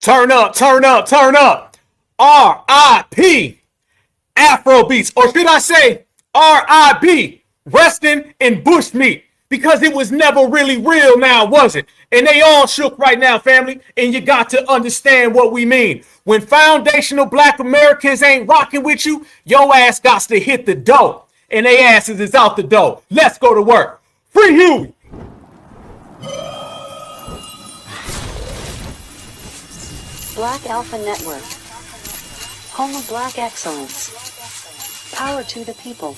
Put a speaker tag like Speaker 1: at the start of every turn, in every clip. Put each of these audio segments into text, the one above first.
Speaker 1: Turn up, turn up, turn up. R.I.P. Afrobeats, or should I say R.I.P. Resting in bushmeat, because it was never really real now, was it? And they all shook right now, family, and you got to understand what we mean. When foundational black Americans ain't rocking with you, your ass got to hit the dough, and they asses is out the dough. Let's go to work. Free Huey.
Speaker 2: Black Alpha Network, home of Black Excellence. Power to the people.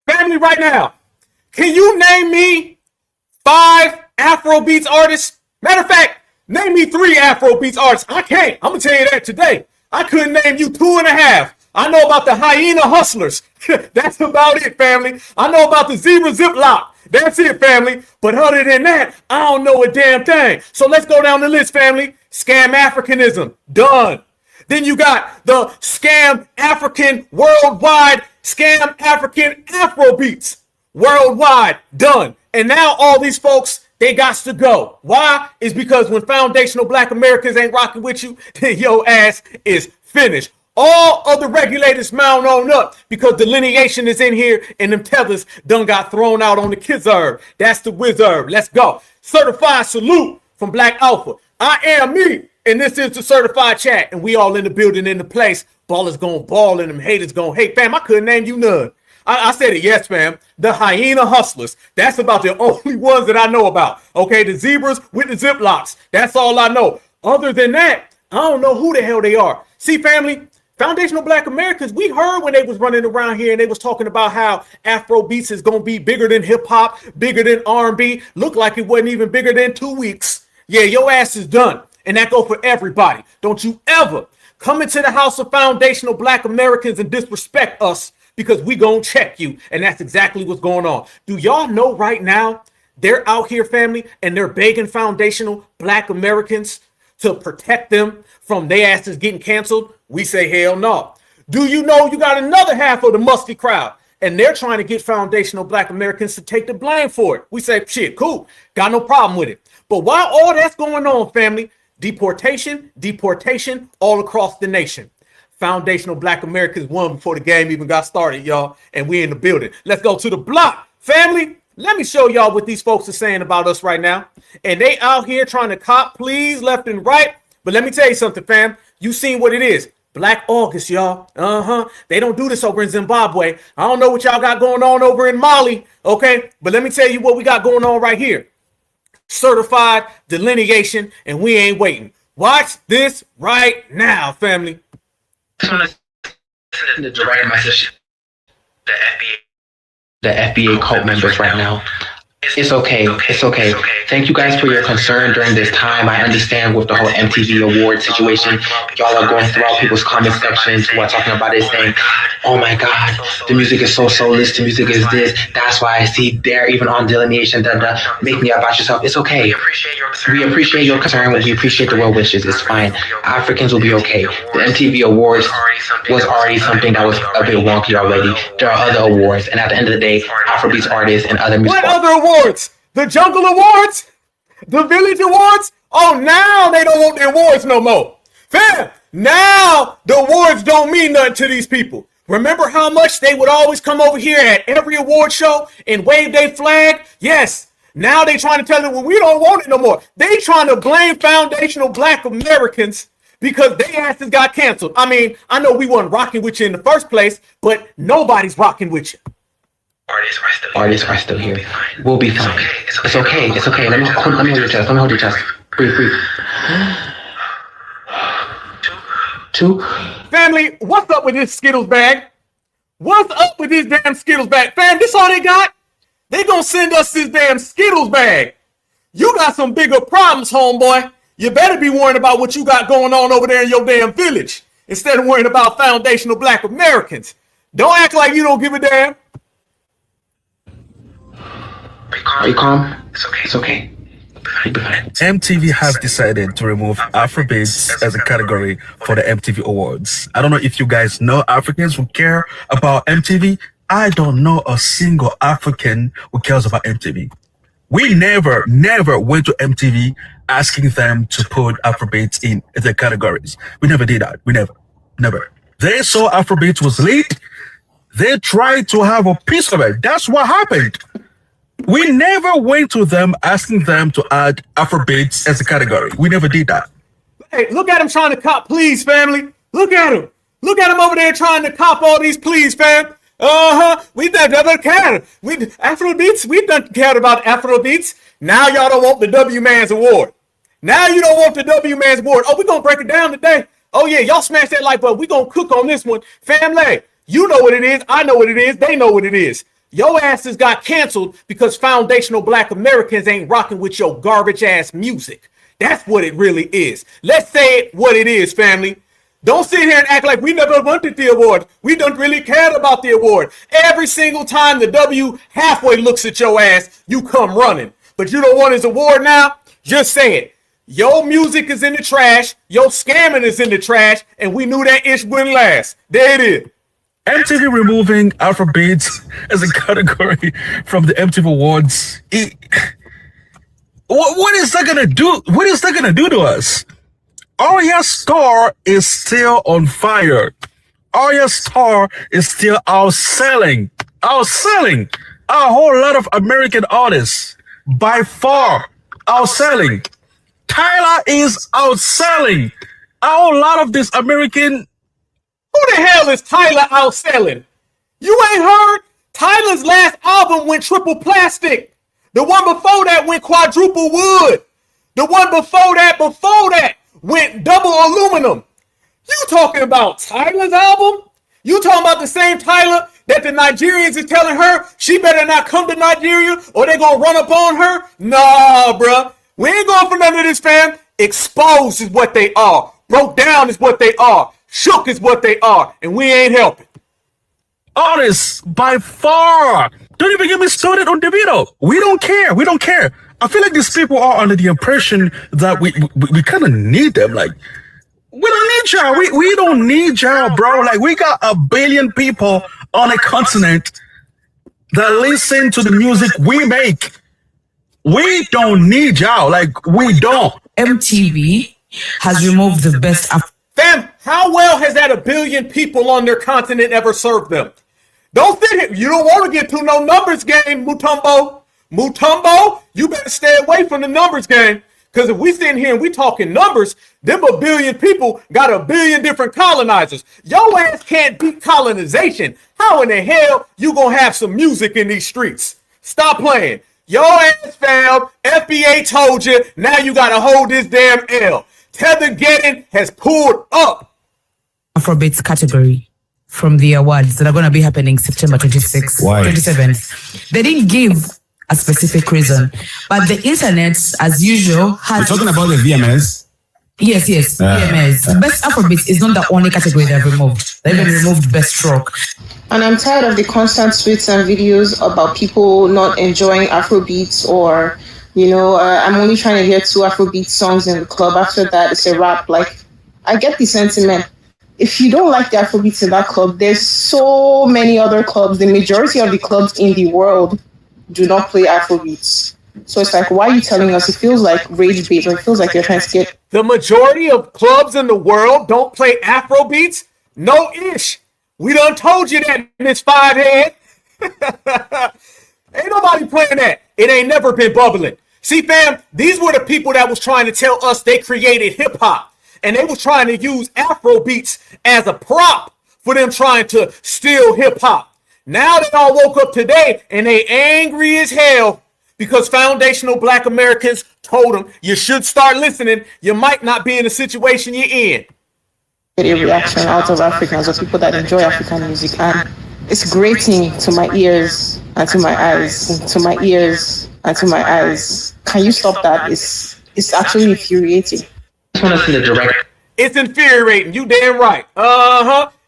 Speaker 1: Family, right now, can you name me 5 Afrobeats artists? Matter of fact, name me 3 Afrobeats artists. I can't. I'm going to tell you that today. I couldn't name you 2.5. I know about the Hyena Hustlers. That's about it, family. I know about the Zebra Ziploc. That's it, family. But other than that, I don't know a damn thing. So let's go down the list, family. Scam Africanism. Done. Then you got the Scam African Worldwide, Scam African Afrobeats Worldwide. Done. And now all these folks, they got to go. Why? Is because when foundational black Americans ain't rocking with you, then your ass is finished. All of the regulators mount on up because delineation is in here and them tethers done got thrown out on the kizerb. That's the wizard. Let's go. Certified salute from Black Alpha. I am me. And this is the certified chat. And we all in the building, in the place. Ballers gonna ball and them haters gonna hate. Fam, I couldn't name you none. I said it, yes, fam. The Hyena Hustlers. That's about the only ones that I know about. Okay, the zebras with the Ziplocs. That's all I know. Other than that, I don't know who the hell they are. See, family, foundational black Americans, we heard when they was running around here and they was talking about how Afro beats is going to be bigger than hip hop, bigger than R&B. Looked like it wasn't even bigger than 2 weeks. Yeah, your ass is done. And that go for everybody. Don't you ever come into the house of foundational black Americans and disrespect us, because we going to check you. And that's exactly what's going on. Do y'all know right now they're out here, family, and they're begging foundational black Americans to protect them from their asses getting canceled? We say hell no. Do you know you got another half of the musty crowd and they're trying to get foundational black Americans to take the blame for it? We say, shit, cool, got no problem with it. But while all that's going on, family, deportation all across the nation. Foundational black Americans won before the game even got started, y'all, and we in the building. Let's go to the block, family. Let me show y'all what these folks are saying about us right now. And they out here trying to cop pleas left and right. But let me tell you something, fam. You seen what it is. Black August, y'all. They don't do this over in Zimbabwe. I don't know what y'all got going on over in Mali, okay? But let me tell you what we got going on right here. Certified delineation, and we ain't waiting. Watch this right now, family.
Speaker 3: I just want to send a direct message to the FBA cult members right now. It's okay. It's okay. Thank you guys for your concern during this time. I understand with the whole MTV award situation, y'all are going throughout people's comment sections who are talking about it, saying, oh my God, the music is so soulless, the music is this. That's why I see there, even on delineation, make me about yourself. It's okay. We appreciate your concern. We appreciate the well wishes. It's fine. Africans will be okay. The MTV awards was already something that was a bit wonky already. There are other awards, and at the end of the day, Afrobeats artists and other music.
Speaker 1: What other awards? The Jungle Awards? The Village Awards? Oh, now they don't want the awards no more. Fam, now the awards don't mean nothing to these people. Remember how much they would always come over here at every award show and wave their flag? Yes. Now they trying to tell them, well, we don't want it no more. They trying to blame foundational black Americans because they asses got canceled. I mean, I know we weren't rocking with you in the first place, but nobody's rocking with you.
Speaker 3: Artists are still here. We'll be fine. It's okay. It's okay. Let me hold your chest. Breathe. Two.
Speaker 1: Family, what's up with this Skittles bag? What's up with this damn Skittles bag? Fam, this all they got? They gonna send us this damn Skittles bag. You got some bigger problems, homeboy. You better be worrying about what you got going on over there in your damn village instead of worrying about foundational Black Americans. Don't act like you don't give a damn.
Speaker 3: Are you calm? It's okay.
Speaker 4: MTV has decided to remove Afrobeats as a category for the MTV Awards. I don't know if you guys know Africans who care about MTV. I don't know a single African who cares about MTV. We never went to MTV asking them to put Afrobeats in the categories. We never did that. We never. They saw Afrobeats was lit. They tried to have a piece of it. That's what happened. We never went to them asking them to add Afrobeats as a category. We never did that.
Speaker 1: Hey, look at him trying to cop please, family. Look at him. Look at him over there trying to cop all these please, fam. We never cared. Afrobeats, we done cared about Afrobeats. Now y'all don't want the W Man's Award. Now you don't want the W Man's Award. Oh, we're going to break it down today. Oh, yeah, y'all smash that like button. We're going to cook on this one. Family, you know what it is. I know what it is. They know what it is. Your asses got canceled because foundational Black Americans ain't rocking with your garbage ass music. That's what it really is. Let's say it what it is, family. Don't sit here and act like we never wanted the award. We don't really care about the award. Every single time the W halfway looks at your ass, you come running. But you don't want his award now? Just say it. Your music is in the trash. Your scamming is in the trash. And we knew that ish wouldn't last. There it is.
Speaker 4: MTV removing Afrobeats as a category from the MTV Awards. What is that gonna do? What is that gonna do to us? Arya Star is still on fire. Arya Star is still outselling a whole lot of American artists. By far, outselling. Tyler is outselling a whole lot of this American.
Speaker 1: Who the hell is Tyler outselling? You ain't heard? Tyler's last album went triple plastic. The one before that went quadruple wood. The one before that went double aluminum. You talking about Tyler's album? You talking about the same Tyler that the Nigerians is telling her she better not come to Nigeria or they gonna run up on her? Nah, bruh. We ain't going for none of this, fam. Exposed is what they are. Broke down is what they are. Shook is what they are, and we ain't helping.
Speaker 4: Artists, by far. Don't even get me started on DeVito. We don't care. I feel like these people are under the impression that we kind of need them. Like, we don't need y'all. We don't need y'all, bro. Like, we got 1 billion people on a continent that listen to the music we make. We don't need y'all. Like, we don't.
Speaker 5: MTV has removed the best.
Speaker 1: Fam, how well has that 1 billion people on their continent ever served them? Don't sit here. You don't want to get to no numbers game, Mutombo. Mutombo, you better stay away from the numbers game. Because if we sitting here and we talking numbers, them 1 billion people got 1 billion different colonizers. Your ass can't beat colonization. How in the hell you gonna have some music in these streets? Stop playing. Your ass failed. FBA told you. Now you gotta hold this damn L. Tethergeddon has pulled up.
Speaker 5: Afrobeats category from the awards that are going to be happening September 26th, 27th. They didn't give a specific reason, but the internet, as usual, has...
Speaker 6: You're talking about the VMAs?
Speaker 5: Yes, VMAs. Best Afrobeats is not the only category they've removed. They've even removed Best Rock.
Speaker 7: And I'm tired of the constant tweets and videos about people not enjoying Afrobeats or, I'm only trying to hear 2 Afrobeat songs in the club. After that, it's a wrap. Like, I get the sentiment. If you don't like the Afrobeats in that club, there's so many other clubs. The majority of the clubs in the world do not play Afrobeats. So it's like, why are you telling us? It feels like rage bait, or it feels like you're trying to get...
Speaker 1: The majority of clubs in the world don't play Afrobeats? No ish. We done told you that, Miss Fivehead. Ain't nobody playing that. It ain't never been bubbling. See, fam, these were the people that was trying to tell us they created hip-hop. And they was trying to use Afrobeats as a prop for them trying to steal hip-hop. Now they all woke up today and they angry as hell because foundational Black Americans told them you should start listening. You might not be in the situation you're in.
Speaker 7: get a reaction out of Africans or people that enjoy African music, and it's grating to my ears and to my eyes, to my ears and to my eyes. Can you stop that? It's actually infuriating.
Speaker 3: I just want to send a direct.
Speaker 1: It's infuriating. You damn right.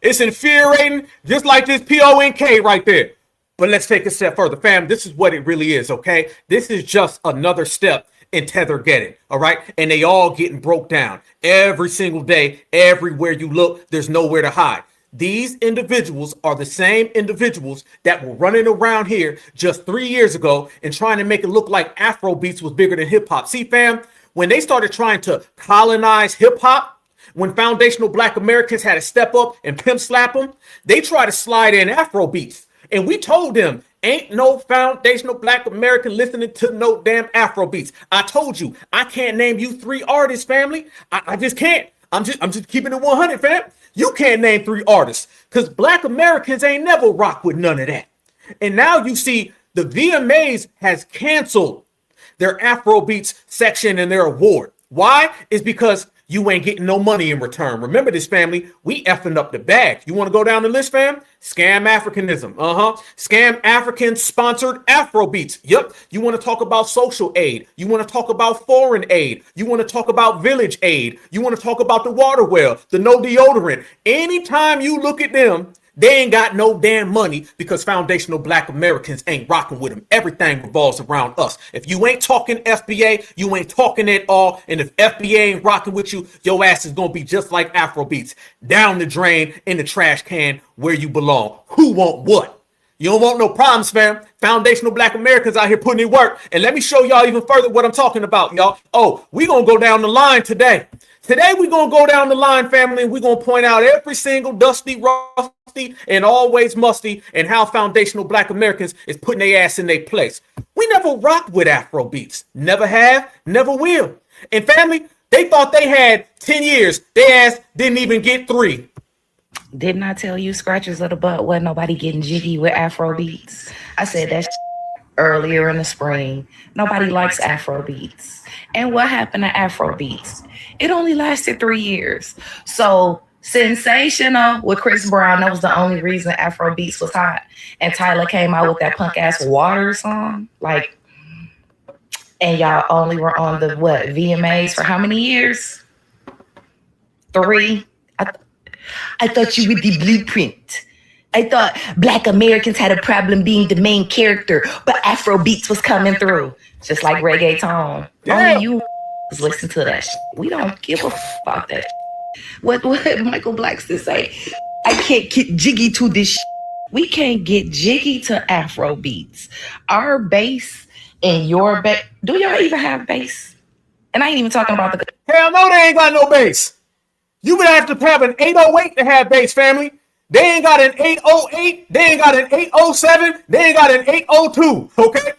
Speaker 1: It's infuriating, just like this PONK right there. But let's take a step further, fam. This is what it really is, okay? This is just another step in Tethergeddon, all right? And they all getting broke down every single day. Everywhere you look, there's nowhere to hide. These individuals are the same individuals that were running around here just 3 years ago and trying to make it look like Afrobeats was bigger than hip hop. See, fam, when they started trying to colonize hip hop, when foundational Black Americans had to step up and pimp slap them, they tried to slide in Afrobeats. And we told them, ain't no foundational Black American listening to no damn Afrobeats. I told you, I can't name you 3 artists, family. I just can't. I'm just keeping it 100, fam. You can't name 3 artists because Black Americans ain't never rock with none of that. And now you see the VMAs has canceled their Afrobeats section and their award. Why? It's because you ain't getting no money in return. Remember this, family. We effing up the bag. You want to go down the list, fam? Scam Africanism. Scam African sponsored Afrobeats. Yep. You want to talk about social aid. You want to talk about foreign aid. You want to talk about village aid. You want to talk about the water well, the no deodorant. Anytime you look at them, they ain't got no damn money because foundational Black Americans ain't rocking with them. Everything revolves around us. If you ain't talking FBA, you ain't talking at all. And if FBA ain't rocking with you, your ass is going to be just like Afrobeats. Down the drain in the trash can where you belong. Who want what? You don't want no problems, fam. Foundational Black Americans out here putting in work. And let me show y'all even further what I'm talking about, y'all. Oh, we going to go down the line today. Today, we're going to go down the line, family, and we're going to point out every single dusty, rusty, and always musty and how foundational Black Americans is putting their ass in their place. We never rocked with Afrobeats. Never have, never will. And family, they thought they had 10 years. Their ass didn't even get 3.
Speaker 6: Didn't I tell you scratches of the butt wasn't nobody getting jiggy with Afrobeats? I said that earlier in the spring. Nobody likes Afrobeats. And what happened to Afrobeats? It only lasted 3 years. So Sensational with Chris Brown, that was the only reason Afrobeats was hot. And Tyler came out with that punk ass Water song. Like, and y'all only were on the VMAs for how many years? 3. I thought you were the blueprint. I thought Black Americans had a problem being the main character, but Afrobeats was coming through. Just like reggaeton. Only you listen to that shit. We don't give a fuck about that shit. What Michael Blackston say? I can't get jiggy to this shit. We can't get jiggy to Afrobeats. Our bass and your bass. Do y'all even have bass? And I ain't even talking about the...
Speaker 1: Hell no, they ain't got no bass. You would have to have an 808 to have bass, family. They ain't got an 808. They ain't got an 807. They ain't got an 802. Okay?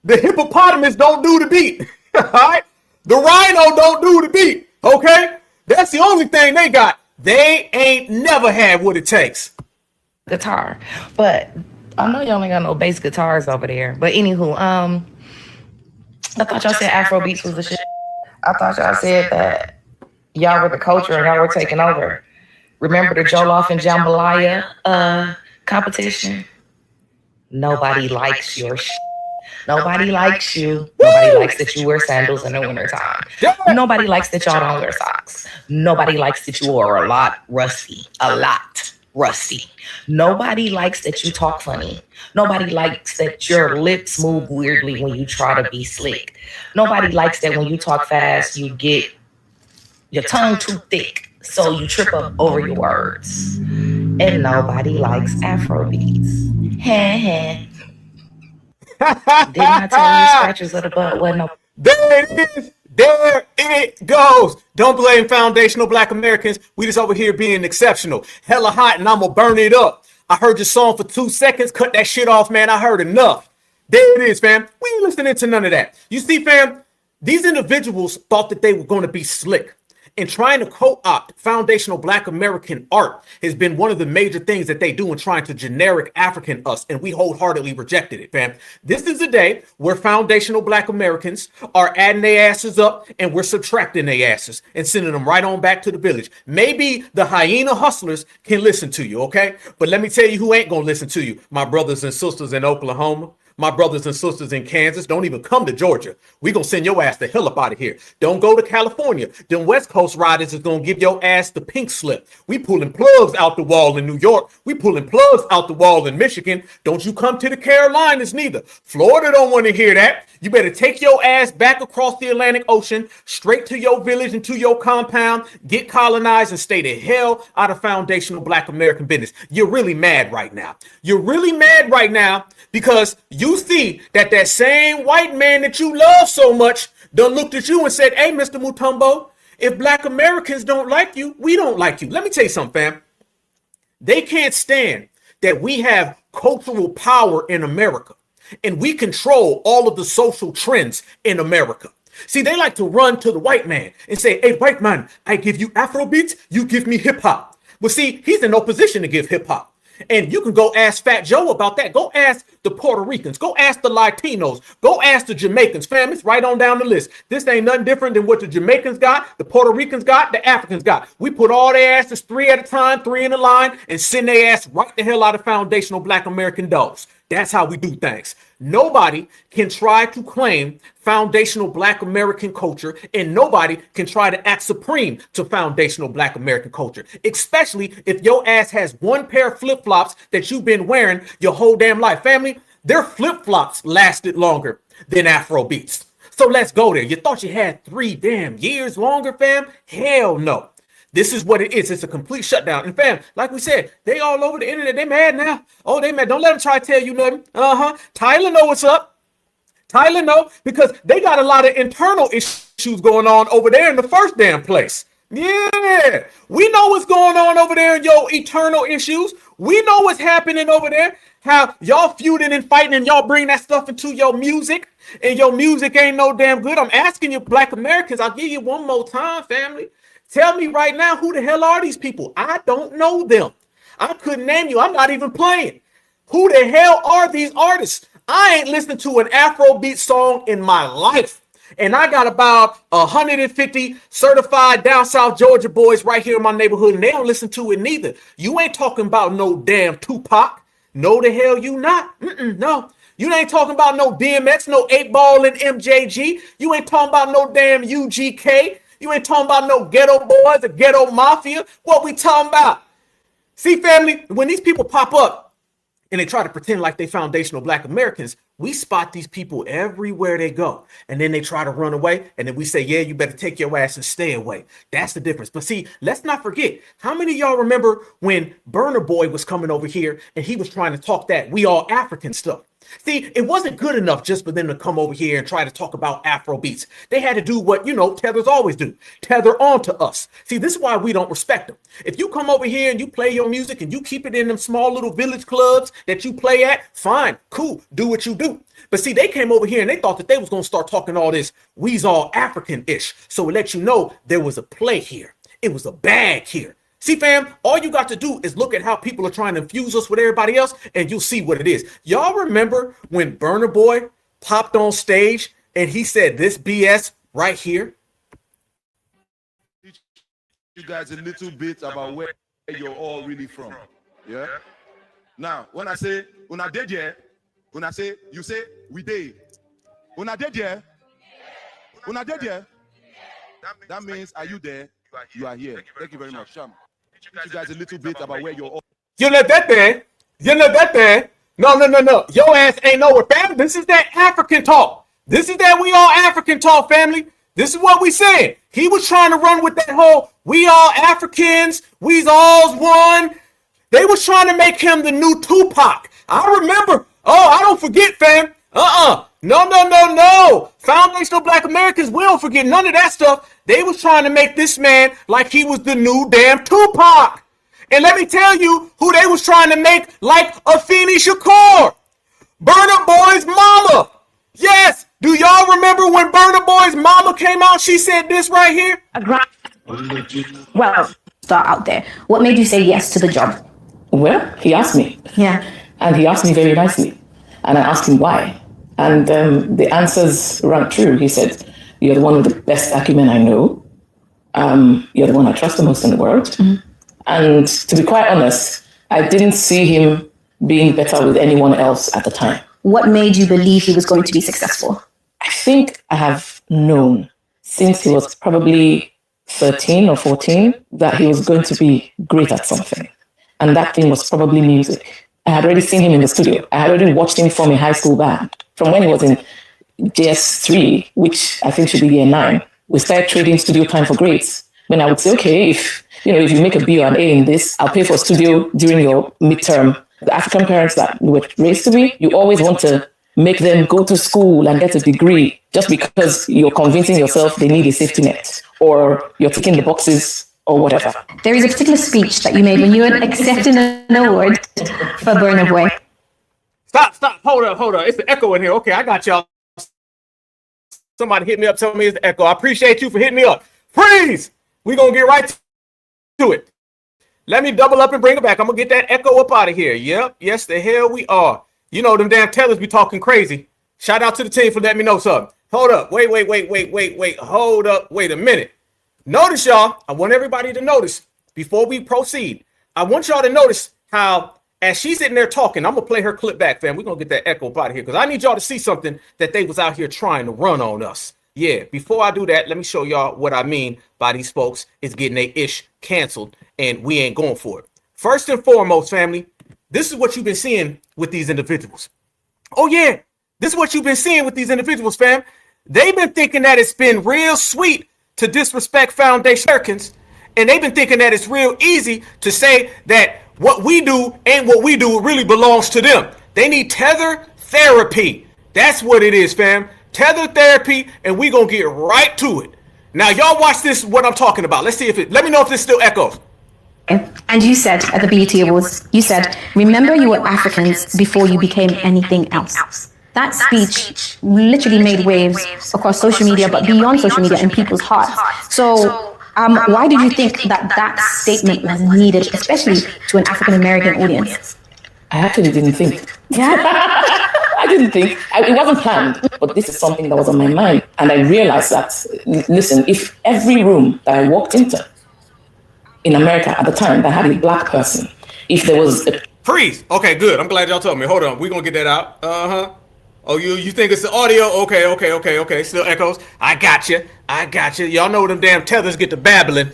Speaker 1: The hippopotamus don't do the beat. All right? The rhino don't do the beat. Okay? That's the only thing they got. They ain't never had what it takes.
Speaker 6: Guitar. But I know y'all ain't got no bass guitars over there. But anywho, I thought y'all said Afrobeats was the shit. I thought y'all said that y'all were the culture and y'all were taking over. Remember the Jollof and Jambalaya competition? Nobody likes your shit. Nobody likes you. Nobody likes that you wear sandals in the wintertime. Nobody likes that y'all don't wear socks. Nobody likes that you are a lot rusty. Nobody likes that you talk funny. Nobody likes that your lips move weirdly when you try to be slick. Nobody likes that when you talk fast, you get your tongue too thick, so you trip up over your words. And nobody likes Afrobeats. Didn't I tell you scratches of the butt wasn't no...
Speaker 1: There it is. There it goes. Don't blame foundational Black Americans. We just over here being exceptional. Hella hot and I'm going to burn it up. I heard your song for 2 seconds. Cut that shit off, man. I heard enough. There it is, fam. We ain't listening to none of that. You see, fam, these individuals thought that they were going to be slick. and trying to co-opt foundational Black American art has been one of the major things that they do in trying to generic African us, and we wholeheartedly rejected it, fam. This is a day where foundational Black Americans are adding their asses up and we're subtracting their asses and sending them right on back to the village. Maybe the hyena hustlers can listen to you, okay? But let me tell you who ain't gonna listen to you. My brothers and sisters in Oklahoma. My brothers and sisters in Kansas, don't even come to Georgia. We gonna send your ass the hell up out of here. Don't go to California. Them West Coast riders is gonna give your ass the pink slip. We pulling plugs out the wall in New York. We pulling plugs out the wall in Michigan. Don't you come to the Carolinas neither. Florida don't want to hear that. You better take your ass back across the Atlantic Ocean, straight to your village and to your compound, get colonized and stay the hell out of foundational Black American business. You're really mad right now. You're really mad right now because you see that same white man that you love so much done looked at you and said, hey, Mr. Mutombo, if Black Americans don't like you, we don't like you. Let me tell you something, fam. They can't stand that we have cultural power in America and we control all of the social trends in America. See, they like to run to the white man and say, hey, white man, I give you Afrobeats, you give me hip hop. Well, see, he's in no position to give hip hop. And you can go ask Fat Joe about that. Go ask the Puerto Ricans. Go ask the Latinos. Go ask the Jamaicans. Fam, it's right on down the list. This ain't nothing different than what the Jamaicans got, the Puerto Ricans got, the Africans got. We put all their asses three at a time, three in a line, and send their ass right the hell out of foundational Black American dogs. That's how we do things. Nobody can try to claim foundational Black American culture, and nobody can try to act supreme to foundational Black American culture, especially if your ass has one pair of flip-flops that you've been wearing your whole damn life. Family, their flip-flops lasted longer than Afro beats. So let's go there. You thought you had 3 damn years longer, fam? Hell no. This is what it is. It's a complete shutdown. And fam, like we said, they all over the internet. They mad now. Oh, they mad. Don't let them try to tell you nothing. Tyler know what's up. Tyler know, because they got a lot of internal issues going on over there in the first damn place. Yeah, we know what's going on over there in your eternal issues. We know what's happening over there. How y'all feuding and fighting and y'all bring that stuff into your music, and your music ain't no damn good. I'm asking you, Black Americans, I'll give you one more time, family. Tell me right now, who the hell are these people? I don't know them. I couldn't name you. I'm not even playing. Who the hell are these artists? I ain't listened to an Afrobeat song in my life. And I got about 150 certified down South Georgia boys right here in my neighborhood, and they don't listen to it neither. You ain't talking about no damn Tupac. No, the hell you not. No. You ain't talking about no DMX, no 8 Ball and MJG. You ain't talking about no damn UGK. You ain't talking about no ghetto boys or ghetto mafia. What we talking about? See, family, when these people pop up and they try to pretend like they foundational Black Americans, we spot these people everywhere they go. And then they try to run away. And then we say, yeah, you better take your ass and stay away. That's the difference. But see, let's not forget, how many of y'all remember when Burna Boy was coming over here and he was trying to talk that we all African stuff? See, it wasn't good enough just for them to come over here and try to talk about Afro beats. They had to do what, tethers always do. Tether on to us. See, this is why we don't respect them. If you come over here and you play your music and you keep it in them small little village clubs that you play at, fine, cool, do what you do. But see, they came over here and they thought that they was going to start talking all this we's all African-ish. So it let you know there was a play here. It was a bag here. See, fam, all you got to do is look at how people are trying to infuse us with everybody else, and you'll see what it is. Y'all remember when Burna Boy popped on stage and he said this BS right here?
Speaker 8: You guys a little bit about where you're all really from. Yeah? Now, when I say, una dead yeah, una say, you say, we did. Una dead yeah? Una dead yeah? That means, are you there? You are here. Thank you very much, Sham. You guys a little bit about where you're all.
Speaker 1: You're not that there. You're not that there. No. Your ass ain't nowhere, family. This is that African talk. This is that we all African talk, family. This is what we saying. He was trying to run with that whole we all Africans, we's all's one. They was trying to make him the new Tupac. I remember. Oh, I don't forget, fam. No. Foundational Black Americans, we don't forget none of that stuff. They was trying to make this man like he was the new damn Tupac. And let me tell you who they was trying to make like Afeni Shakur. Burna Boy's mama. Yes. Do y'all remember when Burna Boy's mama came out? She said this right here.
Speaker 9: Well, start out there. What made you say yes to the job?
Speaker 10: Well, he asked me.
Speaker 9: Yeah.
Speaker 10: And he asked me very nicely. And I asked him why. And the answers rang true. He said, "You're the one with the best acumen I know. You're the one I trust the most in the world." Mm-hmm. And to be quite honest, I didn't see him being better with anyone else at the time.
Speaker 9: What made you believe he was going to be successful?
Speaker 10: I think I have known since he was probably 13 or 14 that he was going to be great at something. And that thing was probably music. I had already seen him in the studio. I had already watched him form a high school band. From when he was in JS3, which I think should be year 9, we started trading studio time for grades. When I would say, okay, if you make a B or an A in this, I'll pay for a studio during your midterm. The African parents that we were raised to be, you always want to make them go to school and get a degree just because you're convincing yourself they need a safety net or you're ticking the boxes or whatever.
Speaker 9: There is a particular speech that you made when you were accepting an award for Burn of Way.
Speaker 1: Stop. Hold up. It's the echo in here. Okay, I got y'all. Somebody hit me up, tell me it's the echo. I appreciate you for hitting me up. Freeze! We're going to get right to it. Let me double up and bring it back. I'm going to get that echo up out of here. Yep. Yes, the hell we are. You know, them damn tellers be talking crazy. Shout out to the team for letting me know something. Hold up. Wait. Hold up. Wait a minute. Notice, y'all. I want everybody to notice before we proceed. I want y'all to notice how as she's sitting there talking, I'm going to play her clip back, fam. We're going to get that echo up out of here because I need y'all to see something that they was out here trying to run on us. Yeah, before I do that, let me show y'all what I mean by these folks is getting their ish canceled and we ain't going for it. First and foremost, family, this is what you've been seeing with these individuals. Oh, yeah, this is what you've been seeing with these individuals, fam. They've been thinking that it's been real sweet to disrespect Foundation Americans, and they've been thinking that it's real easy to say that what we do and what we do really belongs to them. They need tether therapy. That's what it is, fam. Tether therapy, and we gonna get right to it. Now, y'all watch this, what I'm talking about. Let's see let me know if this still echoes.
Speaker 9: And you said at the BET Awards, you said, remember you were Africans before you became anything else. That speech literally made waves across social media, but beyond social media in people's hearts. So why did you think that statement was needed, especially to an African-American audience?
Speaker 10: I actually didn't think.
Speaker 9: Yeah.
Speaker 10: I didn't think. It wasn't planned, but this is something that was on my mind. And I realized that, listen, if every room that I walked into in America at the time that had a black person, if there was a...
Speaker 1: Freeze! Okay, good. I'm glad y'all told me. Hold on. We're going to get that out. Uh-huh. Oh, you think it's the audio? Okay. Still echoes. I got you. Y'all know them damn tethers get to babbling.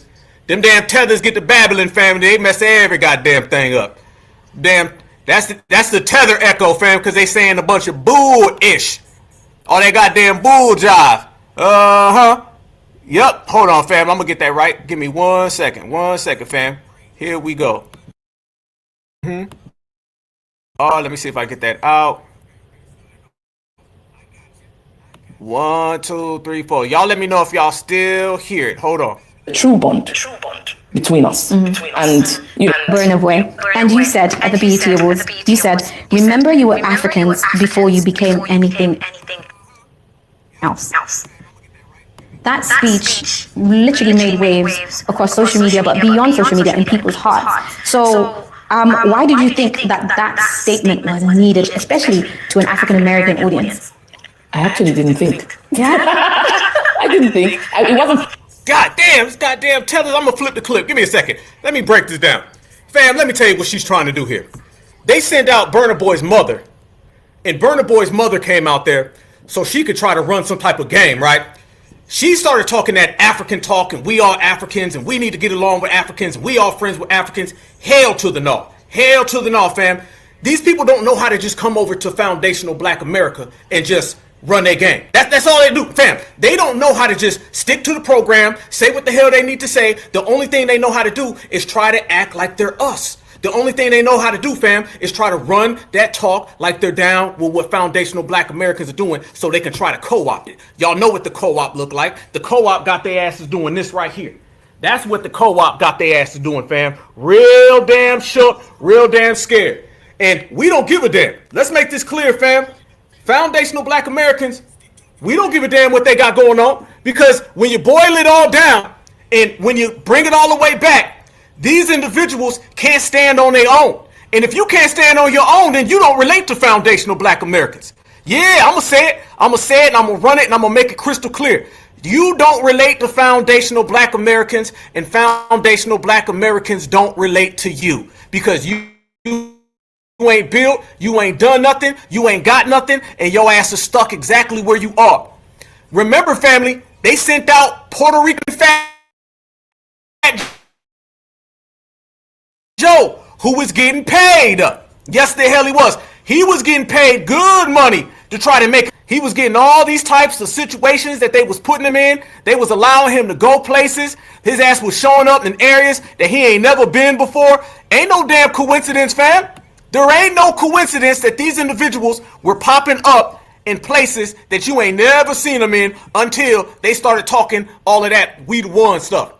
Speaker 1: Them damn tethers get to babbling, family. They mess every goddamn thing up. Damn... That's the tether echo, fam, because they saying a bunch of bull-ish. All that goddamn bull jive. Uh-huh. Yep. Hold on, fam. I'm going to get that right. Give me 1 second. 1 second, fam. Here we go. Oh, let me see if I get that out. 1, 2, 3, 4. Y'all let me know if y'all still hear it. Hold on.
Speaker 10: True bond between us. And
Speaker 9: Burn of Way. And you said at the BET Awards, you said, remember you were Africans before you became anything else. That speech literally made waves across social media, but beyond social media in people's hearts. So why did you think that statement was needed, especially to an African-American audience?
Speaker 10: I actually didn't think.
Speaker 9: Yeah.
Speaker 10: I didn't think. It wasn't...
Speaker 1: God damn, this goddamn tellers. I'm gonna flip the clip. Give me a second. Let me break this down. Fam, let me tell you what she's trying to do here. They sent out Burna Boy's mother, and Burna Boy's mother came out there so she could try to run some type of game, right? She started talking that African talk, and we all Africans, and we need to get along with Africans, and we all friends with Africans. Hell to the no. Hell to the no, fam. These people don't know how to just come over to foundational Black America and just run their game. That's all they do, fam. They don't know how to just stick to the program, say what the hell they need to say. The only thing they know how to do is try to act like they're us. The only thing they know how to do, fam, is try to run that talk like they're down with what foundational Black Americans are doing so they can try to co-opt it. Y'all know what the co-op look like. The co-op got their asses doing this right here. That's what the co-op got their asses doing, fam. Real damn shook, real damn scared. And we don't give a damn. Let's make this clear, fam. Foundational Black Americans, we don't give a damn what they got going on, because when you boil it all down And when you bring it all the way back, these individuals can't stand on their own. And if you can't stand on your own, then you don't relate to foundational Black Americans. Yeah, I'm going to say it. I'm going to say it, and I'm going to run it, and I'm going to make it crystal clear. You don't relate to foundational Black Americans, and foundational Black Americans don't relate to you, because you ain't built, you ain't done nothing, you ain't got nothing, and your ass is stuck exactly where you are. Remember, family, they sent out Puerto Rican Fat Joe, who was getting paid. Yes, the hell he was. He was getting paid good money to try to make it. He was getting all these types of situations that they was putting him in. They was allowing him to go places. His ass was showing up in areas that he ain't never been before. Ain't no damn coincidence, fam. There ain't no coincidence that these individuals were popping up in places that you ain't never seen them in until they started talking all of that we the one stuff.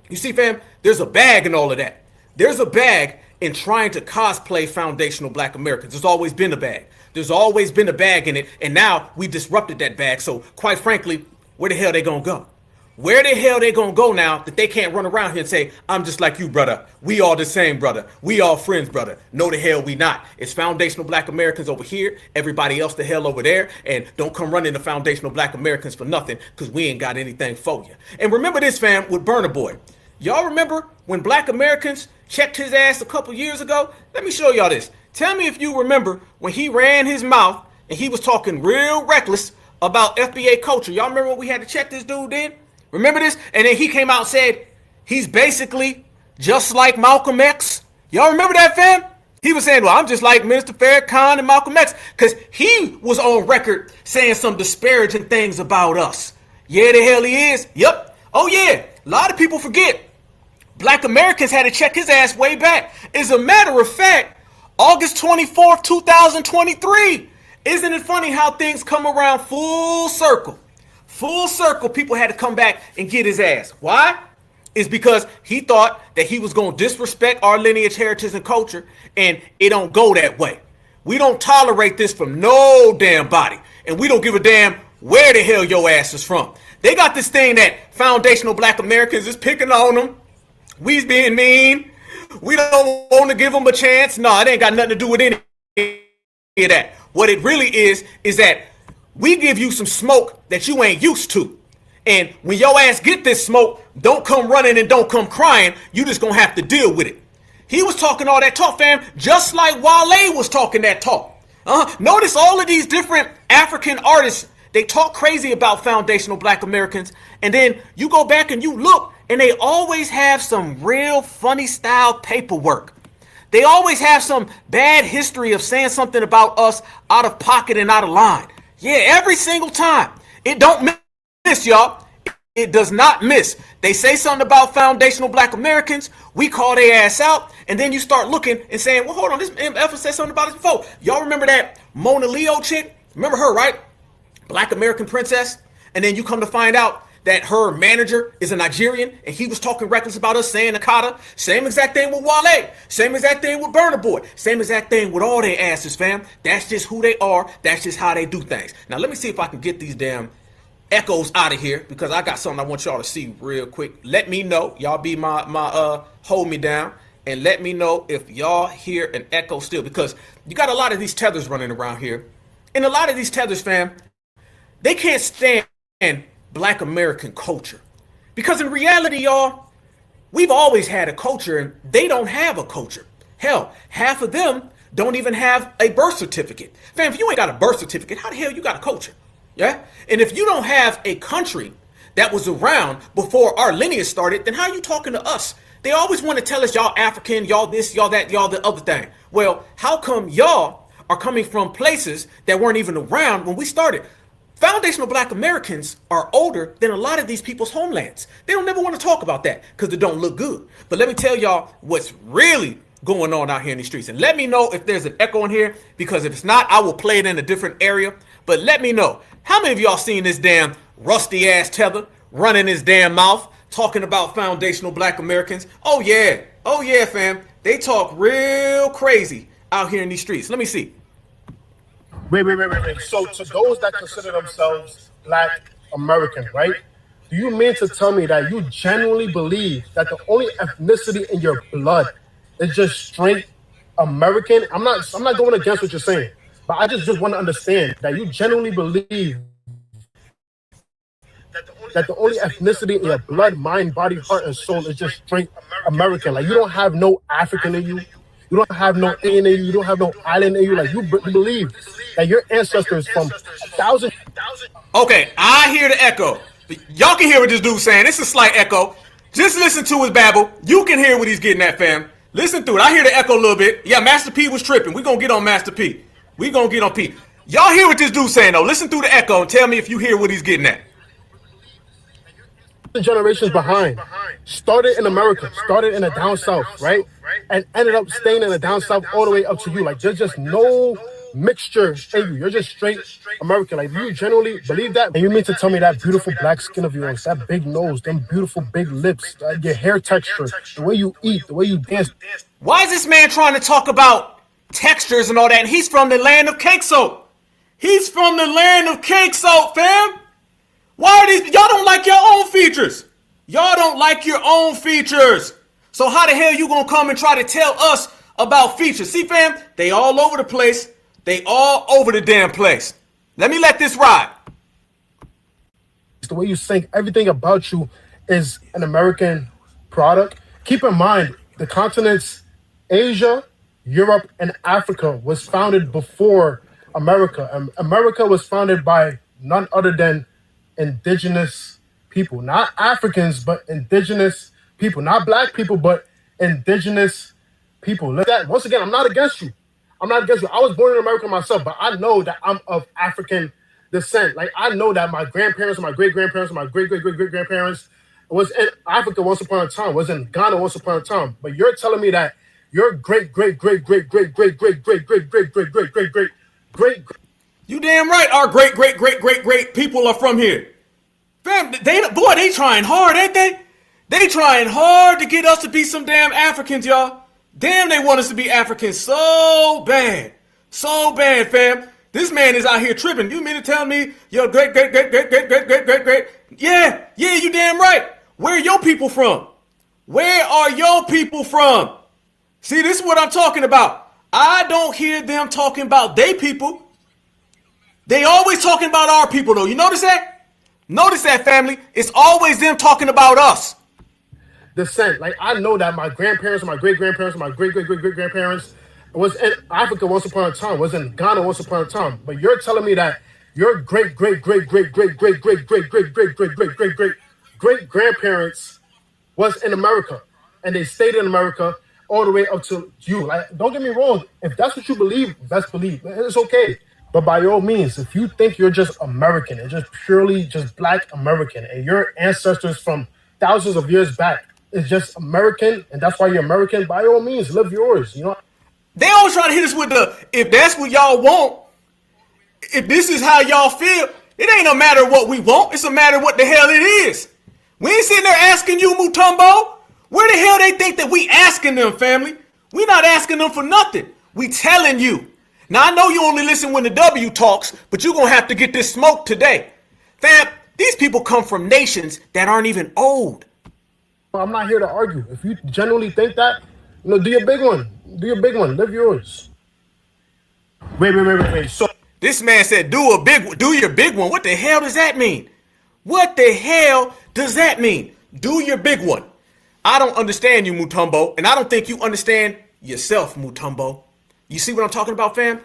Speaker 1: You see, fam, there's a bag in all of that. There's a bag in trying to cosplay foundational Black Americans. There's always been a bag. There's always been a bag in it, and now we disrupted that bag. So, quite frankly, where the hell they gonna go? Where the hell they gonna go now that they can't run around here and say, I'm just like you, brother. We all the same, brother. We all friends, brother. No, the hell we not. It's foundational Black Americans over here, everybody else the hell over there, and don't come running to foundational Black Americans for nothing, because we ain't got anything for you. And remember this, fam, with Burna Boy. Y'all remember when Black Americans checked his ass a couple years ago? Let me show y'all this. Tell me if you remember when he ran his mouth and he was talking real reckless about FBA culture. Y'all remember when we had to check this dude then? Remember this? And then he came out and said he's basically just like Malcolm X. Y'all remember that, fam? He was saying, well, I'm just like Minister Farrakhan and Malcolm X, because he was on record saying some disparaging things about us. Yeah, the hell he is. Yep. Oh, yeah. A lot of people forget. Black Americans had to check his ass way back. As a matter of fact, August 24th, 2023. Isn't it funny how things come around full circle? Full circle, people had to come back and get his ass. Why? It's because he thought that he was going to disrespect our lineage, heritage, and culture, and it don't go that way. We don't tolerate this from no damn body, and we don't give a damn where the hell your ass is from. They got this thing that foundational Black Americans is picking on them. We's being mean. We don't want to give them a chance. No, it ain't got nothing to do with any of that. What it really is that we give you some smoke that you ain't used to. And when your ass get this smoke, don't come running and don't come crying. You just gonna have to deal with it. He was talking all that talk, fam, just like Wale was talking that talk. Notice all of these different African artists, they talk crazy about foundational Black Americans. And then you go back and you look, and they always have some real funny style paperwork. They always have some bad history of saying something about us out of pocket and out of line. Yeah, every single time. It don't miss, y'all. It does not miss. They say something about foundational Black Americans. We call their ass out. And then you start looking and saying, well, hold on, this MF said something about it before. Y'all remember that Mona Leo chick? Remember her, right? Black American princess. And then you come to find out that her manager is a Nigerian, and he was talking reckless about us, saying Nakata. Same exact thing with Wale. Same exact thing with Burna Boy. Same exact thing with all their asses, fam. That's just who they are. That's just how they do things. Now, let me see if I can get these damn echoes out of here, because I got something I want y'all to see real quick. Let me know. Y'all be my hold me down, and let me know if y'all hear an echo still, because you got a lot of these tethers running around here. And a lot of these tethers, fam, they can't stand Black American culture, because in reality, y'all, we've always had a culture, and they don't have a culture. Hell, half of them don't even have a birth certificate. Fam, if you ain't got a birth certificate, how the hell you got a culture? Yeah. And if you don't have a country that was around before our lineage started, then how are you talking to us? They always want to tell us y'all African, y'all this, y'all that, y'all the other thing. Well, how come y'all are coming from places that weren't even around when we started? Foundational Black Americans are older than a lot of these people's homelands. They don't never want to talk about that because it don't look good. But let me tell y'all what's really going on out here in these streets. And let me know if there's an echo in here, because if it's not, I will play it in a different area. But let me know. How many of y'all seen this damn rusty ass tether running his damn mouth talking about foundational Black Americans? Oh yeah, fam. They talk real crazy out here in these streets. Let me see.
Speaker 11: Wait. So to those that consider themselves Black American, right? Do you mean to tell me that you genuinely believe that the only ethnicity in your blood is just straight American? I'm not going against what you're saying, but I just want to understand that you genuinely believe that the only ethnicity in your blood, mind, body, heart, and soul is just straight American. Like you don't have no African in you. You don't have no Indian in you. You don't have no island in you. Like you believe that your ancestors from 1,000.
Speaker 1: Okay, I hear the echo. Y'all can hear what this dude's saying. It's a slight echo. Just listen to his babble. You can hear what he's getting at, fam. Listen through it. I hear the echo a little bit. Yeah, Master P was tripping. We're going to get on Master P. We're going to get on P. Y'all hear what this dude's saying, though. Listen through the echo and tell me if you hear what he's getting at.
Speaker 11: Generations behind, started in America, started in the down south, right? And ended up staying in the down south all the way up to you. Like there's just no mixture in you. You're just straight American. Like you generally believe that. And you mean to tell me that beautiful black skin of yours, that big nose, them beautiful big lips, your hair texture, the way you eat, the way you dance.
Speaker 1: Why is this man trying to talk about textures and all that? And he's from the land of cake soap. He's from the land of cake soap, fam. Why are these? Y'all don't like your own features. Y'all don't like your own features. So how the hell you gonna come and try to tell us about features? See, fam, they all over the place. They all over the damn place. Let me let this ride.
Speaker 11: The way you think, everything about you is an American product. Keep in mind, the continents Asia, Europe, and Africa was founded before America. America was founded by none other than indigenous people, not Africans, but indigenous people, not black people, but indigenous people. Look at that. Once again, I'm not against you. I'm not against you. I was born in America myself, but I know that I'm of African descent. Like I know that my grandparents, my great grandparents, my great great great great grandparents was in Africa once upon a time, was in Ghana once upon a time. But you're telling me that your great great great great great great great great great great great great great great great great.
Speaker 1: You damn right. Our great great great great great people are from here. Fam, they trying hard, ain't they? They trying hard to get us to be some damn Africans, y'all. Damn, they want us to be Africans so bad. So bad, fam. This man is out here tripping. You mean to tell me your great, great, great, great, great, great, great, great, great? Yeah, you damn right. Where are your people from? Where are your people from? See, this is what I'm talking about. I don't hear them talking about they people. They always talking about our people, though. You notice that? Notice that, family. It's always them talking about us.
Speaker 11: Descent. Like I know that my grandparents, my great grandparents, my great great great great grandparents was in Africa once upon a time, was in Ghana once upon a time. But you're telling me that your great great great great great great great great great great great great great great great grandparents was in America, and they stayed in America all the way up to you. Like, don't get me wrong. If that's what you believe, that's believe. It's okay. But by all means, if you think you're just American and just purely just black American, and your ancestors from thousands of years back is just American, and that's why you're American, by all means, live yours. You know.
Speaker 1: They always try to hit us with the, if that's what y'all want, if this is how y'all feel, it ain't a matter of what we want. It's a matter of what the hell it is. We ain't sitting there asking you, Mutombo. Where the hell they think that we asking them, family? We not asking them for nothing. We telling you. Now, I know you only listen when the W talks, but you're going to have to get this smoke today. Fam, these people come from nations that aren't even old.
Speaker 11: I'm not here to argue. If you genuinely think that, you know, do your big one. Do your big one. Live yours. Wait. So
Speaker 1: this man said, do your big one. What the hell does that mean? What the hell does that mean? Do your big one. I don't understand you, Mutombo, and I don't think you understand yourself, Mutombo. You see what I'm talking about, fam?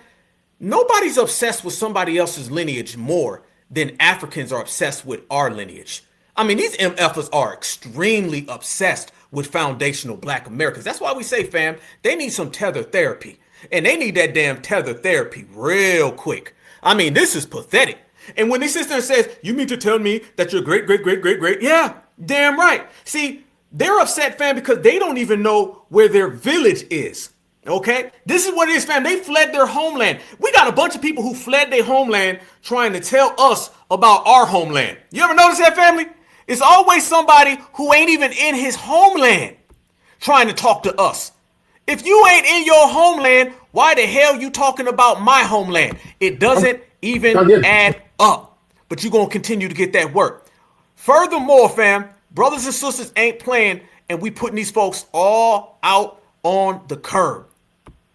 Speaker 1: Nobody's obsessed with somebody else's lineage more than Africans are obsessed with our lineage. I mean, these MFers are extremely obsessed with foundational black Americans. That's why we say, fam, they need some tether therapy. And they need that damn tether therapy real quick. I mean, this is pathetic. And when this sister says, you mean to tell me that you're great, great, great, great, great? Yeah, damn right. See, they're upset, fam, because they don't even know where their village is. Okay, this is what it is, fam. They fled their homeland. We got a bunch of people who fled their homeland trying to tell us about our homeland. You ever notice that, family? It's always somebody who ain't even in his homeland trying to talk to us. If you ain't in your homeland, why the hell you talking about my homeland? It doesn't even add up. But you're going to continue to get that work. Furthermore, fam, brothers and sisters ain't playing, and we putting these folks all out on the curb.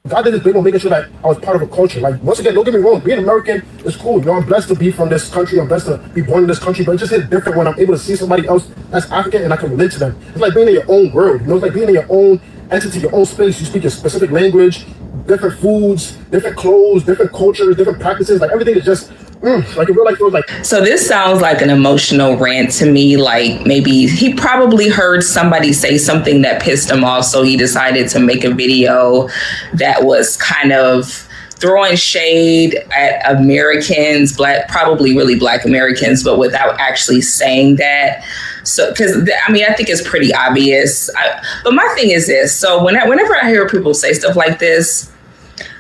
Speaker 11: God did this big on making sure that I was part of a culture. Like, once again, don't get me wrong, being American is cool. You know, I'm blessed to be from this country. I'm blessed to be born in this country, but it just hits different when I'm able to see somebody else that's African and I can relate to them. It's like being in your own world. You know, it's like being in your own entity, your own space. You speak a specific language, different foods, different clothes, different cultures, different practices. Like, everything is just, like, in real life, feels like.
Speaker 6: So this sounds like an emotional rant to me. Like, maybe he probably heard somebody say something that pissed him off, so he decided to make a video that was kind of throwing shade at Americans, probably really Black Americans, but without actually saying that. So, because I mean, I think it's pretty obvious. But my thing is this: so whenever I hear people say stuff like this,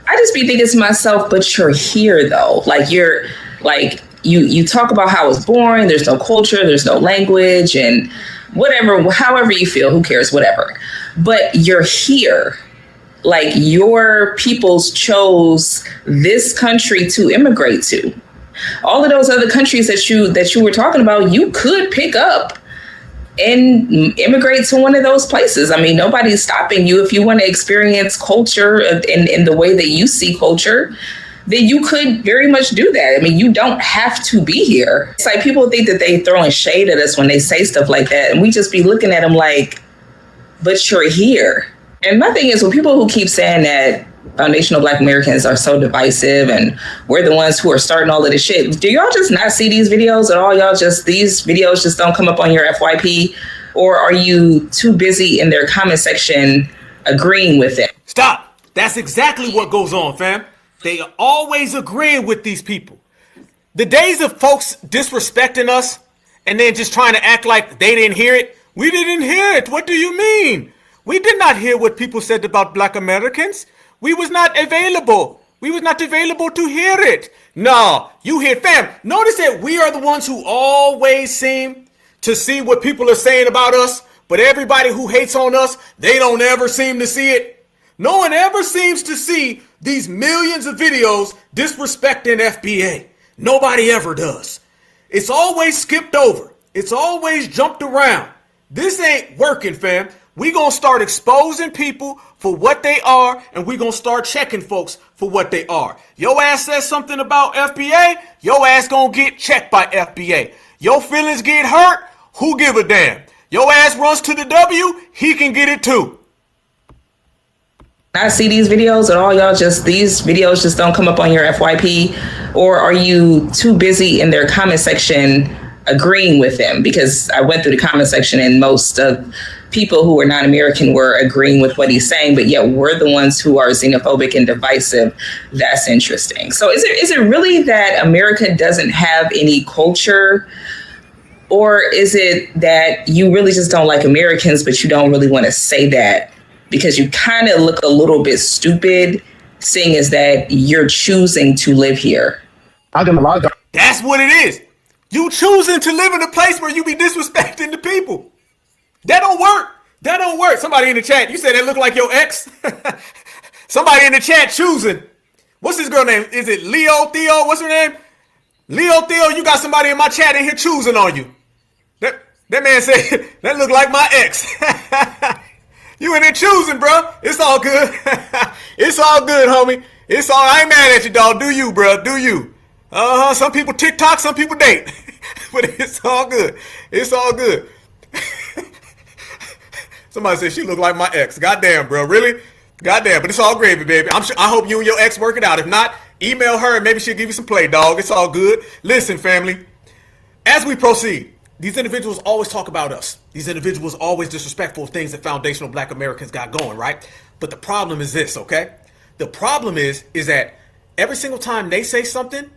Speaker 6: I just be thinking to myself, but you're here though. Like, you're like, you talk about how it's boring, there's no culture, there's no language, and whatever, however you feel, who cares, whatever. But you're here. Like, your peoples chose this country to immigrate to. All of those other countries that you were talking about, you could pick up and immigrate to one of those places. I mean, nobody's stopping you. If you want to experience culture in the way that you see culture, then you could very much do that. I mean, you don't have to be here. It's like people think that they throwing shade at us when they say stuff like that. And we just be looking at them like, but you're here. And my thing is, when people who keep saying that foundational Black Americans are so divisive and we're the ones who are starting all of this shit, do y'all just not see these videos at all? These videos just don't come up on your FYP? Or are you too busy in their comment section agreeing with it?
Speaker 1: Stop. That's exactly what goes on, fam. They are always agreeing with these people. The days of folks disrespecting us and then just trying to act like they didn't hear it. We didn't hear it. What do you mean? We did not hear what people said about Black Americans. We was not available. We was not available to hear it. No, you hear, fam. Notice that we are the ones who always seem to see what people are saying about us, but everybody who hates on us, they don't ever seem to see it. No one ever seems to see these millions of videos disrespecting FBA. Nobody ever does. It's always skipped over. It's always jumped around. This ain't working, fam. We gonna start exposing people for what they are, and we gonna start checking folks for what they are. Your ass says something about FBA, your ass gonna get checked by FBA. Your feelings get hurt, who give a damn? Your ass runs to the W, he can get it too.
Speaker 6: I see these videos at all, these videos just don't come up on your FYP? Or are you too busy in their comment section agreeing with them? Because I went through the comment section and most of people who are non-American were agreeing with what he's saying, but yet we're the ones who are xenophobic and divisive. That's interesting. So is it really that America doesn't have any culture? Or is it that you really just don't like Americans, but you don't really want to say that because you kind of look a little bit stupid, seeing as that you're choosing to live here?
Speaker 1: That's what it is. You choosing to live in a place where you be disrespecting the people. That don't work. That don't work. Somebody in the chat, you said it looked like your ex. Somebody in the chat choosing. What's this girl name? Is it Leo Theo? What's her name? Leo Theo, you got somebody in my chat in here choosing on you. That man said, that look like my ex. You in there choosing, bro. It's all good. It's all good, homie. I ain't mad at you, dog. Do you, bro? Do you? Some people TikTok, some people date. But it's all good. It's all good. Somebody said she looked like my ex. Goddamn, bro. Really? Goddamn. But it's all gravy, baby. I hope you and your ex work it out. If not, email her and maybe she'll give you some play, dog. It's all good. Listen, family. As we proceed, these individuals always talk about us. These individuals always disrespectful of things that foundational Black Americans got going, right? But the problem is this, okay? The problem is that every single time they say something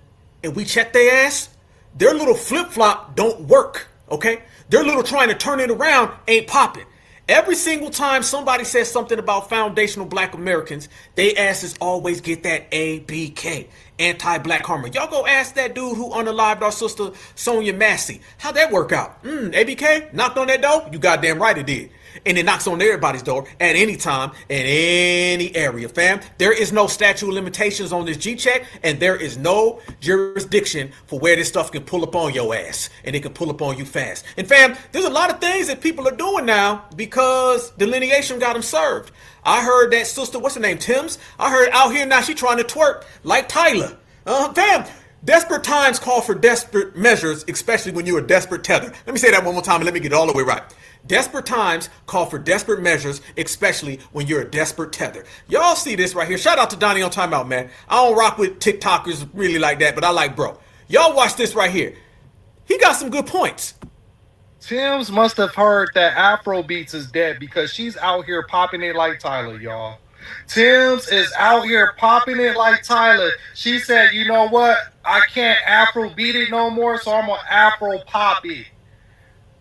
Speaker 1: and we check their ass, their little flip-flop don't work, okay? Their little trying to turn it around ain't popping. Every single time somebody says something about foundational Black Americans, they asses always get that ABK, anti-Black karma. Y'all go ask that dude who unalived our sister Sonia Massey. How'd that work out? ABK? Knocked on that door? You goddamn right it did. And it knocks on everybody's door at any time, in any area, fam. There is no statute of limitations on this G-check, and there is no jurisdiction for where this stuff can pull up on your ass, and it can pull up on you fast. And fam, there's a lot of things that people are doing now because delineation got them served. I heard that sister, what's her name, Tim's? I heard out here now she trying to twerk like Tyler. Fam, desperate times call for desperate measures, especially when you're a desperate tether. Let me say that one more time and let me get it all the way right. Desperate times call for desperate measures, especially when you're a desperate tether. Y'all see this right here. Shout out to Donnie on Timeout, man. I don't rock with TikTokers really like that, but I like bro. Y'all watch this right here. He got some good points.
Speaker 12: Tim's must have heard that Afrobeats is dead because she's out here popping it like Tyler, y'all. Tim's is out here popping it like Tyler. She said, you know what? I can't Afrobeat it no more, so I'm gonna Afro pop it.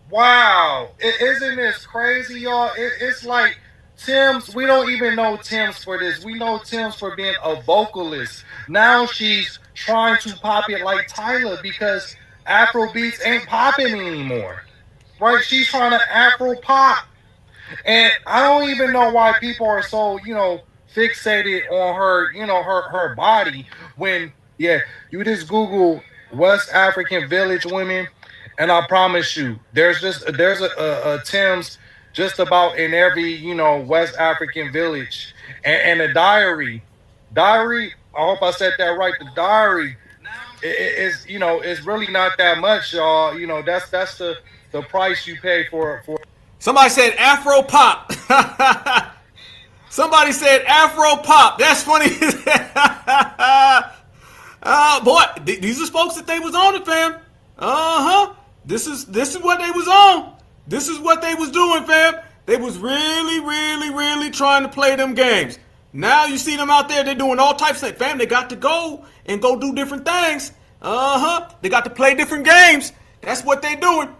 Speaker 12: Wow. Isn't this crazy, y'all? It's like Tim's, we don't even know Tim's for this. We know Tim's for being a vocalist. Now she's trying to pop it like Tyler because Afrobeats ain't popping anymore. Right? She's trying to Afro pop. And I don't even know why people are so, fixated on her, her body when, you just Google West African village women, and I promise you, there's a Tim's just about in every, West African village. And a diary, I hope I said that right, the diary is, it's really not that much, y'all. That's the price you pay for.
Speaker 1: Somebody said Afro pop. Somebody said Afro pop. That's funny. Boy, these are folks that they was on it, fam. This is what they was on. This is what they was doing, fam. They was really, really, really trying to play them games. Now you see them out there, they're doing all types of things. Fam, they got to go and go do different things. They got to play different games. That's what they doing.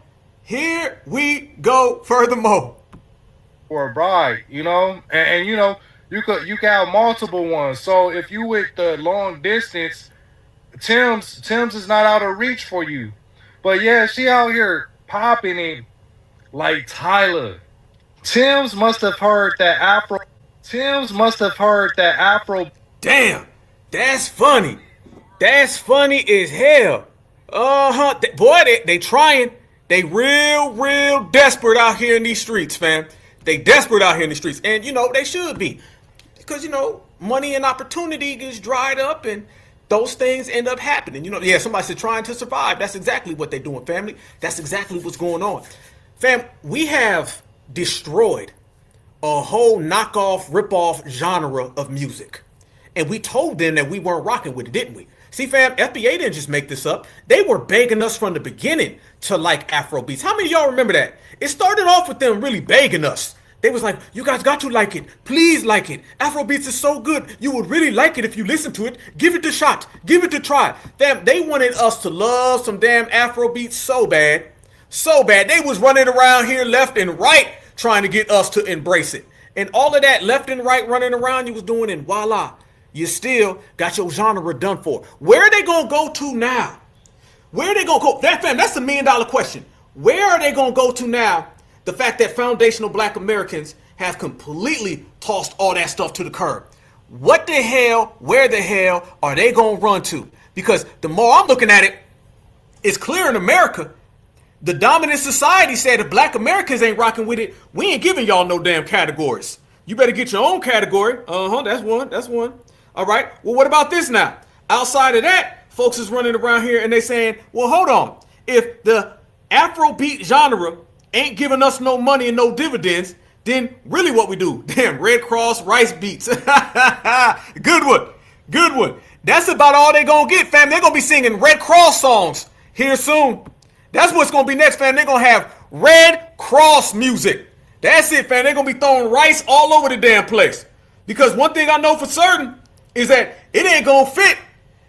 Speaker 1: Here we go furthermore.
Speaker 12: For a bride, and you could have multiple ones. So if you with the long distance, Tim's is not out of reach for you. But yeah, she out here popping it like Tyler. Tim's must have heard that Afro.
Speaker 1: Damn, that's funny. That's funny as hell. Boy, they trying. They real desperate out here in these streets, fam. They desperate out here in the streets. And, they should be. Because, money and opportunity gets dried up and those things end up happening. Somebody said trying to survive. That's exactly what they're doing, family. That's exactly what's going on. Fam, we have destroyed a whole knockoff, rip-off genre of music. And we told them that we weren't rocking with it, didn't we? See, fam, FBA didn't just make this up. They were begging us from the beginning to like Afrobeats. How many of y'all remember that? It started off with them really begging us. They was like, you guys got to like it. Please like it. Afrobeats is so good. You would really like it if you listen to it. Give it a shot. Give it a try. Fam, they wanted us to love some damn Afrobeats so bad. So bad. They was running around here left and right trying to get us to embrace it. And all of that left and right running around you was doing, and voila. You still got your genre done for. Where are they going to go to now? Where are they going to go? That's $1 million question. Where are they going to go to now? The fact that foundational black Americans have completely tossed all that stuff to the curb. What the hell, where the hell are they going to run to? Because the more I'm looking at it, it's clear in America. The dominant society said if black Americans ain't rocking with it, we ain't giving y'all no damn categories. You better get your own category. That's one. All right. Well, what about this now? Outside of that, folks is running around here and they saying, well, hold on. If the Afrobeat genre ain't giving us no money and no dividends, then really what we do? Damn, Red Cross rice beats. Good one. That's about all they gonna get, fam. They're gonna be singing Red Cross songs here soon. That's what's gonna be next, fam. They're gonna have Red Cross music. That's it, fam. They're gonna be throwing rice all over the damn place. Because one thing I know for certain is that it ain't gonna fit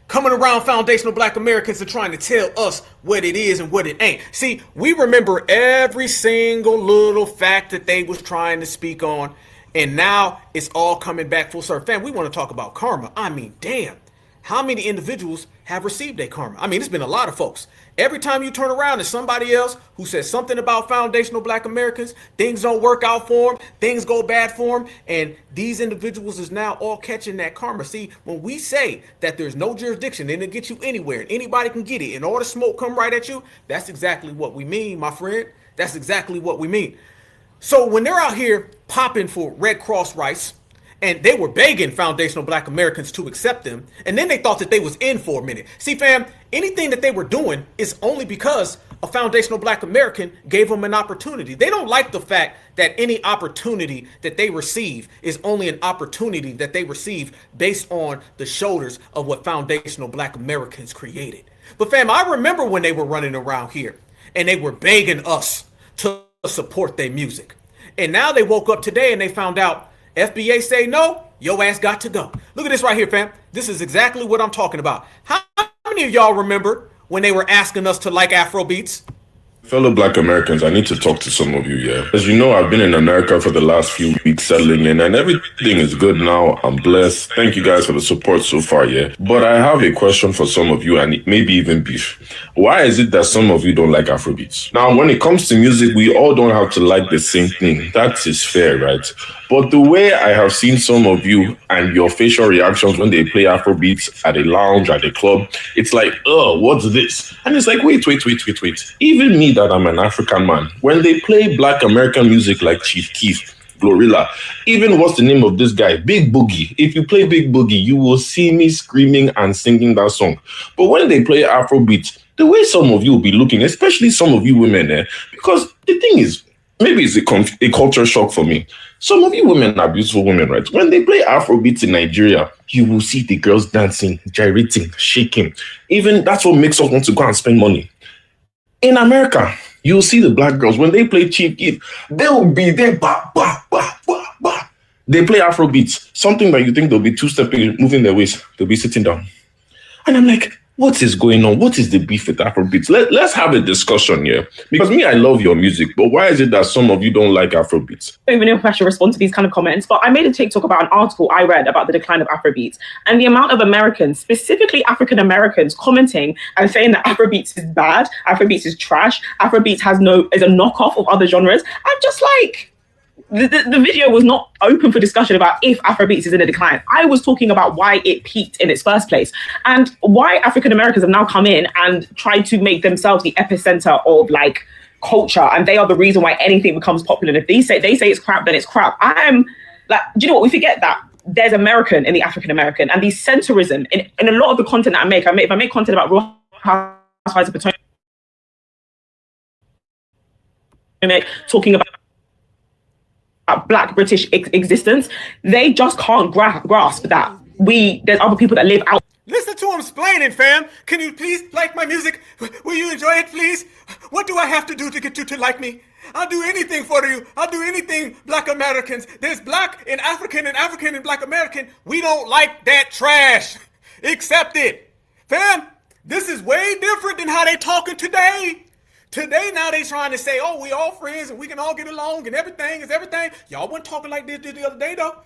Speaker 1: coming around foundational black Americans and trying to tell us what it is and what it ain't. See, we remember every single little fact that they was trying to speak on, and now it's all coming back full circle. Fam, we want to talk about karma. I mean, damn. how many individuals have received a karma? I mean, it's been a lot of folks. Every time you turn around, there's somebody else who says something about foundational Black Americans. Things don't work out for them. Things go bad for them. And these individuals is now all catching that karma. See, when we say that there's no jurisdiction and it get you anywhere and anybody can get it and all the smoke come right at you, that's exactly what we mean, my friend. That's exactly what we mean. So when they're out here popping for Red Cross rice, and they were begging foundational Black Americans to accept them, and then they thought that they was in for a minute. See, fam, anything that they were doing is only because a foundational Black American gave them an opportunity. They don't like the fact that any opportunity that they receive is only an opportunity that they receive based on the shoulders of what foundational Black Americans created. But fam, I remember when they were running around here and they were begging us to support their music. And now they woke up today and they found out FBA say no, your ass got to go. Look at this right here, fam. This is exactly what I'm talking about. How many of y'all remember when they were asking us to like Afro beats?
Speaker 13: Fellow Black Americans, I need to talk to some of you, yeah. As you know, I've been in America for the last few weeks settling in, and everything is good now. I'm blessed. Thank you guys for the support so far, yeah. But I have a question for some of you, and maybe even beef. Why is it that some of you don't like Afrobeats? Now, when it comes to music, we all don't have to like the same thing. That is fair, right? But the way I have seen some of you and your facial reactions when they play Afrobeats at a lounge, at a club, it's like, oh, what's this? And it's like, wait. Even me, that I'm an African man, when they play Black American music like Chief Keef, Glorilla, even what's the name of this guy? Big Boogie. If you play Big Boogie, you will see me screaming and singing that song. But when they play Afrobeat, the way some of you will be looking, especially some of you women, because the thing is, maybe it's a culture shock for me. Some of you women are beautiful women, right? When they play Afrobeats in Nigeria, you will see the girls dancing, gyrating, shaking. Even that's what makes us want to go and spend money. In America, you'll see the Black girls, when they play Chief Keef, they'll be there, They play Afrobeats, something that you think they'll be two-stepping, moving their waist, they'll be sitting down. And I'm like, what is going on? What is the beef with Afrobeats? Let's have a discussion here. Because me, I love your music, but why is it that some of you don't like Afrobeats?
Speaker 10: I don't even know if I should respond to these kind of comments, but I made a TikTok about an article I read about the decline of Afrobeats and the amount of Americans, specifically African Americans, commenting and saying that Afrobeats is bad, Afrobeats is trash, Afrobeats is a knockoff of other genres. I'm just like, the video was not open for discussion about if Afrobeats is in a decline. I was talking about why it peaked in its first place and why African Americans have now come in and tried to make themselves the epicenter of like culture, and they are the reason why anything becomes popular. And if they say it's crap, then it's crap. I'm like, do you know what? We forget that there's American in the African American, and the centrism in a lot of the content that I make. If I make content about Real Housewives of Potomac, talking about Black British existence, they just can't grasp that there's other people that live out.
Speaker 1: Listen to him explaining, fam. Can you please like my music? Will you enjoy it, please? What do I have to do to get you to like me? I'll do anything for you. I'll do anything, Black Americans. There's Black and African and Black American. We don't like that trash. Accept it. Fam, this is way different than how they talking today. Today, now they trying to say, oh, we all friends and we can all get along and everything is everything. Y'all wasn't talking like this the other day, though.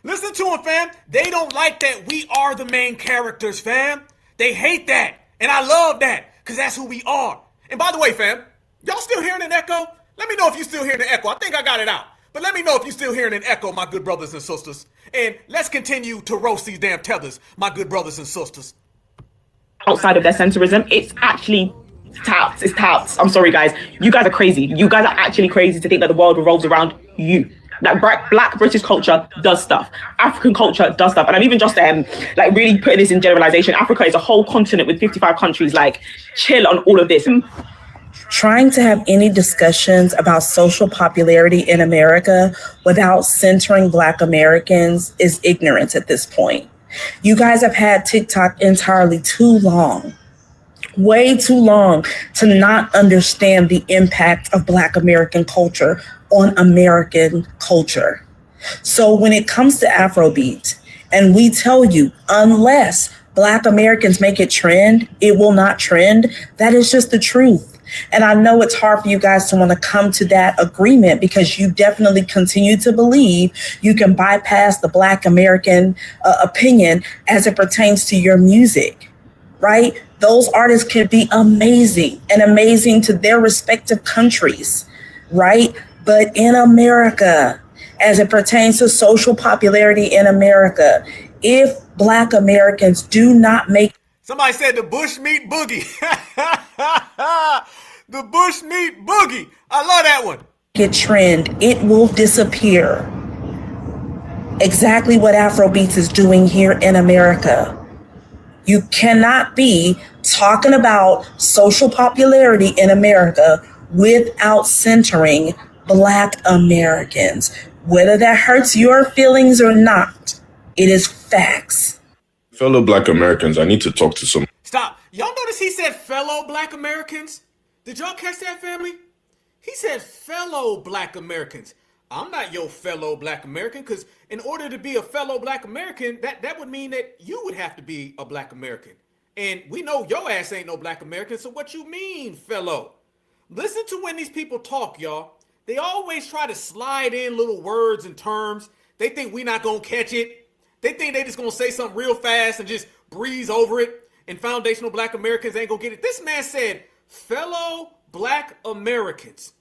Speaker 1: Listen to them, fam. They don't like that we are the main characters, fam. They hate that. And I love that because that's who we are. And by the way, fam, y'all still hearing an echo? Let me know if you still hearing an echo. I think I got it out. But let me know if you still hearing an echo, my good brothers and sisters. And let's continue to roast these damn tethers, my good brothers and sisters.
Speaker 10: Outside of their centrism, it's actually touts. It's touts. I'm sorry, guys. You guys are crazy. You guys are actually crazy to think that the world revolves around you. That Black British culture does stuff. African culture does stuff. And I'm even just like really putting this in generalization. Africa is a whole continent with 55 countries. Like, chill on all of this.
Speaker 14: Trying to have any discussions about social popularity in America without centering Black Americans is ignorance at this point. You guys have had TikTok entirely too long. Way too long to not understand the impact of Black American culture on American culture. So when it comes to Afrobeat, and we tell you, unless Black Americans make it trend, it will not trend. That is just the truth. And I know it's hard for you guys to want to come to that agreement because you definitely continue to believe you can bypass the Black American opinion as it pertains to your music, right? Those artists can be amazing and amazing to their respective countries, right? But in America, as it pertains to social popularity in America, if Black Americans do not make...
Speaker 1: Somebody said the bushmeat boogie. The bushmeat boogie. I love that one.
Speaker 14: ...it trend, it will disappear. Exactly what Afrobeats is doing here in America. You cannot be talking about social popularity in America without centering Black Americans. Whether that hurts your feelings or not, it is facts.
Speaker 13: Fellow Black Americans, I need to talk to some.
Speaker 1: Stop. Y'all notice he said fellow Black Americans? Did y'all catch that, family? He said fellow Black Americans. I'm not your fellow Black American, because in order to be a fellow Black American, that would mean that you would have to be a Black American. And we know your ass ain't no Black American, so what you mean, fellow? Listen to when these people talk, y'all. They always try to slide in little words and terms. They think we not gonna catch it. They think they just gonna say something real fast and just breeze over it, and foundational Black Americans ain't gonna get it. This man said, fellow Black Americans.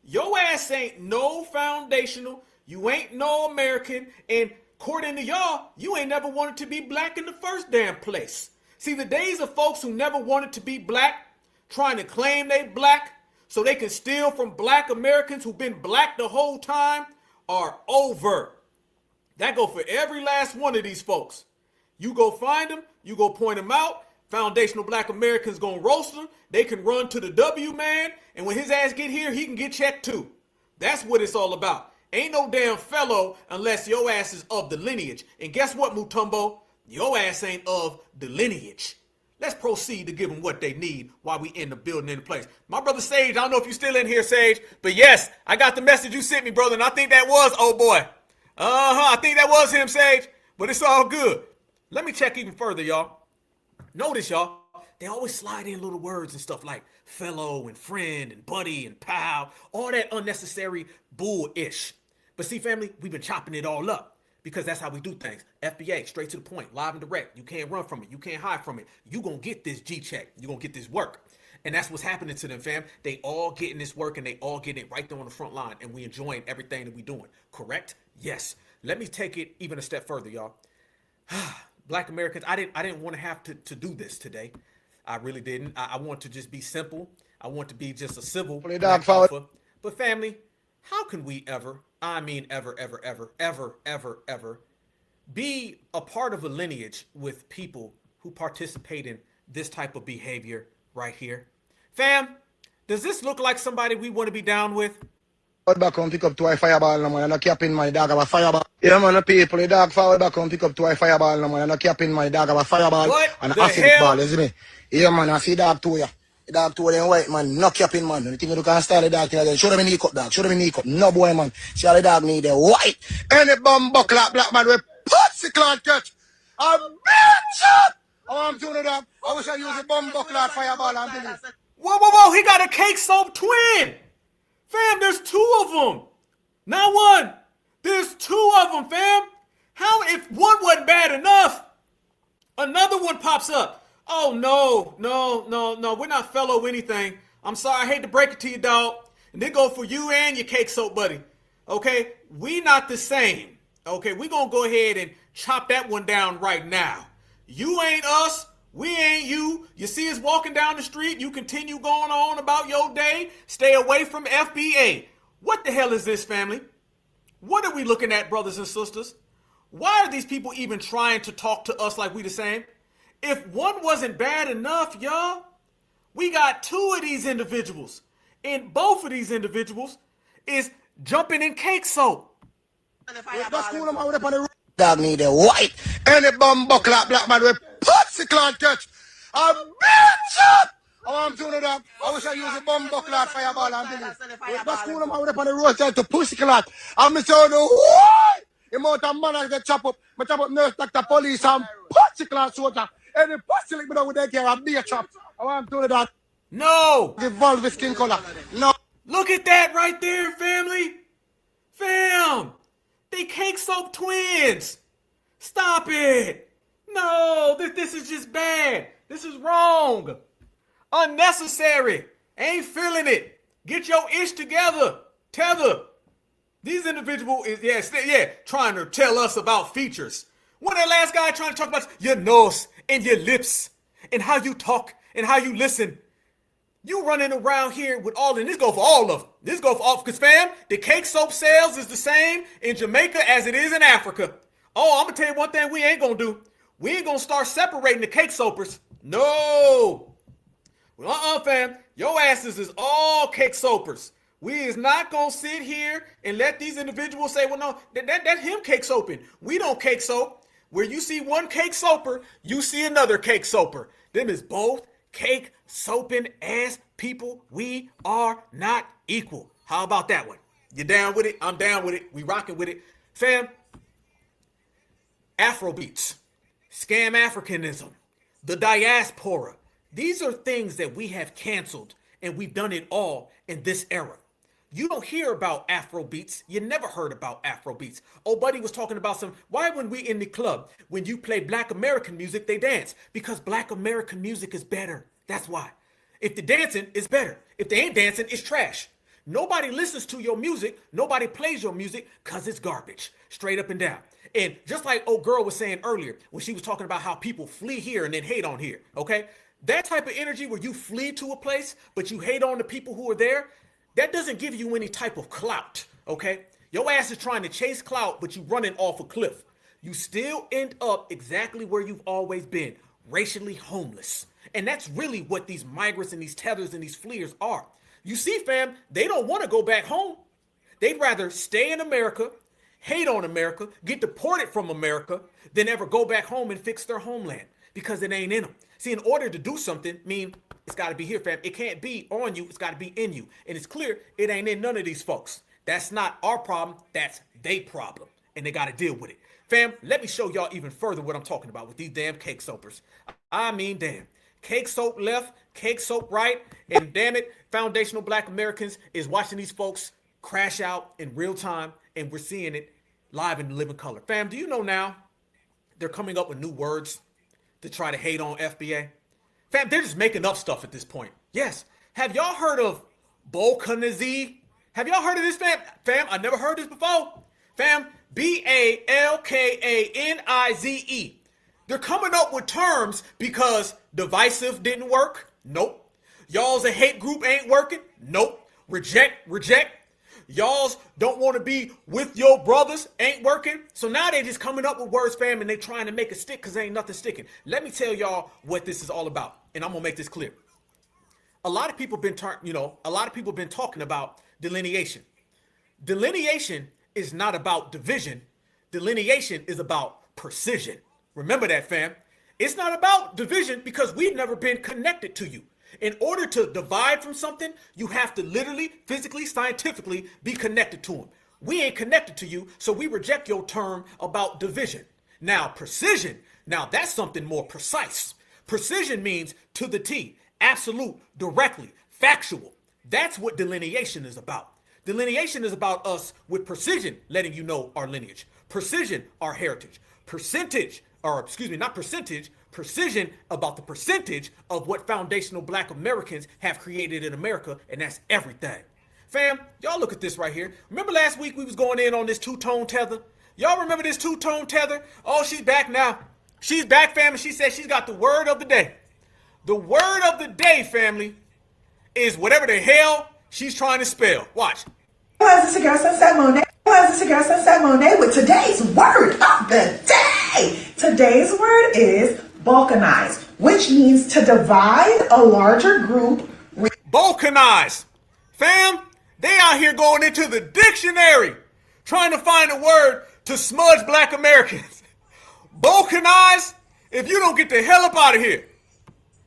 Speaker 1: Your ass ain't no foundational, you ain't no American, and according to y'all, you ain't never wanted to be Black in the first damn place. See, the days of folks who never wanted to be Black, trying to claim they Black, so they can steal from Black Americans who've been Black the whole time, are over. That go for every last one of these folks. You go find them, you go point them out, foundational Black Americans gonna roast them, they can run to the W man, and when his ass get here, he can get checked too. That's what it's all about. Ain't no damn fellow unless your ass is of the lineage. And guess what, Mutombo? Your ass ain't of the lineage. Let's proceed to give them what they need while we in the building in place. My brother Sage, I don't know if you're still in here, Sage, but yes, I got the message you sent me, brother, and I think that was, oh boy. I think that was him, Sage, but it's all good. Let me check even further, y'all. Notice, y'all, they always slide in little words and stuff like fellow and friend and buddy and pal, all that unnecessary bull-ish. But see, family, we've been chopping it all up because that's how we do things. FBA, straight to the point, live and direct. You can't run from it. You can't hide from it. You gonna get this G-check. You gonna get this work. And that's what's happening to them, fam. They all getting this work and they all getting it right there on the front line, and we enjoying everything that we doing. Correct? Yes. Let me take it even a step further, y'all. Black Americans, I didn't want to have to do this today. I really didn't. I want to just be simple. I want to be just a civil Black alpha. But family, how can we ever, I mean ever, be a part of a lineage with people who participate in this type of behavior right here? Fam, does this look like somebody we want to be down with?
Speaker 15: Back come pick up 2 fireball, no man, and a cap in my dog of a fireball. Yeah, man, the people, the dog forward back come pick up 2 fireball, no man, and a cap in my dog of a fireball.
Speaker 1: What
Speaker 15: and
Speaker 1: the
Speaker 15: acid
Speaker 1: hell?
Speaker 15: ball, you see me? Yeah, man, I see dog to ya. The dog to them white man, no cap in man. The thing you can style the dog thing again. Show them a knee cup, dog. Show them a knee cup. No boy, man. See how the dog need the white. Any bum buckle black man with pussy cloud catch. A bitch shot. Oh, I'm doing it up. I wish I use a bum buckle fireball and believe.
Speaker 1: Whoa, he got a cake soap twin. Fam, there's 2 of them. Not one. There's 2 of them, fam. How, if one wasn't bad enough, another one pops up. Oh, no. We're not fellow anything. I'm sorry. I hate to break it to you, dog. And they go for you and your cake soap buddy. Okay? We not the same. Okay? We gonna go ahead and chop that one down right now. You ain't us. We ain't you. You see us walking down the street. You continue going on about your day. Stay away from FBA. What the hell is this, family? What are we looking at, brothers and sisters? Why are these people even trying to talk to us like we the same? If one wasn't bad enough, y'all, we got 2 of these individuals. And both of these individuals is jumping in cake soap.
Speaker 15: Dog need a white. Any bum buckle black man with pussy cloud catch. A bitch shot. Oh, I'm doing it up. I wish I use a bum buckle fireball and believe. That's cool. I'm out on the roadside to pussy cloud. I'm saying the white. The amount of man I get chop up. I chop up nurse, doctor, police, and pussy cloud soldier. Any pussy like me down with their care, I'll be a chop. Oh, I'm doing that.
Speaker 1: No.
Speaker 15: The bulb with skin color. No.
Speaker 1: Look at that right there, family. Fam, they cake soap twins. Stop it. No, this is just bad. This is wrong. Unnecessary. Ain't feeling it. Get your ish together. Tether. These individuals is, trying to tell us about features. When that last guy trying to talk about your nose and your lips and how you talk and how you listen. You running around here with all, and this go for all of them. This go for all, because fam, the cake soap sales is the same in Jamaica as it is in Africa. Oh, I'm going to tell you one thing we ain't going to do. We ain't going to start separating the cake soapers. No. Well, fam, your asses is all cake soapers. We is not going to sit here and let these individuals say, well, no, that's him cake soaping. We don't cake soap. Where you see one cake soaper, you see another cake soaper. Them is both cake soaping ass people. We are not equal. How about that one? You down with it? I'm down with it. We rocking with it. Fam, Afrobeats, scam Africanism, the diaspora. These are things that we have canceled, and we've done it all in this era. You don't hear about Afrobeats. You never heard about Afrobeats. Oh, buddy was talking about why when we in the club, when you play Black American music, they dance? Because Black American music is better. That's why. If the dancing is better. If they ain't dancing, it's trash. Nobody listens to your music. Nobody plays your music because it's garbage. Straight up and down. And just like old girl was saying earlier, when she was talking about how people flee here and then hate on here, okay? That type of energy where you flee to a place, but you hate on the people who are there, that doesn't give you any type of clout, okay? Your ass is trying to chase clout, but you running off a cliff. You still end up exactly where you've always been, racially homeless. And that's really what these migrants and these tethers and these fleers are. You see, fam, they don't want to go back home. They'd rather stay in America, hate on America, get deported from America, than ever go back home and fix their homeland because it ain't in them. See, in order to do something, it's got to be here, fam. It can't be on you. It's got to be in you. And it's clear it ain't in none of these folks. That's not our problem. That's they problem. And they got to deal with it. Fam, let me show y'all even further what I'm talking about with these damn cake soapers. I mean, damn. Cake soap left, cake soap right. And damn it, foundational Black Americans is watching these folks crash out in real time. And we're seeing it live in living color. Fam, do you know now they're coming up with new words to try to hate on FBA? Fam, they're just making up stuff at this point. Yes. Have y'all heard of Balkanize? Have y'all heard of this, fam? Fam, I never heard this before. Fam, Balkanize. They're coming up with terms because divisive didn't work. Nope. Y'all's a hate group ain't working. Nope. Reject. Y'all's don't want to be with your brothers ain't working. So now they just coming up with words, fam, and they trying to make it stick because ain't nothing sticking. Let me tell y'all what this is all about, and I'm gonna make this clear. A lot of people been talking about delineation. Delineation is not about division. Delineation is about precision. Remember that, fam. It's not about division because we've never been connected to you. In order to divide from something, you have to literally, physically, scientifically be connected to them. We ain't connected to you, so we reject your term about division. Now, precision, that's something more precise. Precision means to the T, absolute, directly, factual. That's what delineation is about. Delineation is about us with precision letting you know our lineage. Precision, our heritage. Precision about the percentage of what foundational Black Americans have created in America, and that's everything. Fam, y'all look at this right here. Remember last week we was going in on this two-tone tether? Y'all remember this two-tone tether? Oh, she's back now. She's back, fam, and she said she's got the word of the day. The word of the day, family, is whatever the hell she's trying to spell. Watch.
Speaker 16: It's your girl Sunset Monet with today's word of the day. Today's word is balkanize, which means to divide a larger group.
Speaker 1: Balkanize. Fam, they out here going into the dictionary trying to find a word to smudge Black Americans. Balkanize? If you don't get the hell up out of here.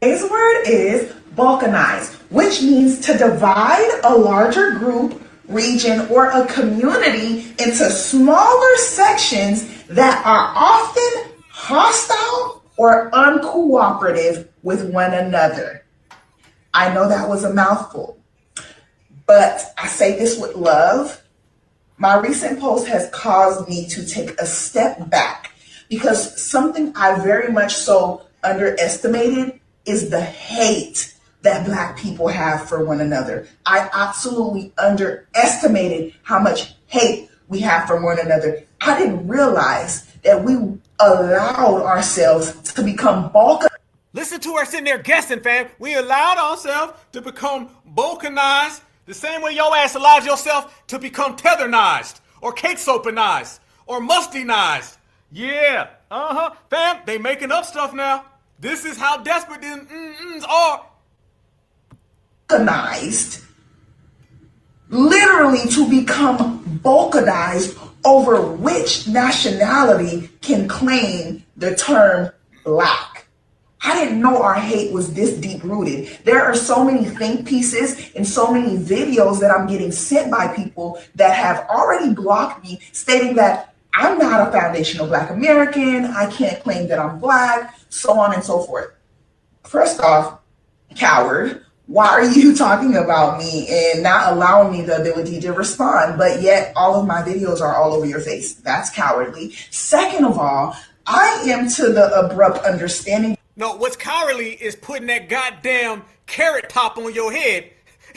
Speaker 16: Today's word is balkanize, which means to divide a larger group, region, or a community into smaller sections that are often hostile or uncooperative with one another. I know that was a mouthful, but I say this with love. My recent post has caused me to take a step back because something I very much so underestimated is the hate that Black people have for one another. I absolutely underestimated how much hate we have for one another. I didn't realize that we allowed ourselves to become balkanized.
Speaker 1: Listen to her sitting there guessing, fam. We allowed ourselves to become balkanized the same way your ass allowed yourself to become tethernized or cake soapinized or mustinized. Yeah, fam, they making up stuff now. This is how desperate these are.
Speaker 16: Balkanized, literally to become balkanized over which nationality can claim the term Black. I didn't know our hate was this deep rooted. There are so many think pieces and so many videos that I'm getting sent by people that have already blocked me, stating that I'm not a foundational Black American, I can't claim that I'm Black, so on and so forth. First off, coward, why are you talking about me and not allowing me the ability to respond? But yet all of my videos are all over your face. That's cowardly. Second of all, I am to the abrupt understanding.
Speaker 1: No, what's cowardly is putting that goddamn carrot top on your head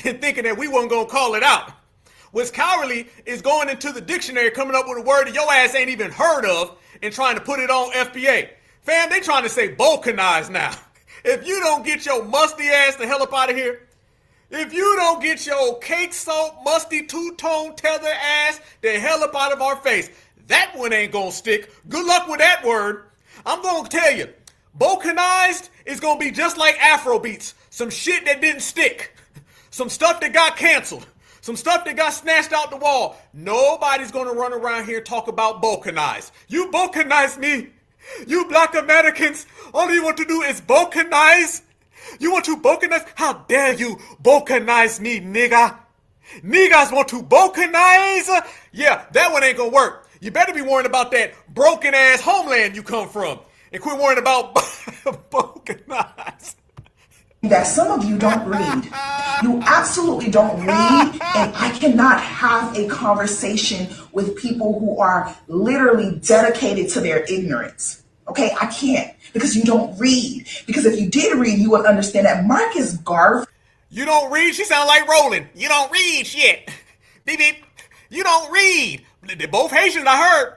Speaker 1: and thinking that we weren't going to call it out. What's cowardly is going into the dictionary, coming up with a word that your ass ain't even heard of and trying to put it on FBA. Fam, they trying to say balkanized now. If you don't get your musty ass the hell up out of here, if you don't get your cake soap, musty two-tone tether ass the hell up out of our face, that one ain't gonna stick. Good luck with that word. I'm gonna tell you, balkanized is gonna be just like Afrobeats. Some shit that didn't stick. Some stuff that got canceled. Some stuff that got snatched out the wall. Nobody's gonna run around here and talk about balkanized. You balkanize me. You Black Americans, all you want to do is balkanize. You want to balkanize? How dare you balkanize me, nigga? Niggas want to balkanize? Yeah, that one ain't gonna work. You better be worrying about that broken ass homeland you come from and quit worrying about balkanize.
Speaker 16: That some of you don't read. You absolutely don't read, and I cannot have a conversation with people who are literally dedicated to their ignorance. Okay, I can't, because you don't read. Because if you did read, you would understand that Marcus Garvey.
Speaker 1: You don't read? She sound like Roland. You don't read shit. Beep beep. You don't read. They're both Haitian, I heard.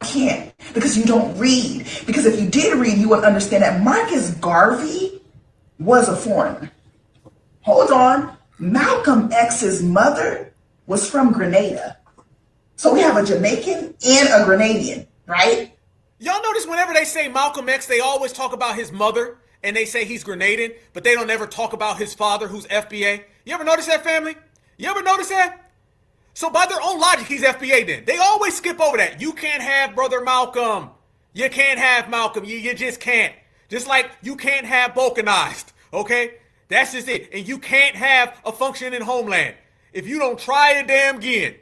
Speaker 16: I can't, because you don't read. Because if you did read, you would understand that Marcus Garvey was a foreigner. Hold on. Malcolm X's mother was from Grenada. So we have a Jamaican and a Grenadian, right?
Speaker 1: Y'all notice whenever they say Malcolm X, they always talk about his mother and they say he's Grenadian, but they don't ever talk about his father who's FBA. You ever notice that, family? You ever notice that? So by their own logic, he's FBA then. They always skip over that. You can't have Brother Malcolm. You can't have Malcolm. You just can't. Just like you can't have balkanized, okay? That's just it. And you can't have a functioning homeland if you don't try it damn again.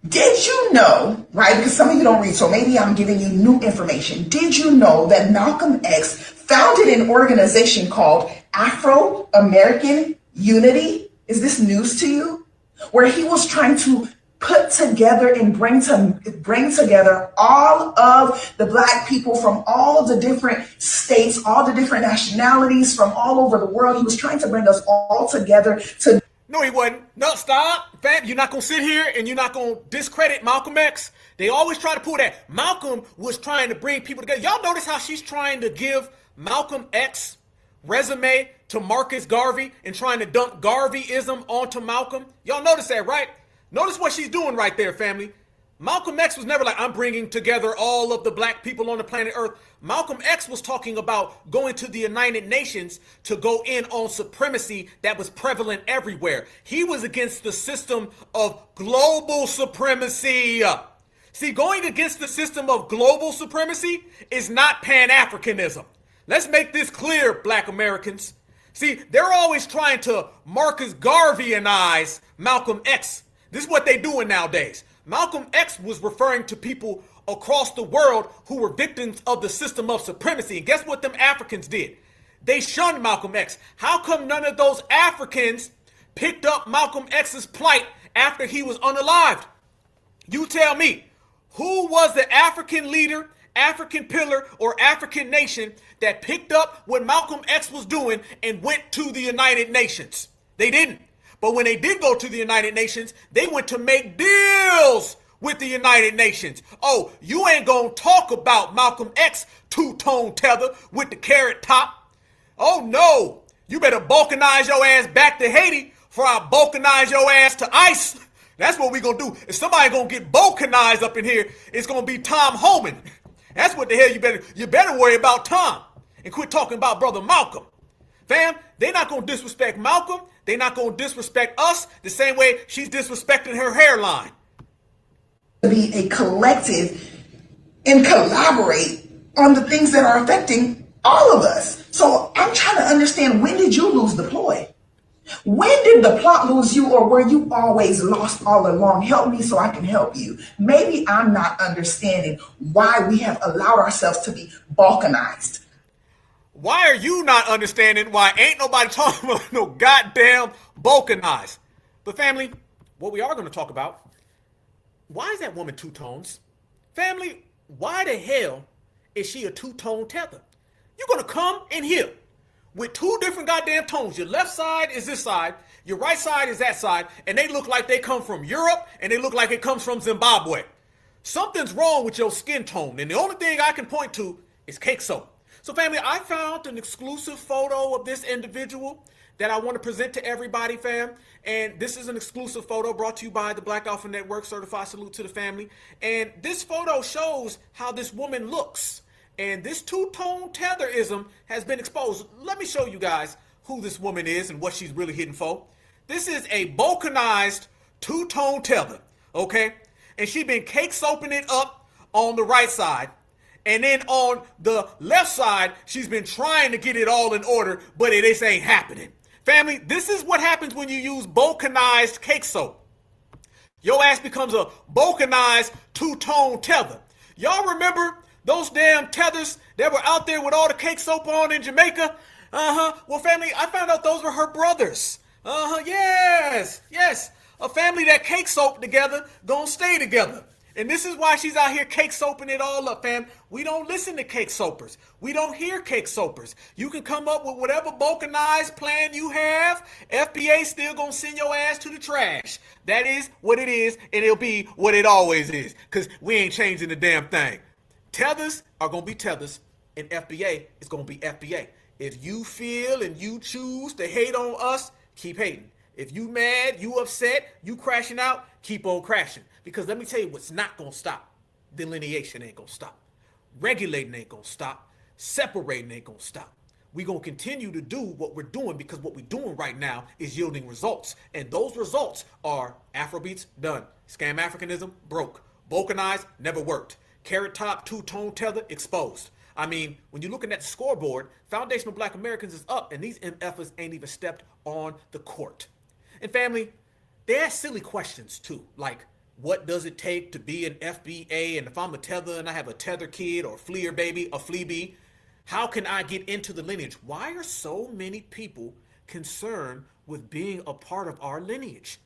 Speaker 16: Did you know, right, because some of you don't read, so maybe I'm giving you new information. Did you know that Malcolm X founded an organization called Afro-American Unity? Is this news to you? Where he was trying to put together and bring together all of the Black people from all the different states, all the different nationalities from all over the world. He was trying to bring us all together to...
Speaker 1: No, he wasn't. No, stop. Fam, you're not going to sit here and you're not going to discredit Malcolm X. They always try to pull that. Malcolm was trying to bring people together. Y'all notice how she's trying to give Malcolm X resume to Marcus Garvey and trying to dump Garveyism onto Malcolm? Y'all notice that, right? Notice what she's doing right there, family. Malcolm X was never like, I'm bringing together all of the Black people on the planet Earth. Malcolm X was talking about going to the United Nations to go in on supremacy that was prevalent everywhere. He was against the system of global supremacy. See, going against the system of global supremacy is not Pan-Africanism. Let's make this clear, Black Americans. See, they're always trying to Marcus Garveyanize Malcolm X. This is what they're doing nowadays. Malcolm X was referring to people across the world who were victims of the system of supremacy. And guess what them Africans did? They shunned Malcolm X. How come none of those Africans picked up Malcolm X's plight after he was unalived? You tell me, who was the African leader, African pillar, or African nation that picked up what Malcolm X was doing and went to the United Nations? They didn't. But when they did go to the United Nations, they went to make deals with the United Nations. Oh, you ain't gonna talk about Malcolm X two-tone tether with the carrot top. Oh no, you better balkanize your ass back to Haiti before I balkanize your ass to ICE. That's what we gonna do. If somebody gonna get balkanized up in here, it's gonna be Tom Homan. That's what the hell you better worry about Tom and quit talking about brother Malcolm. Fam, they not gonna disrespect Malcolm. They not gonna disrespect us the same way she's disrespecting her hairline.
Speaker 16: To be a collective and collaborate on the things that are affecting all of us. So I'm trying to understand, when did you lose the ploy? When did the plot lose you, or were you always lost all along? Help me so I can help you. Maybe I'm not understanding why we have allowed ourselves to be balkanized.
Speaker 1: Why are you not understanding why ain't nobody talking about no goddamn balkanized? But family, what we are going to talk about, why is that woman two tones? Family, why the hell is she a two-tone tether? You're going to come in here with two different goddamn tones. Your left side is this side, your right side is that side, and they look like they come from Europe, and they look like it comes from Zimbabwe. Something's wrong with your skin tone, and the only thing I can point to is cake soap. So family, I found an exclusive photo of this individual that I want to present to everybody, fam. And this is an exclusive photo brought to you by the Blackout Network. Certified salute to the family. And this photo shows how this woman looks. And this two-tone tetherism has been exposed. Let me show you guys who this woman is and what she's really hitting for. This is a balkanized two-tone tether, okay? And she been cake soaping it up on the right side. And then on the left side, she's been trying to get it all in order, but it just ain't happening. Family, this is what happens when you use balkanized cake soap. Your ass becomes a balkanized two-tone tether. Y'all remember those damn tethers that were out there with all the cake soap on in Jamaica? Well, family, I found out those were her brothers. Yes. A family that cake soap together gonna stay together. And this is why she's out here cake soaping it all up, fam. We don't listen to cake soapers. We don't hear cake soapers. You can come up with whatever balkanized plan you have. FBA still gonna send your ass to the trash. That is what it is, and it'll be what it always is. Because we ain't changing the damn thing. Tethers are gonna be tethers, and FBA is gonna be FBA. If you feel and you choose to hate on us, keep hating. If you mad, you upset, you crashing out, keep on crashing. Because let me tell you what's not going to stop. Delineation ain't going to stop. Regulating ain't going to stop. Separating ain't going to stop. We're going to continue to do what we're doing because what we're doing right now is yielding results. And those results are Afrobeats, done. Scam Africanism, broke. Balkanized, never worked. Carrot top, two-tone tether, exposed. I mean, when you're looking at the scoreboard, Foundational Black Americans is up, and these MFers ain't even stepped on the court. And family, they ask silly questions too, like, what does it take to be an FBA? And if I'm a tether and I have a tether kid or fleer baby, a flea bee, how can I get into the lineage? Why are so many people concerned with being a part of our lineage?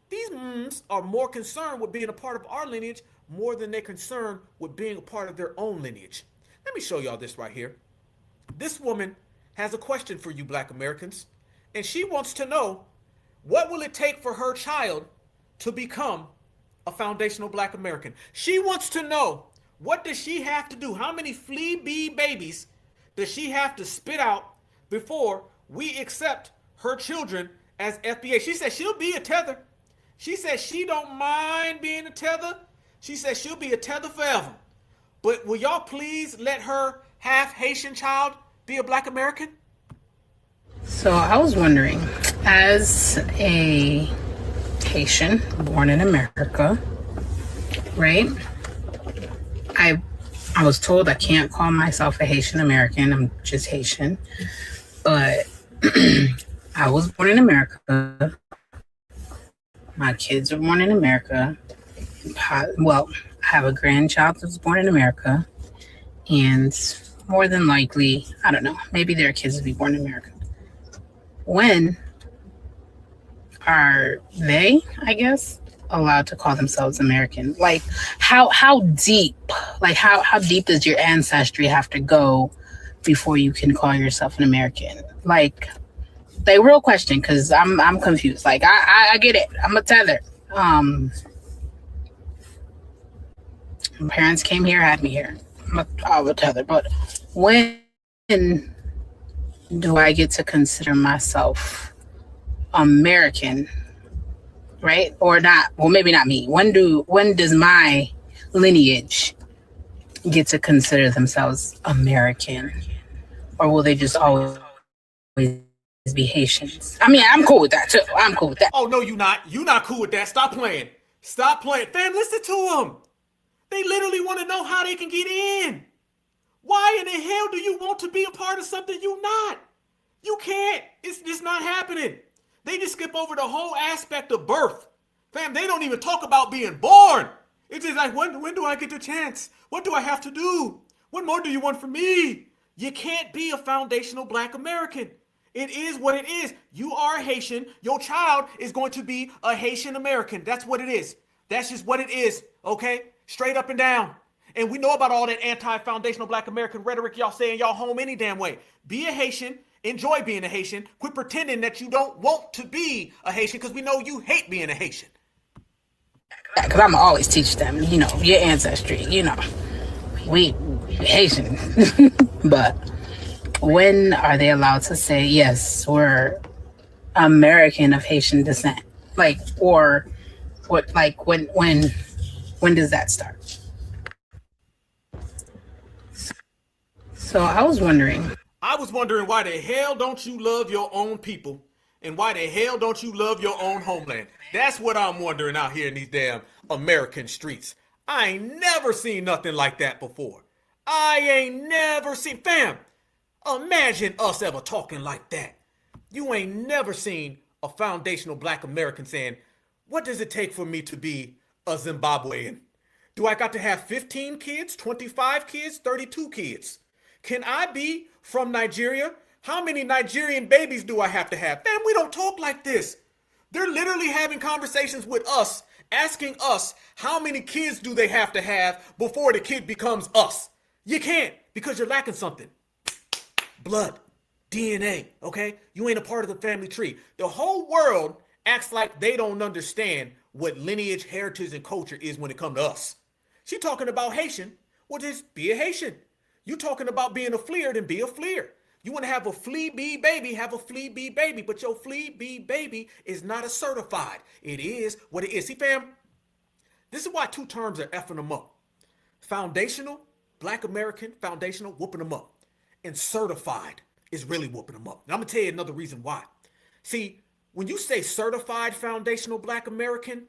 Speaker 1: These are more concerned with being a part of our lineage more than they're concerned with being a part of their own lineage. Let me show y'all this right here. This woman has a question for you Black Americans, and she wants to know, what will it take for her child to become a foundational Black American? She wants to know, what does she have to do? How many flea bee babies does she have to spit out before we accept her children as FBA? She said she'll be a tether. She said she don't mind being a tether. She said she'll be a tether forever. But will y'all please let her half Haitian child be a Black American?
Speaker 17: So I was wondering, as a Haitian born in America, right? I was told I can't call myself a Haitian American. I'm just Haitian. But I was born in America. My kids are born in America. Well, I have a grandchild that's born in America. And more than likely, I don't know, maybe their kids will be born in America. When are they, I guess, allowed to call themselves American? Like, how deep, like how deep does your ancestry have to go before you can call yourself an American? Like real question, because I'm confused. Like I get it. I'm a tether. My parents came here, had me here. I'm a tether. But when do I get to consider myself American, right? Or not? Well, maybe not me. When does my lineage get to consider themselves American, or will they just always be Haitians? I mean, I'm cool with that too. I'm cool with that.
Speaker 1: Oh no, you not. You not cool with that. Stop playing. Stop playing, fam. Listen to them. They literally want to know how they can get in. Why in the hell do you want to be a part of something you not? You can't. It's just not happening. They just skip over the whole aspect of birth. Fam, they don't even talk about being born. It's just like, when do I get the chance? What do I have to do? What more do you want from me? You can't be a foundational Black American. It is what it is. You are Haitian. Your child is going to be a Haitian American. That's what it is. That's just what it is, okay? Straight up and down. And we know about all that anti-foundational Black American rhetoric y'all saying y'all home any damn way. Be a Haitian. Enjoy being a Haitian. Quit pretending that you don't want to be a Haitian, because we know you hate being a Haitian.
Speaker 17: Because I'm always teach them, your ancestry, we Haitian. But when are they allowed to say, yes, we're American of Haitian descent? Like, or what, like when does that start? So I was wondering
Speaker 1: why the hell don't you love your own people, and why the hell don't you love your own homeland? That's what I'm wondering out here in these damn American streets. I ain't never seen nothing like that before. I ain't never seen, fam, imagine us ever talking like that. You ain't never seen a foundational Black American saying, what does it take for me to be a Zimbabwean? Do I got to have 15 kids, 25 kids, 32 kids? Can I be from Nigeria? How many Nigerian babies do I have to have? Man, we don't talk like this. They're literally having conversations with us, asking us how many kids do they have to have before the kid becomes us. You can't, because you're lacking something. Blood, DNA, okay? You ain't a part of the family tree. The whole world acts like they don't understand what lineage, heritage, and culture is when it comes to us. She talking about Haitian. Well, just be a Haitian. You talking about being a fleer, then be a fleer. You want to have a flea bee baby, have a flea bee baby. But your flea bee baby is not a certified. It is what it is. See, fam, this is why two terms are effing them up. Foundational, Black American, foundational, whooping them up. And certified is really whooping them up. And I'm going to tell you another reason why. See, when you say certified foundational Black American,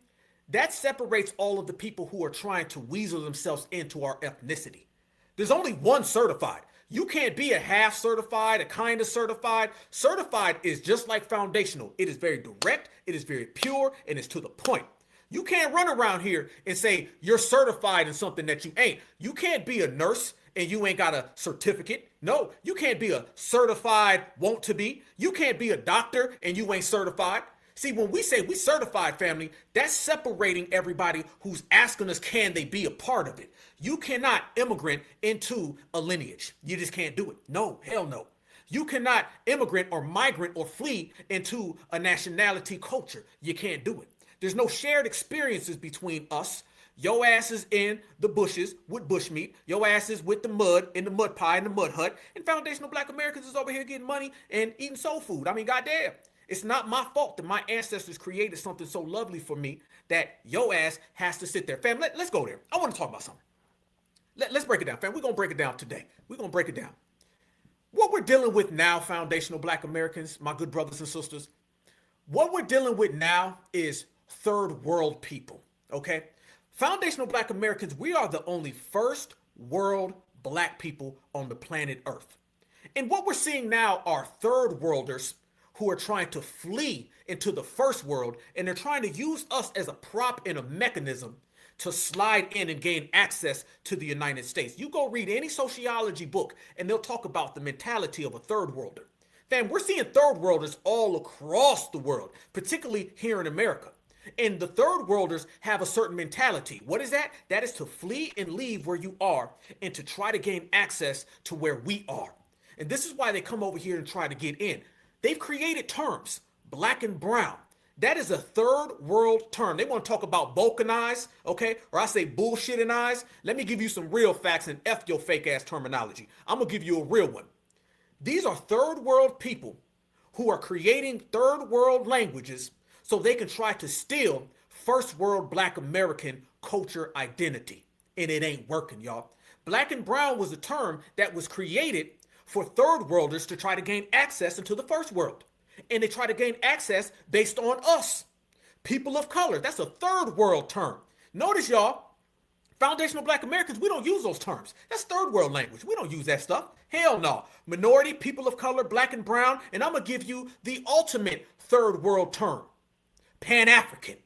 Speaker 1: that separates all of the people who are trying to weasel themselves into our ethnicity. There's only one certified. You can't be a half certified, a kind of certified. Certified is just like foundational. It is very direct, it is very pure, and it's to the point. You can't run around here and say you're certified in something that you ain't. You can't be a nurse and you ain't got a certificate. No, you can't be a certified want to be. You can't be a doctor and you ain't certified. See, when we say we certified, family, that's separating everybody who's asking us, can they be a part of it? You cannot immigrant into a lineage. You just can't do it. No, hell no. You cannot immigrant or migrant or flee into a nationality culture. You can't do it. There's no shared experiences between us. Your ass is in the bushes with bushmeat. Your ass is with the mud in the mud pie in the mud hut. And foundational Black Americans is over here getting money and eating soul food. I mean, goddamn. It's not my fault that my ancestors created something so lovely for me that your ass has to sit there. Fam, let's go there. I want to talk about something. Let's break it down, fam. We're going to break it down today. We're going to break it down. What we're dealing with now, foundational Black Americans, my good brothers and sisters, what we're dealing with now is third world people, okay? Foundational Black Americans, we are the only first world Black people on the planet Earth. And what we're seeing now are third worlders who are trying to flee into the first world, and they're trying to use us as a prop and a mechanism to slide in and gain access to the United States. You go read any sociology book and they'll talk about the mentality of a third worlder. Fam, we're seeing third worlders all across the world, particularly here in America. And the third worlders have a certain mentality. What is that? That is to flee and leave where you are and to try to gain access to where we are. And this is why they come over here and try to get in. They've created terms, black and brown. That is a third world term. They want to talk about balkanized, okay? Or I say bullshitting. Let me give you some real facts and F your fake ass terminology. I'm going to give you a real one. These are third world people who are creating third world languages so they can try to steal first world black American culture identity. And it ain't working, y'all. Black and brown was a term that was created for third worlders to try to gain access into the first world. And they try to gain access based on us, people of color. That's a third world term. Notice, y'all, foundational black Americans, we don't use those terms. That's third world language. We don't use that stuff. Hell no. Minority, people of color, black and brown. And I'm going to give you the ultimate third world term, Pan-African.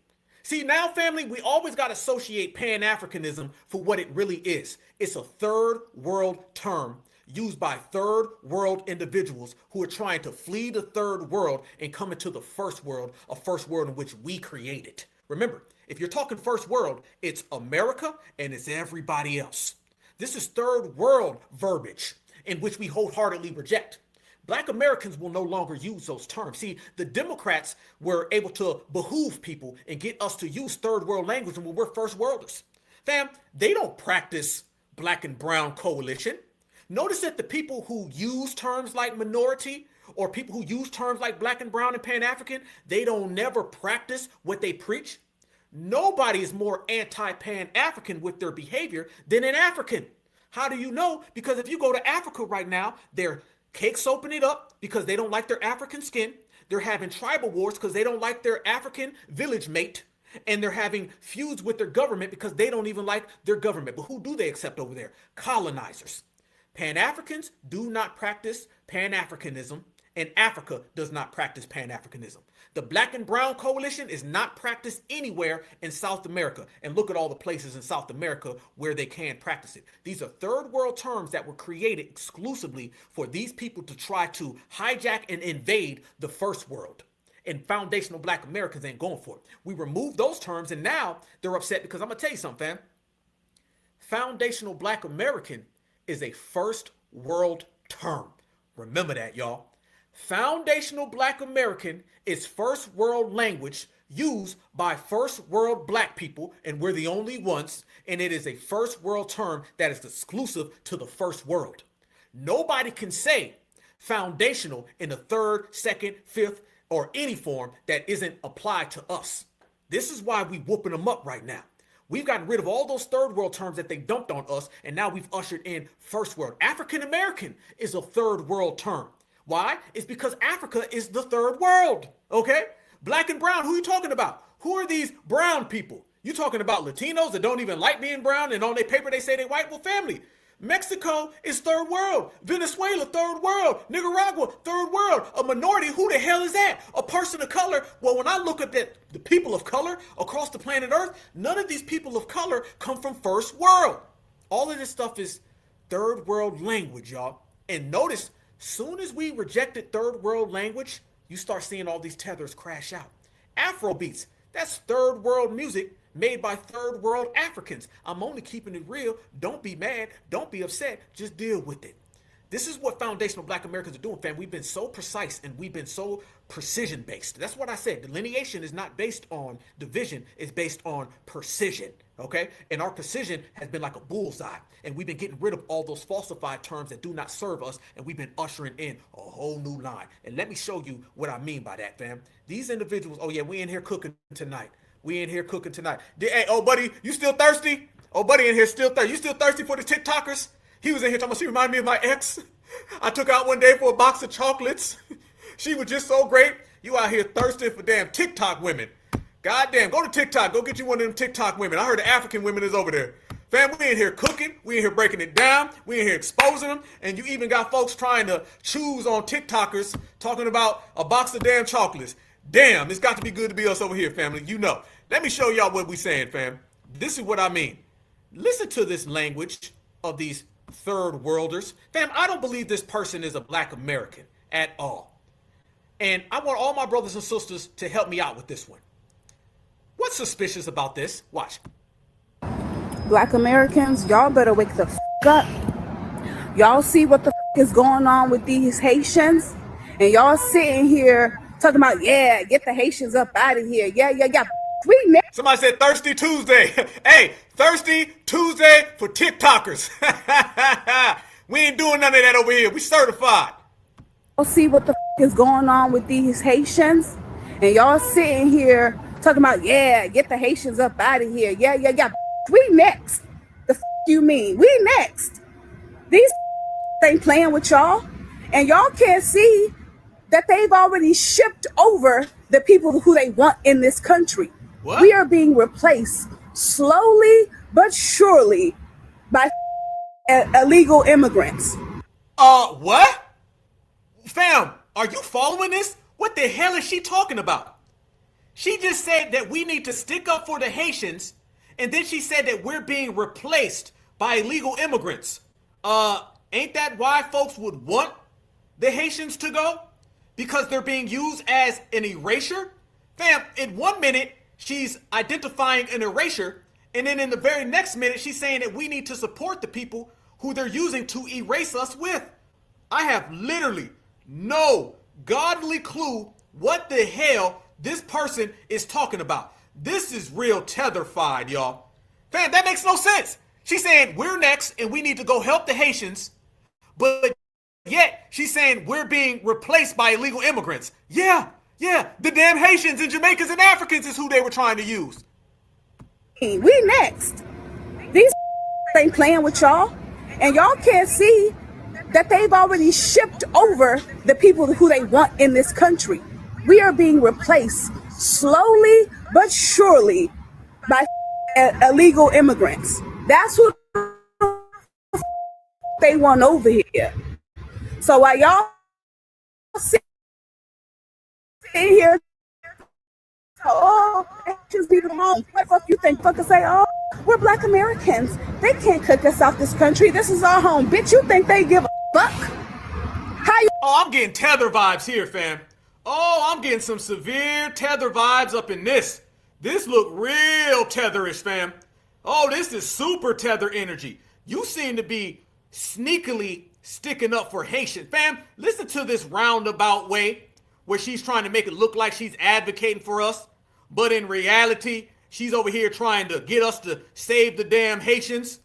Speaker 1: See, now, family, we always got to associate Pan-Africanism for what it really is. It's a third world term used by third world individuals who are trying to flee the third world and come into the first world, a first world in which we created. Remember, if you're talking first world, it's America and it's everybody else. This is third world verbiage in which we wholeheartedly reject. Black Americans will no longer use those terms. See, the Democrats were able to behoove people and get us to use third world language when we're first worlders. Fam, they don't practice black and brown coalition. Notice that the people who use terms like minority or people who use terms like black and brown and Pan-African, they don't never practice what they preach. Nobody is more anti-Pan-African with their behavior than an African. How do you know? Because if you go to Africa right now, they're cake soaping it up because they don't like their African skin. They're having tribal wars because they don't like their African village mate. And they're having feuds with their government because they don't even like their government. But who do they accept over there? Colonizers. Pan-Africans do not practice Pan-Africanism, and Africa does not practice Pan-Africanism. The Black and Brown Coalition is not practiced anywhere in South America. And look at all the places in South America where they can practice it. These are third world terms that were created exclusively for these people to try to hijack and invade the first world. And foundational black Americans ain't going for it. We removed those terms and now they're upset because I'm going to tell you something, fam. Foundational black American is a first world term. Remember that, y'all. Foundational black American is first world language used by first world black people, and we're the only ones, and it is a first world term that is exclusive to the first world. Nobody can say foundational in the third, second, fifth, or any form that isn't applied to us. This is why we whooping them up right now. We've gotten rid of all those third world terms that they dumped on us, and now we've ushered in first world. African American is a third world term. Why? It's because Africa is the third world, okay? Black and brown, who are you talking about? Who are these brown people? You talking about Latinos that don't even like being brown and on their paper they say they white? Well, family, Mexico is third world. Venezuela, third world. Nicaragua, third world. A minority, who the hell is that? A person of color. Well, when I look at the people of color across the planet Earth, none of these people of color come from first world. All of this stuff is third world language, y'all. And notice, soon as we rejected third world language, you start seeing all these tethers crash out. Afro beats, that's third world music made by third world Africans. I'm only keeping it real. Don't be mad. Don't be upset. Just deal with it. This is what foundational black Americans are doing, fam. We've been so precise and we've been so precision based. That's what I said. Delineation is not based on division. It's based on precision, okay? And our precision has been like a bullseye. And we've been getting rid of all those falsified terms that do not serve us. And we've been ushering in a whole new line. And let me show you what I mean by that, fam. These individuals, oh yeah, we in here cooking tonight. We in here cooking tonight. Hey, oh buddy, you still thirsty? Oh buddy in here still thirsty. You still thirsty for the TikTokers? He was in here talking about she reminded me of my ex. I took out one day for a box of chocolates. She was just so great. You out here thirsting for damn TikTok women. Goddamn, go to TikTok. Go get you one of them TikTok women. I heard the African women is over there. Fam, we in here cooking. We in here breaking it down. We in here exposing them. And you even got folks trying to choose on TikTokers talking about a box of damn chocolates. Damn, it's got to be good to be us over here, family. You know. Let me show y'all what we saying, fam. This is what I mean. Listen to this language of these third worlders. Fam, I don't believe this person is a black American at all. And I want all my brothers and sisters to help me out with this one. What's suspicious about this? Watch.
Speaker 18: Black Americans, y'all better wake the up. Y'all see what the is going on with these Haitians? And y'all sitting here talking about, yeah, get the Haitians up out of here. Yeah.
Speaker 1: Somebody said Thirsty Tuesday. Hey, Thirsty Tuesday for TikTokers. We ain't doing none of that over here. We certified.
Speaker 18: Y'all see what the is going on with these Haitians? And y'all sitting here talking about, yeah, get the Haitians up out of here. Yeah. We next. The you mean? We next. These ain't playing with y'all. And y'all can't see that they've already shipped over the people who they want in this country.
Speaker 1: What?
Speaker 18: We are being replaced slowly but surely by illegal immigrants.
Speaker 1: What? Fam, are you following this? What the hell is she talking about? She just said that we need to stick up for the Haitians, and then she said that we're being replaced by illegal immigrants. Ain't that why folks would want the Haitians to go? Because they're being used as an erasure? Fam, in 1 minute, she's identifying an erasure, and then in the very next minute, she's saying that we need to support the people who they're using to erase us with. I have literally no godly clue what the hell this person is talking about. This is real tetherfied, y'all. Fam, that makes no sense. She's saying we're next and we need to go help the Haitians, but yet she's saying we're being replaced by illegal immigrants. Yeah, the damn Haitians and Jamaicans and Africans is who they were trying to use.
Speaker 18: We next. These ain't playing with y'all, and y'all can't see that they've already shipped over the people who they want in this country. We are being replaced slowly but surely by illegal immigrants. That's who they want over here. So while y'all sit here, oh, just leave them alone. What the fuck you think? Fuckers say, oh, we're black Americans. They can't cook us out this country. This is our home. Bitch, you think they give a fuck? How you?
Speaker 1: Oh, I'm getting tether vibes here, fam. Oh, I'm getting some severe tether vibes up in this. This look real tetherish, fam. Oh, this is super tether energy. You seem to be sneakily sticking up for Haitian. Fam, listen to this roundabout way where she's trying to make it look like she's advocating for us, but in reality, she's over here trying to get us to save the damn Haitians,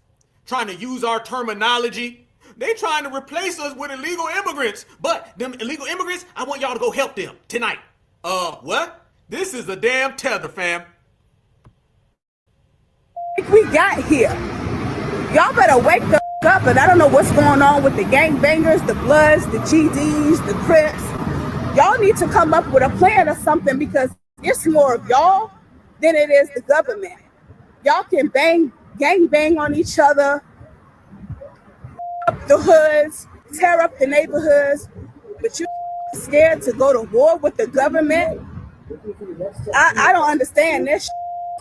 Speaker 1: trying to use our terminology. They trying to replace us with illegal immigrants, but them illegal immigrants, I want y'all to go help them tonight. What? This is a damn tether, fam.
Speaker 18: We got here. Y'all better wake the up, and I don't know what's going on with the gangbangers, the Bloods, the GDs, the Crips. Y'all need to come up with a plan or something, because it's more of y'all than it is the government. Y'all can gang bang on each other, up the hoods, tear up the neighborhoods, but you're scared to go to war with the government? I don't understand this.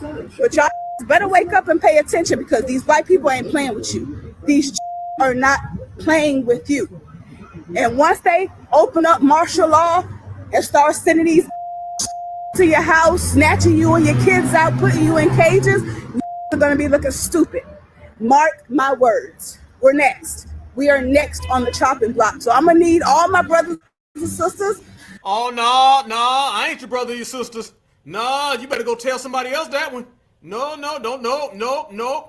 Speaker 18: But y'all better wake up and pay attention, because these white people ain't playing with you. These are not playing with you. And once they open up martial law and start sending these to your house, snatching you and your kids out, putting you in cages, you're going to be looking stupid. Mark my words. We're next. We are next on the chopping block. So I'm going to need all my brothers and sisters.
Speaker 1: Oh, no, I ain't your brother and your sisters. No, you better go tell somebody else that one. No,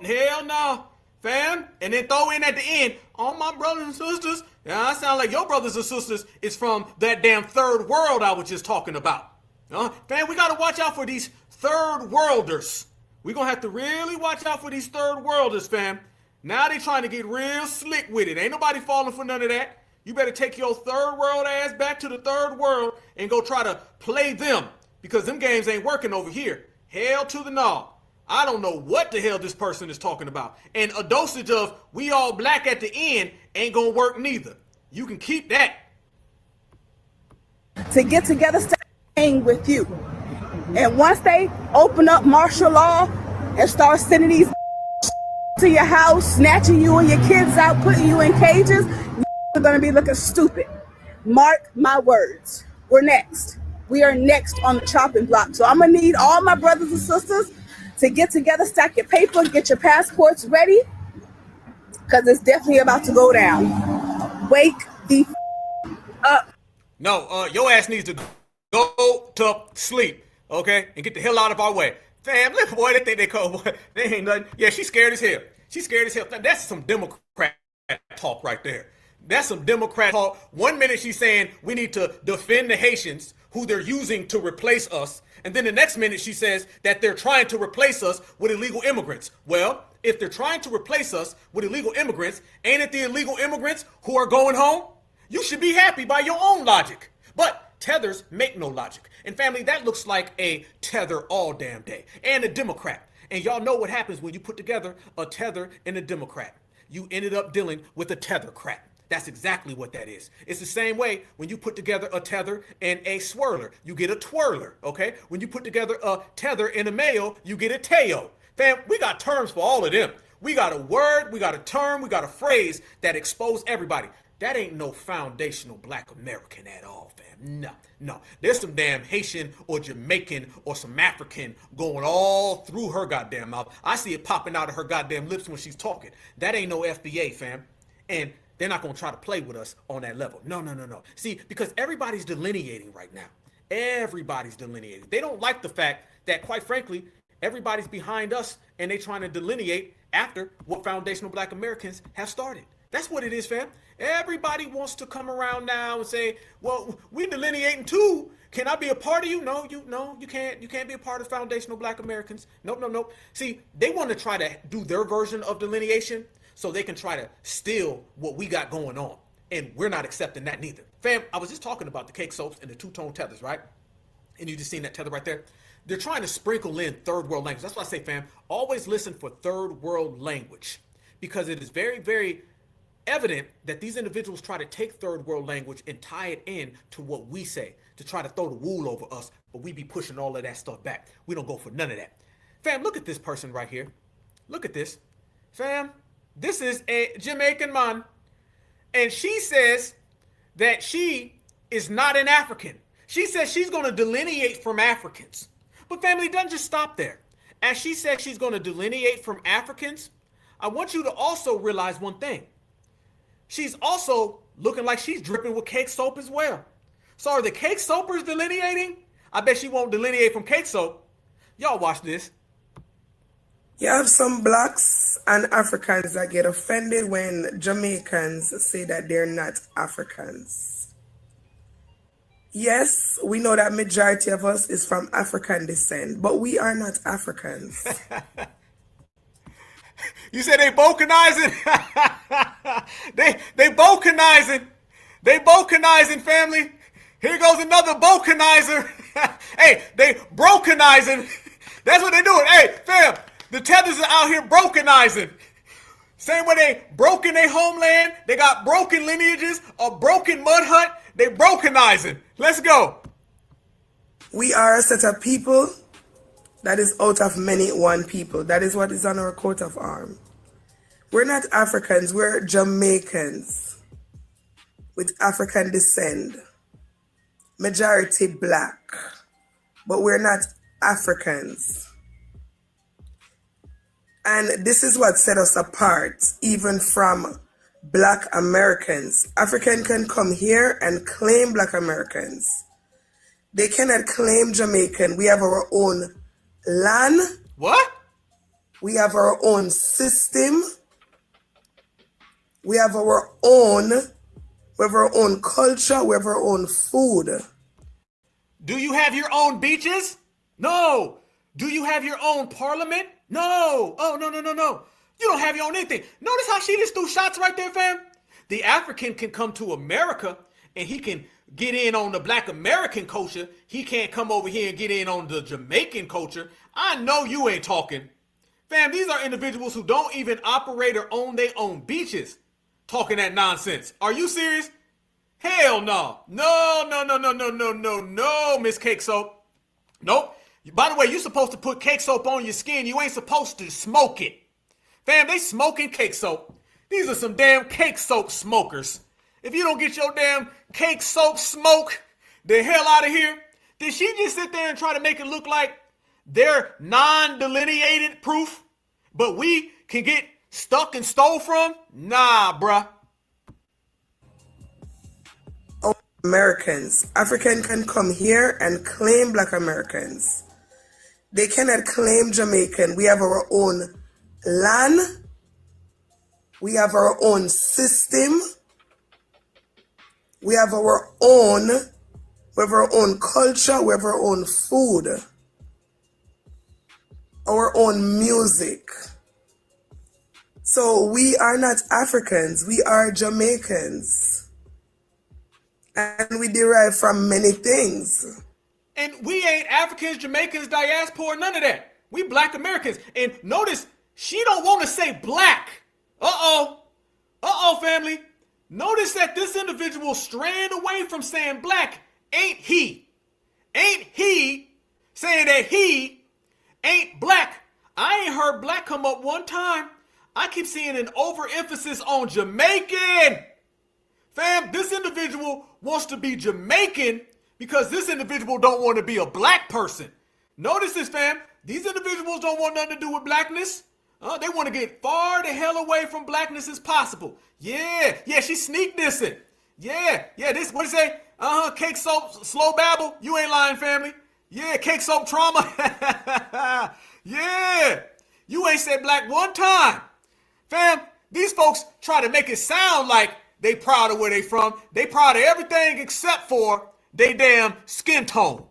Speaker 1: hell no. Fam, and then throw in at the end, all my brothers and sisters. Yeah, I sound like your brothers and sisters is from that damn third world I was just talking about. Fam, we got to watch out for these third worlders. We're going to have to really watch out for these third worlders, fam. Now they trying to get real slick with it. Ain't nobody falling for none of that. You better take your third world ass back to the third world and go try to play them, because them games ain't working over here. Hell to the no. I don't know what the hell this person is talking about. And a dosage of we all black at the end ain't gonna work neither. You can keep that.
Speaker 18: To get together, staying with you. And once they open up martial law and start sending these to your house, snatching you and your kids out, putting you in cages, you're going to be looking stupid. Mark my words. We're next. We are next on the chopping block. So I'm going to need all my brothers and sisters to get together, stack your paper, get your passports ready, because it's definitely about to go down. Wake the up.
Speaker 1: No, your ass needs to go to sleep, okay? And get the hell out of our way. Fam, look, boy, they think they cold, boy. They ain't nothing. Yeah, she's scared as hell. She's scared as hell. That's some Democrat talk right there. That's some Democrat talk. 1 minute she's saying we need to defend the Haitians who they're using to replace us. And then the next minute she says that they're trying to replace us with illegal immigrants. Well, if they're trying to replace us with illegal immigrants, ain't it the illegal immigrants who are going home? You should be happy by your own logic. But tethers make no logic. And family, that looks like a tether all damn day. And a Democrat. And y'all know what happens when you put together a tether and a Democrat. You ended up dealing with a tethercrat. That's exactly what that is. It's the same way when you put together a tether and a swirler. You get a twirler, okay? When you put together a tether and a male, you get a tail. Fam, we got terms for all of them. We got a word, we got a term, we got a phrase that expose everybody. That ain't no foundational black American at all, fam. No. There's some damn Haitian or Jamaican or some African going all through her goddamn mouth. I see it popping out of her goddamn lips when she's talking. That ain't no FBA, fam. And they're not going to try to play with us on that level. No. See, because everybody's delineating right now. Everybody's delineating. They don't like the fact that, quite frankly, everybody's behind us and they trying to delineate after what foundational black Americans have started. That's what it is, fam. Everybody wants to come around now and say, well, we delineating too. Can I be a part of you? No, you can't. You can't be a part of foundational black Americans. Nope. See, they want to try to do their version of delineation so they can try to steal what we got going on. And we're not accepting that neither. Fam, I was just talking about the cake soaps and the two-tone tethers, right? And you just seen that tether right there. They're trying to sprinkle in third world language. That's why I say, fam, always listen for third world language, because it is very, very evident that these individuals try to take third world language and tie it in to what we say to try to throw the wool over us, but we be pushing all of that stuff back. We don't go for none of that. Fam, look at this person right here. Look at this. Fam, this is a Jamaican man, and she says that she is not an African. She says she's going to delineate from Africans. But family, doesn't just stop there. As she says she's going to delineate from Africans, I want you to also realize one thing. She's also looking like she's dripping with cake soap as well. So are the cake soapers delineating? I bet she won't delineate from cake soap. Y'all watch this.
Speaker 19: You have some blacks and Africans that get offended when Jamaicans say that they're not Africans. Yes, we know that majority of us is from African descent, but we are not Africans.
Speaker 1: You said they balkanizing? they balkanizing. They balkanizing, family. Here goes another balkanizer. Hey, they brokenizing. That's what they doing. Hey, fam, the tethers are out here brokenizing. Same way they broken their homeland, they got broken lineages, a broken mud hut, they brokenizing. Let's go.
Speaker 19: We are a set of people that is out of many one people. That is what is on our coat of arms. We're not Africans, we're Jamaicans with African descent. Majority black, but we're not Africans. And this is what set us apart, even from black Americans. African can come here and claim black Americans. They cannot claim Jamaican. We have our own land.
Speaker 1: What?
Speaker 19: We have our own system. We have our own culture. We have our own food.
Speaker 1: Do you have your own beaches? No. Do you have your own parliament? No. Oh, no. You don't have your own anything. Notice how she just threw shots right there, fam? The African can come to America and he can get in on the black American culture. He can't come over here and get in on the Jamaican culture. I know you ain't talking. Fam, these are individuals who don't even operate or own their own beaches talking that nonsense. Are you serious? Hell no. No, Miss Cake Soap. Nope. By the way, you're supposed to put cake soap on your skin. You ain't supposed to smoke it. Fam, they smoking cake soap. These are some damn cake soap smokers. If you don't get your damn cake soap smoke the hell out of here, did she just sit there and try to make it look like they're non-delineated proof, but we can get stuck and stole from? Nah, bruh.
Speaker 19: Americans. African can come here and claim Black Americans. They cannot claim Jamaican. We have our own land. We have our own system. We have our own culture. We have our own food. Our own music. So we are not Africans. We are Jamaicans. And we derive from many things.
Speaker 1: And we ain't Africans, Jamaicans, diaspora, none of that. We Black Americans. And notice, she don't want to say black. Uh-oh, family. Notice that this individual straying away from saying black. Ain't he saying that he ain't black? I ain't heard black come up one time. I keep seeing an overemphasis on Jamaican. Fam, this individual wants to be Jamaican because this individual don't want to be a black person. Notice this, fam. These individuals don't want nothing to do with blackness. They want to get far the hell away from blackness as possible. Yeah, she sneak dissing. Yeah, this, what do you say? Cake soap, slow babble. You ain't lying, family. Yeah, cake soap trauma. Yeah, you ain't said black one time. Fam, these folks try to make it sound like they proud of where they from. They proud of everything except for they damn skin tone.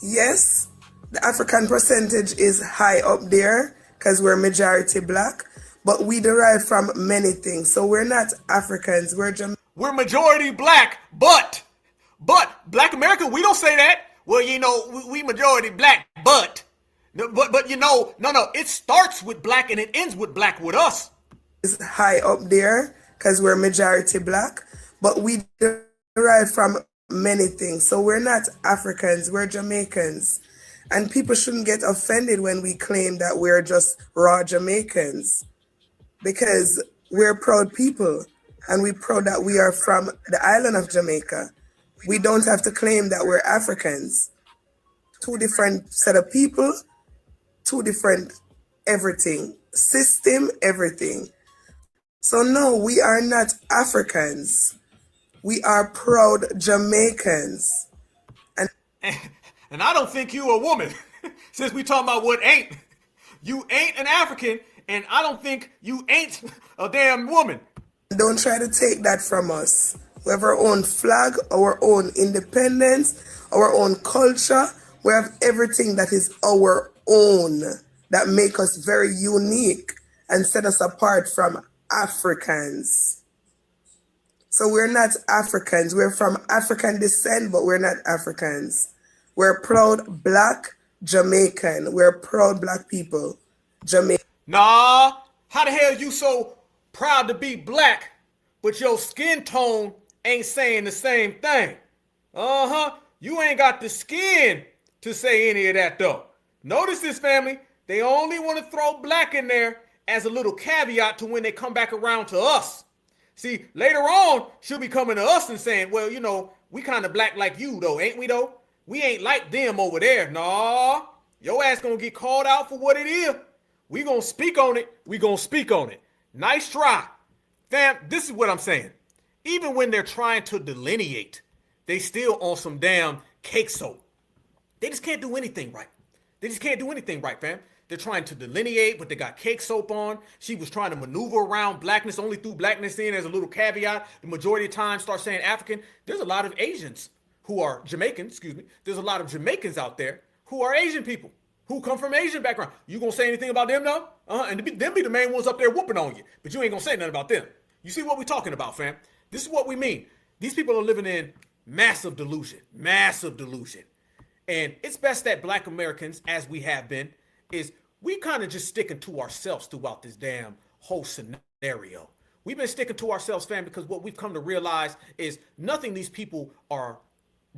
Speaker 19: Yes, the African percentage is high up there because we're majority black, but we derive from many things. So we're not Africans,
Speaker 1: we're majority black, but Black American, we don't say that. Well, you know, we majority black, but you know, no, it starts with black and it ends with black with us.
Speaker 19: Is high up there because we're majority black, but we derive from many things. So we're not Africans, we're Jamaicans. And people shouldn't get offended when we claim that we're just raw Jamaicans, because we're proud people and we're proud that we are from the island of Jamaica. We don't have to claim that we're Africans. Two different set of people, two different everything, system, everything. So no, we are not Africans. We are proud Jamaicans.
Speaker 1: And I don't think you a woman. Since we talking about what ain't. You ain't an African, and I don't think you ain't a damn woman.
Speaker 19: Don't try to take that from us. We have our own flag, our own independence, our own culture. We have everything that is our own, that make us very unique and set us apart from Africans. So we're not Africans. We're from African descent, but we're not Africans. We're proud black Jamaican. We're proud black people. Jamaican.
Speaker 1: Nah, how the hell you so proud to be black, but your skin tone ain't saying the same thing? You ain't got the skin to say any of that though. Notice this, family. They only want to throw black in there as a little caveat to when they come back around to us. See, later on, she'll be coming to us and saying, well, you know, we kind of black like you though, ain't we though? We ain't like them over there. Nah, your ass gonna get called out for what it is. We gonna speak on it. We gonna speak on it. Nice try. Fam, this is what I'm saying. Even when they're trying to delineate, they still on some damn cake soap. They just can't do anything right. They just can't do anything right, fam. They're trying to delineate, but they got cake soap on. She was trying to maneuver around blackness, only threw blackness in as a little caveat. The majority of time start saying African. There's a lot of Asians who are Jamaican, There's a lot of Jamaicans out there who are Asian people, who come from Asian background. You gonna say anything about them though? And them be the main ones up there whooping on you, but you ain't gonna say nothing about them. You see what we talking about, fam? This is what we mean. These people are living in massive delusion. And it's best that Black Americans, as we have been, is we kind of just sticking to ourselves throughout this damn whole scenario. We've been sticking to ourselves, fam, because what we've come to realize is nothing these people are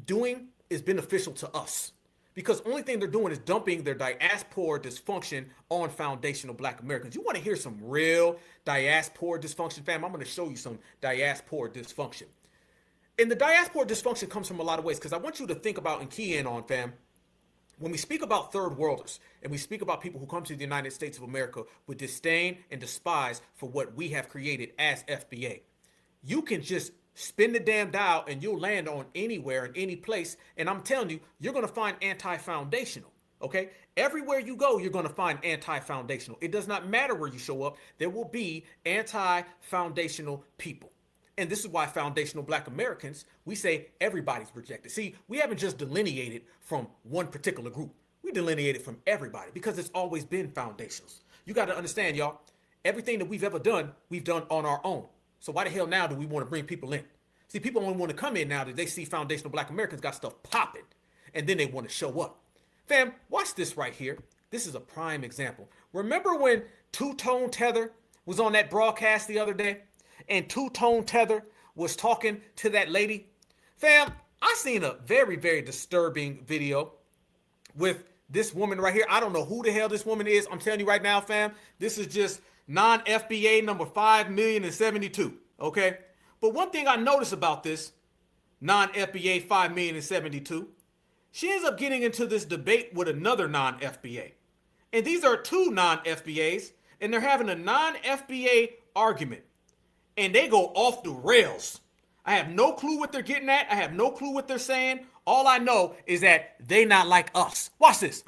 Speaker 1: doing is beneficial to us. Because only thing they're doing is dumping their diaspora dysfunction on foundational Black Americans. You want to hear some real diaspora dysfunction, fam? I'm going to show you some diaspora dysfunction. And the diaspora dysfunction comes from a lot of ways, because I want you to think about and key in on, fam, when we speak about third worlders and we speak about people who come to the United States of America with disdain and despise for what we have created as FBA, you can just spin the damn dial and you'll land on anywhere in any place. And I'm telling you, you're going to find anti-foundational. Okay? Everywhere you go, you're going to find anti-foundational. It does not matter where you show up. There will be anti-foundational people. And this is why foundational Black Americans, we say everybody's rejected. See, we haven't just delineated from one particular group. We delineated from everybody because it's always been foundationals. You got to understand, y'all, everything that we've ever done, we've done on our own. So why the hell now do we want to bring people in? See, people only want to come in now that they see foundational Black Americans got stuff popping, and then they want to show up. Fam, watch this right here. This is a prime example. Remember when Two-Tone Tether was on that broadcast the other day, and Two-Tone Tether was talking to that lady? Fam, I seen a very, very disturbing video with this woman right here. I don't know who the hell this woman is. I'm telling you right now, fam, this is just non-FBA number 5,072,000, okay? But one thing I noticed about this non-FBA 5,072,000, she ends up getting into this debate with another non-FBA. And these are two non-FBAs, and they're having a non-FBA argument. And they go off the rails. I have no clue what they're getting at. I have no clue what they're saying. All I know is that they not like us. Watch this.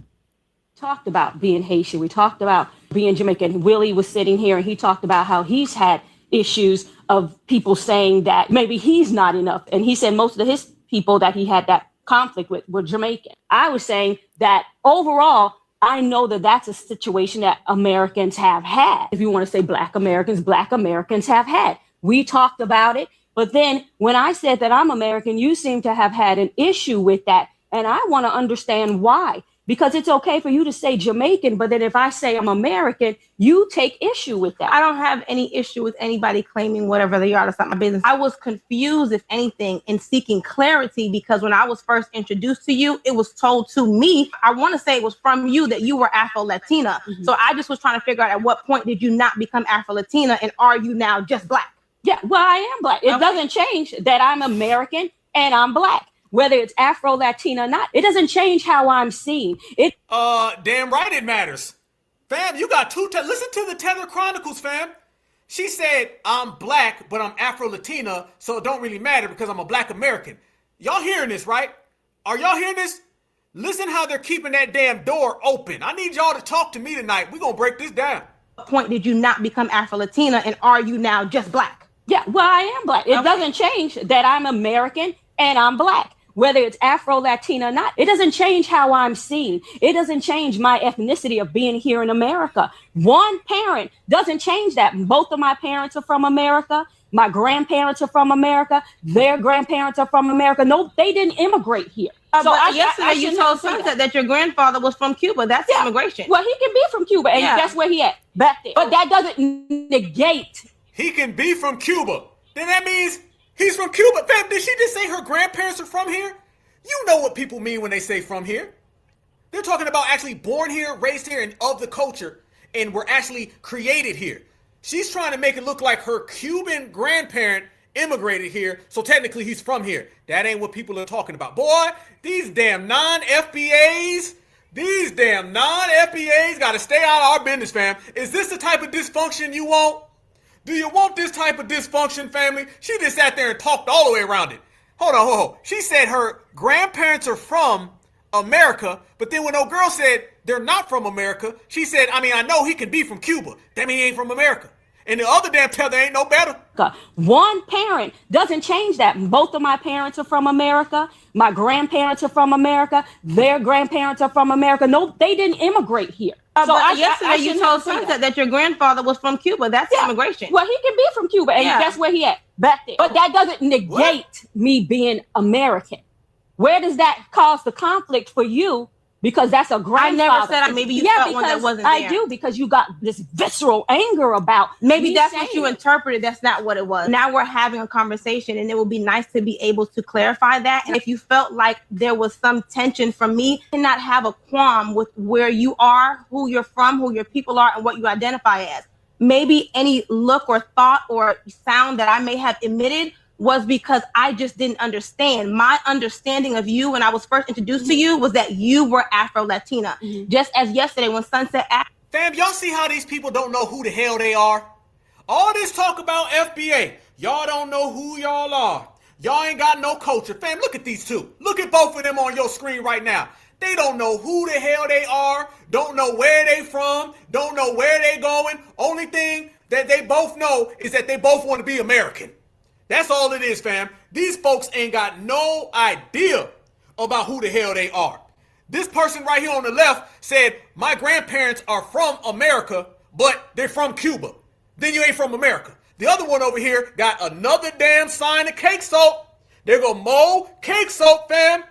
Speaker 20: Talked about being Haitian. We talked about being Jamaican. Willie was sitting here and he talked about how he's had issues of people saying that maybe he's not enough. And he said most of his people that he had that conflict with were Jamaican. I was saying that overall, I know that that's a situation that Americans have had. If you want to say Black Americans have had. We talked about it. But then when I said that I'm American, you seem to have had an issue with that. And I want to understand why. Because it's okay for you to say Jamaican, but then if I say I'm American, you take issue with that.
Speaker 21: I don't have any issue with anybody claiming whatever they are. That's not my business. I was confused, if anything, in seeking clarity because when I was first introduced to you, it was told to me, I want to say it was from you that you were Afro-Latina. Mm-hmm. So I just was trying to figure out at what point did you not become Afro-Latina and are you now just Black?
Speaker 20: Yeah, well, I am Black. It doesn't change that I'm American and I'm Black. Whether it's Afro-Latina or not, it doesn't change how I'm seen.
Speaker 1: Damn right it matters. Fam, you got listen to the Tether Chronicles, fam. She said, I'm Black, but I'm Afro-Latina, so it don't really matter because I'm a Black American. Y'all hearing this, right? Are y'all hearing this? Listen how they're keeping that damn door open. I need y'all to talk to me tonight. We're going to break this down.
Speaker 21: What point did you not become Afro-Latina and are you now just Black?
Speaker 20: Yeah, well, I am Black. It doesn't change that I'm American and I'm Black. Whether it's Afro-Latina or not, it doesn't change how I'm seen. It doesn't change my ethnicity of being here in America. One parent doesn't change that. Both of my parents are from America. My grandparents are from America. Their grandparents are from America. No, they didn't immigrate here.
Speaker 21: So yesterday you told Sunset that your grandfather was from Cuba. That's immigration.
Speaker 20: Well, he can be from Cuba, and that's where he at, back there. But that doesn't negate.
Speaker 1: He can be from Cuba. Then that means he's from Cuba. Fam, did she just say her grandparents are from here? You know what people mean when they say from here. They're talking about actually born here, raised here, and of the culture, and were actually created here. She's trying to make it look like her Cuban grandparent immigrated here, so technically he's from here. That ain't what people are talking about. Boy, these damn non-FBAs got to stay out of our business, fam. Is this the type of dysfunction you want? Do you want this type of dysfunction, family? She just sat there and talked all the way around it. Hold on. She said her grandparents are from America, but then when old girl said they're not from America, she said, I know he can be from Cuba. That mean he ain't from America. And the other damn Tether ain't no better.
Speaker 20: One parent doesn't change that. Both of my parents are from America. My grandparents are from America. Their grandparents are from America. No, they didn't immigrate here.
Speaker 21: So yesterday you told Sunset that your grandfather was from Cuba. That's immigration.
Speaker 20: Well, he can be from Cuba, and that's where he at, back there. But that doesn't negate me being American. Where does that cause the conflict for you because that's a grandfather.
Speaker 21: I never said maybe you felt one that wasn't there.
Speaker 20: I do, because you got this visceral anger about
Speaker 21: maybe that's what you interpreted. That's not what it was. Now we're having a conversation, and it would be nice to be able to clarify that. And if you felt like there was some tension from me, and not have a qualm with where you are, who you're from, who your people are, and what you identify as. Maybe any look or thought or sound that I may have emitted was because I just didn't understand. My understanding of you when I was first introduced to you was that you were Afro-Latina. Just as yesterday when Sunset...
Speaker 1: Fam, y'all see how these people don't know who the hell they are? All this talk about FBA, y'all don't know who y'all are. Y'all ain't got no culture. Fam, look at these two. Look at both of them on your screen right now. They don't know who the hell they are, don't know where they from, don't know where they going. Only thing that they both know is that they both want to be American. That's all it is, fam. These folks ain't got no idea about who the hell they are. This person right here on the left said, my grandparents are from America, but they're from Cuba. Then you ain't from America. The other one over here got another damn sign of cake soap. There go Mo Cake Soap, fam.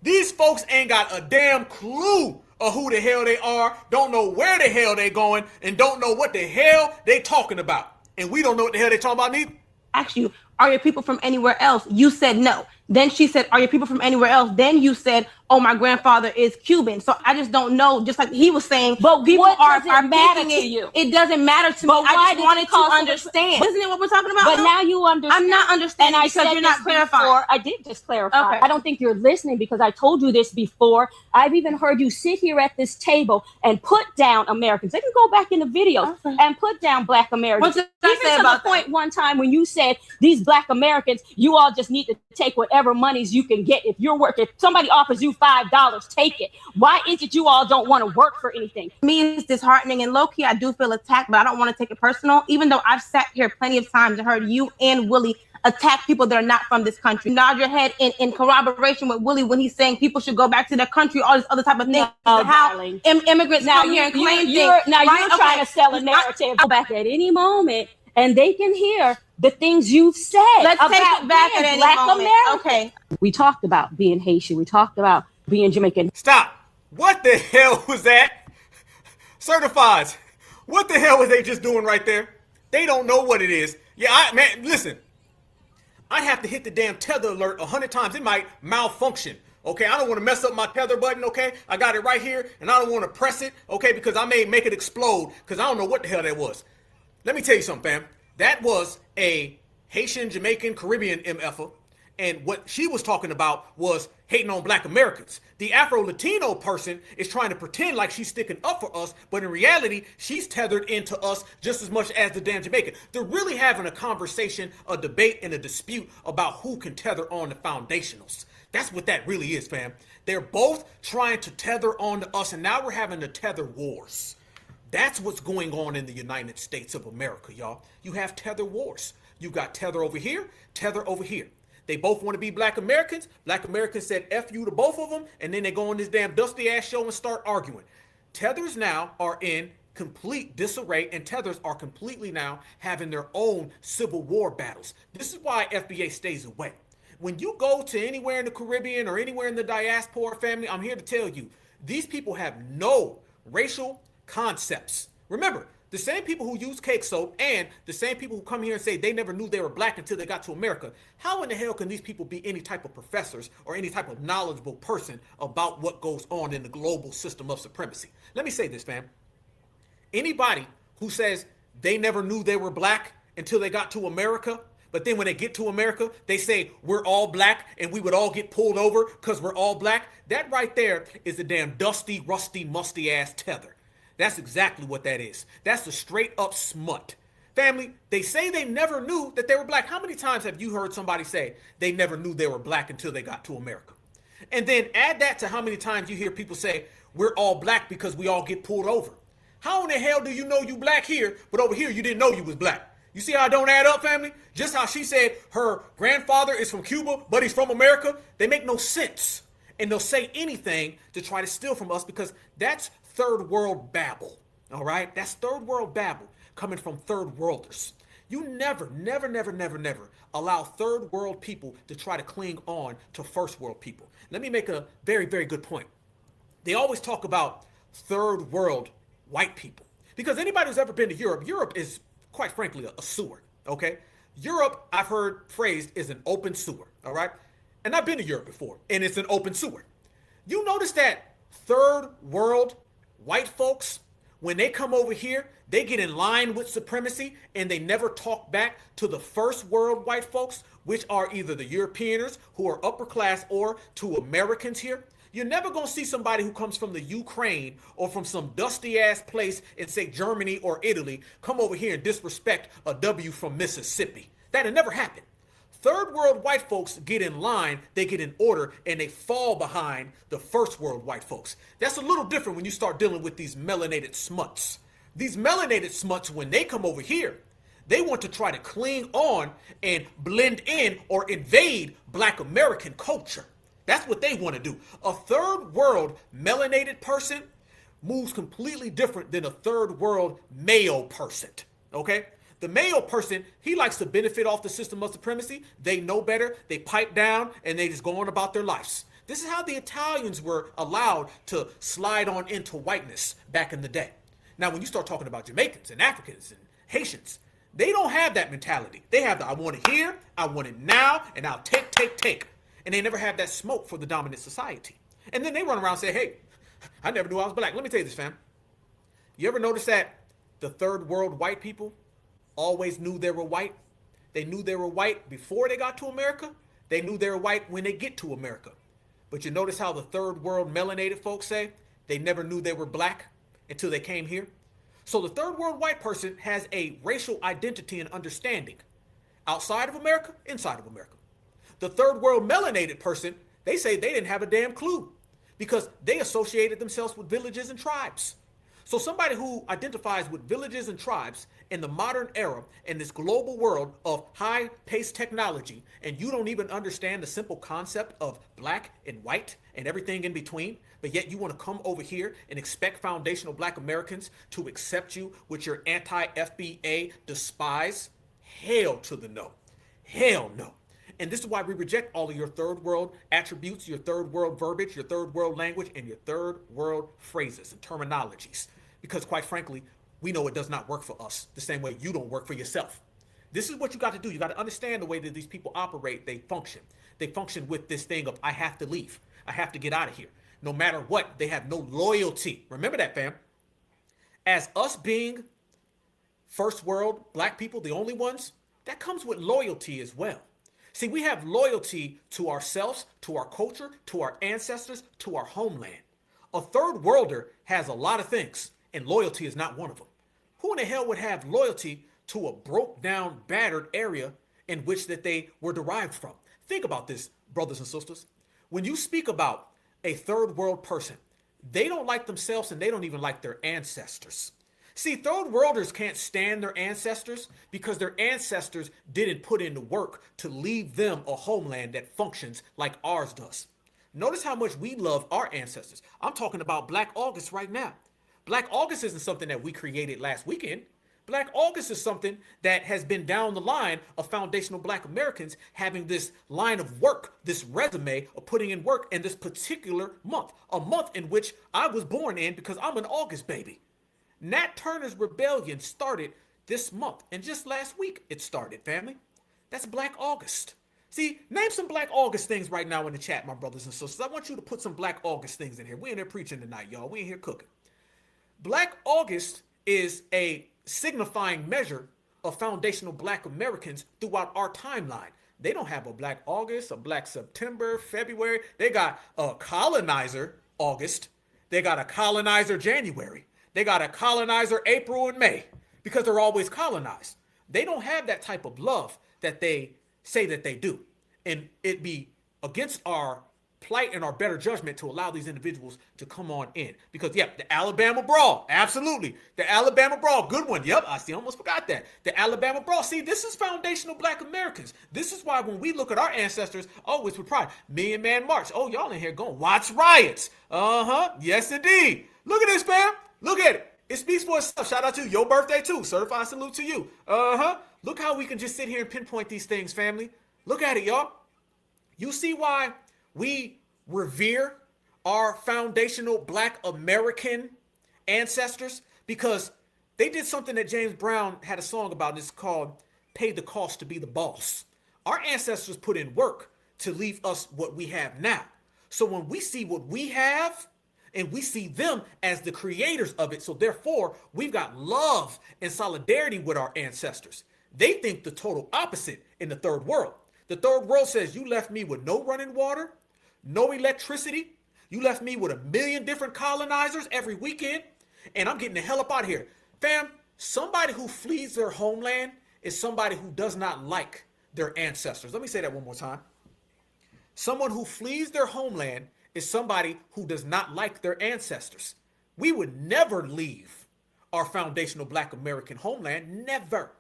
Speaker 1: These folks ain't got a damn clue of who the hell they are, don't know where the hell they going, and don't know what the hell they talking about. And we don't know what the hell they talking about neither.
Speaker 21: Asked you, are your people from anywhere else? You said no. Then she said, are your people from anywhere else? Then you said, oh, my grandfather is Cuban. So I just don't know. Just like he was saying, but people are
Speaker 20: matter to you?
Speaker 21: It doesn't matter to me. I just wanted to understand. Isn't it what we're talking about?
Speaker 20: But now you understand.
Speaker 21: I'm not understanding because you're not clarifying.
Speaker 20: I did just clarify.
Speaker 21: Okay.
Speaker 20: I don't think you're listening because I told you this before. I've even heard you sit here at this table and put down Americans. They can go back in the videos and put down Black Americans.
Speaker 21: What did I say about
Speaker 20: the point one time when you said these Black Americans, you all just need to take whatever monies you can get. If you're working, if somebody offers you $5, take it. Why is it you all don't want to work for anything?
Speaker 21: Me, it's disheartening, and low-key I do feel attacked, but I don't want to take it personal, even though I've sat here plenty of times and heard you and Willie attack people that are not from this country. Nod your head in corroboration with Willie when he's saying people should go back to their country, all this other type of thing. How immigrants come here and claim things.
Speaker 20: Now you're trying to sell a narrative. Go back at any moment and they can hear the things you've said.
Speaker 21: Let's
Speaker 20: about
Speaker 21: take it back at any
Speaker 20: Black
Speaker 21: moment.
Speaker 20: Americans.
Speaker 21: Okay.
Speaker 20: We talked about being Haitian. We talked about being Jamaican.
Speaker 1: Stop. What the hell was that? Certifieds. What the hell was they just doing right there? They don't know what it is. Yeah, man, listen. I have to hit the damn tether alert 100 times. It might malfunction. Okay, I don't want to mess up my tether button, okay? I got it right here, and I don't want to press it, okay, because I may make it explode, because I don't know what the hell that was. Let me tell you something, fam. That was a Haitian, Jamaican, Caribbean MFer, and what she was talking about was hating on Black Americans. The Afro-Latino person is trying to pretend like she's sticking up for us, but in reality, she's tethered into us just as much as the damn Jamaican. They're really having a conversation, a debate, and a dispute about who can tether on the foundationals. That's what that really is, fam. They're both trying to tether on to us, and now we're having the tether wars. That's what's going on in the United States of America, y'all. You have tether wars. You got tether over here, tether over here. They both want to be Black Americans. Black Americans said F you to both of them, and then they go on this damn dusty ass show and start arguing. Tethers now are in complete disarray, and tethers are completely now having their own civil war battles. This is why FBA stays away. When you go to anywhere in the Caribbean or anywhere in the diaspora family, I'm here to tell you, these people have no racial concepts. Remember, the same people who use cake soap and the same people who come here and say they never knew they were Black until they got to America. How in the hell can these people be any type of professors or any type of knowledgeable person about what goes on in the global system of supremacy? Let me say this, fam. Anybody who says they never knew they were Black until they got to America, but then when they get to America, they say we're all Black and we would all get pulled over because we're all Black, that right there is a damn dusty, rusty, musty ass tether. That's exactly what that is. That's a straight up smut. Family, they say they never knew that they were Black. How many times have you heard somebody say they never knew they were Black until they got to America? And then add that to how many times you hear people say we're all Black because we all get pulled over. How in the hell do you know you Black here, but over here you didn't know you was Black? You see how I don't add up, family? Just how she said her grandfather is from Cuba, but he's from America. They make no sense. And they'll say anything to try to steal from us because that's third world babble, all right? That's third world babble coming from third worlders. You never allow third world people to try to cling on to first world people. Let me make a very, very good point. They always talk about third world white people. Because anybody who's ever been to Europe, Europe is quite frankly a sewer, okay? Europe, I've heard phrased, is an open sewer, all right? And I've been to Europe before, and it's an open sewer. You notice that third world white folks, when they come over here, they get in line with supremacy and they never talk back to the first world white folks, which are either the Europeaners who are upper class or to Americans here. You're never going to see somebody who comes from the Ukraine or from some dusty ass place in, say, Germany or Italy come over here and disrespect a W from Mississippi. That'll never happen. Third world white folks get in line, they get in order, and they fall behind the first world white folks. That's a little different when you start dealing with these melanated smuts. These melanated smuts, when they come over here, they want to try to cling on and blend in or invade Black American culture. That's what they want to do. A third world melanated person moves completely different than a third world male person, okay? The male person, he likes to benefit off the system of supremacy. They know better, they pipe down, and they just go on about their lives. This is how the Italians were allowed to slide on into whiteness back in the day. Now, when you start talking about Jamaicans and Africans and Haitians, they don't have that mentality. They have the I want it here, I want it now, and I'll take. And they never have that smoke for the dominant society. And then they run around and say, hey, I never knew I was black. Let me tell you this, fam. You ever notice that the third world white people always knew they were white? They knew they were white before they got to America. They knew they were white when they get to America. But you notice how the third world melanated folks say they never knew they were black until they came here? So the third world white person has a racial identity and understanding outside of America, inside of America. The third world melanated person, they say they didn't have a damn clue because they associated themselves with villages and tribes. So somebody who identifies with villages and tribes in the modern era, in this global world of high-paced technology, and you don't even understand the simple concept of black and white and everything in between, but yet you want to come over here and expect foundational Black Americans to accept you with your anti-FBA despise? Hell to the no. Hell no. And this is why we reject all of your third world attributes, your third world verbiage, your third world language, and your third world phrases and terminologies. Because quite frankly, we know it does not work for us the same way you don't work for yourself. This is what you got to do. You got to understand the way that these people operate. They function. They function with this thing of, I have to leave. I have to get out of here. No matter what, they have no loyalty. Remember that, fam. As us being first world Black people, the only ones, that comes with loyalty as well. See, we have loyalty to ourselves, to our culture, to our ancestors, to our homeland. A third worlder has a lot of things, and loyalty is not one of them. Who in the hell would have loyalty to a broke down, battered area in which that they were derived from? Think about this, brothers and sisters. When you speak about a third world person, they don't like themselves and they don't even like their ancestors. See, third worlders can't stand their ancestors because their ancestors didn't put in the work to leave them a homeland that functions like ours does. Notice how much we love our ancestors. I'm talking about Black August right now. Black August isn't something that we created last weekend. Black August is something that has been down the line of foundational Black Americans having this line of work, this resume of putting in work in this particular month, a month in which I was born in because I'm an August baby. Nat Turner's rebellion started this month, and just last week it started, family. That's Black August. See, name some Black August things right now in the chat, my brothers and sisters. I want you to put some Black August things in here. We ain't here preaching tonight, y'all. We ain't here cooking. Black August is a signifying measure of foundational Black Americans throughout our timeline. They don't have a Black August, a Black September, February. They got a colonizer August. They got a colonizer January. They got a colonizer April and May because they're always colonized. They don't have that type of love that they say that they do. And it'd be against our plight and our better judgment to allow these individuals to come on in. Because, yeah, the Alabama Brawl, absolutely. The Alabama Brawl, good one. Yep, I almost forgot that. The Alabama Brawl. See, this is foundational Black Americans. This is why when we look at our ancestors, oh, it's with pride. Million Man March. Oh, y'all in here going, watch riots. Yes, indeed. Look at this, fam. Look at it. It speaks for itself. Shout out to you. Your birthday, too. Certified salute to you. Look how we can just sit here and pinpoint these things, family. Look at it, y'all. You see why we revere our foundational Black American ancestors? Because they did something that James Brown had a song about, and it's called Pay the Cost to Be the Boss. Our ancestors put in work to leave us what we have now. So when we see what we have, and we see them as the creators of it, so therefore we've got love and solidarity with our ancestors. They think the total opposite in the third world. The third world says, you left me with no running water, no electricity. You left me with 1 million different colonizers every weekend, and I'm getting the hell up out of here. Fam, somebody who flees their homeland is somebody who does not like their ancestors. Let me say that one more time. Someone who flees their homeland is somebody who does not like their ancestors. We would never leave our foundational Black American homeland, never.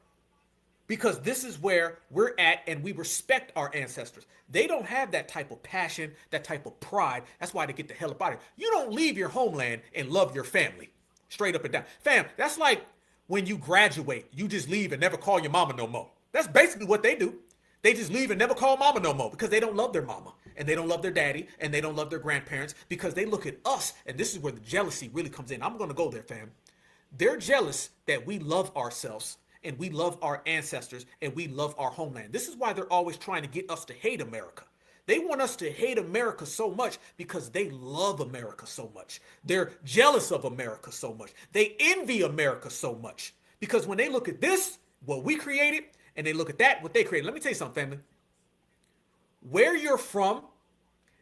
Speaker 1: Because this is where we're at, and we respect our ancestors. They don't have that type of passion, that type of pride. That's why they get the hell up out of here. You don't leave your homeland and love your family. Straight up and down. Fam, that's like when you graduate, you just leave and never call your mama no more. That's basically what they do. They just leave and never call mama no more because they don't love their mama, and they don't love their daddy, and they don't love their grandparents, because they look at us, and this is where the jealousy really comes in. I'm going to go there, fam. They're jealous that we love ourselves, and we love our ancestors, and we love our homeland. This is why they're always trying to get us to hate America. They want us to hate America so much because they love America so much. They're jealous of America so much. They envy America so much because when they look at this, what we created, and they look at that, what they created. Let me tell you something, family. Where you're from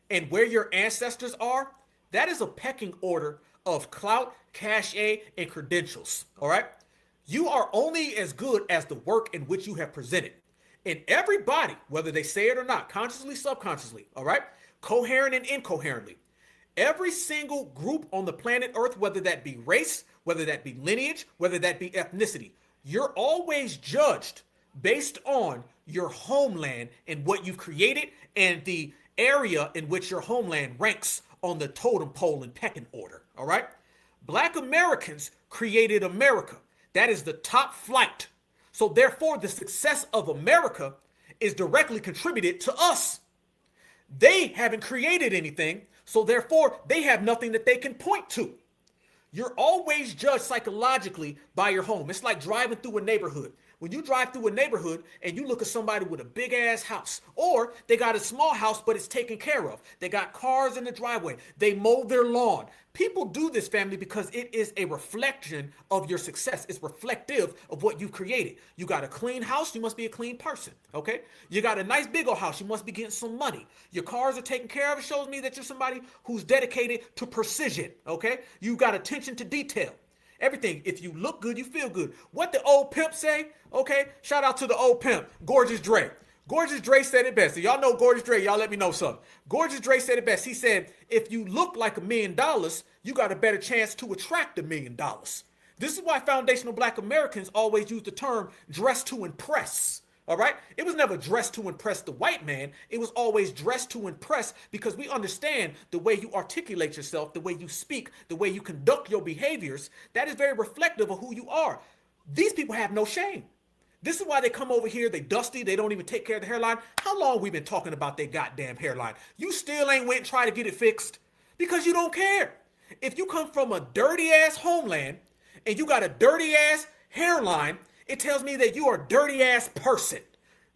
Speaker 1: and where your ancestors are, that is a pecking order of clout, cachet, and credentials, all right? You are only as good as the work in which you have presented. And everybody, whether they say it or not, consciously, subconsciously, all right, coherent and incoherently, every single group on the planet Earth, whether that be race, whether that be lineage, whether that be ethnicity, you're always judged based on your homeland and what you've created and the area in which your homeland ranks on the totem pole and pecking order, all right? Black Americans created America. That is the top flight. So therefore, the success of America is directly contributed to us. They haven't created anything, so therefore, they have nothing that they can point to. You're always judged psychologically by your home. It's like driving through a neighborhood. When you drive through a neighborhood and you look at somebody with a big ass house, or they got a small house but it's taken care of, they got cars in the driveway, they mow their lawn. People do this, family, because it is a reflection of your success. It's reflective of what you created. You got a clean house, you must be a clean person, okay? You got a nice big old house, you must be getting some money. Your cars are taken care of. It shows me that you're somebody who's dedicated to precision, okay? You got attention to detail. Everything. If you look good, you feel good. What the old pimp say? Okay, shout out to the old pimp, Gorgeous Dre. Gorgeous Dre said it best. So y'all know Gorgeous Dre. Y'all let me know something. Gorgeous Dre said it best. He said, if you look like $1 million, you got a better chance to attract $1 million. This is why foundational Black Americans always use the term dress to impress. All right? It was never dressed to impress the white man. It was always dressed to impress because we understand the way you articulate yourself, the way you speak, the way you conduct your behaviors. That is very reflective of who you are. These people have no shame. This is why they come over here, they dusty, they don't even take care of the hairline. How long we been talking about their goddamn hairline? You still ain't went and tried to get it fixed because you don't care. If you come from a dirty ass homeland and you got a dirty ass hairline, it tells me that you are a dirty ass person.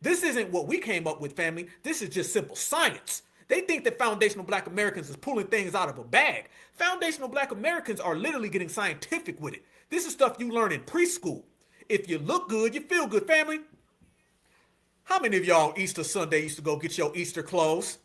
Speaker 1: This isn't what we came up with, family. This is just simple science. They think that foundational Black Americans is pulling things out of a bag. Foundational Black Americans are literally getting scientific with it. This is stuff you learn in preschool. If you look good, you feel good, family. How many of y'all on Easter Sunday used to go get your Easter clothes?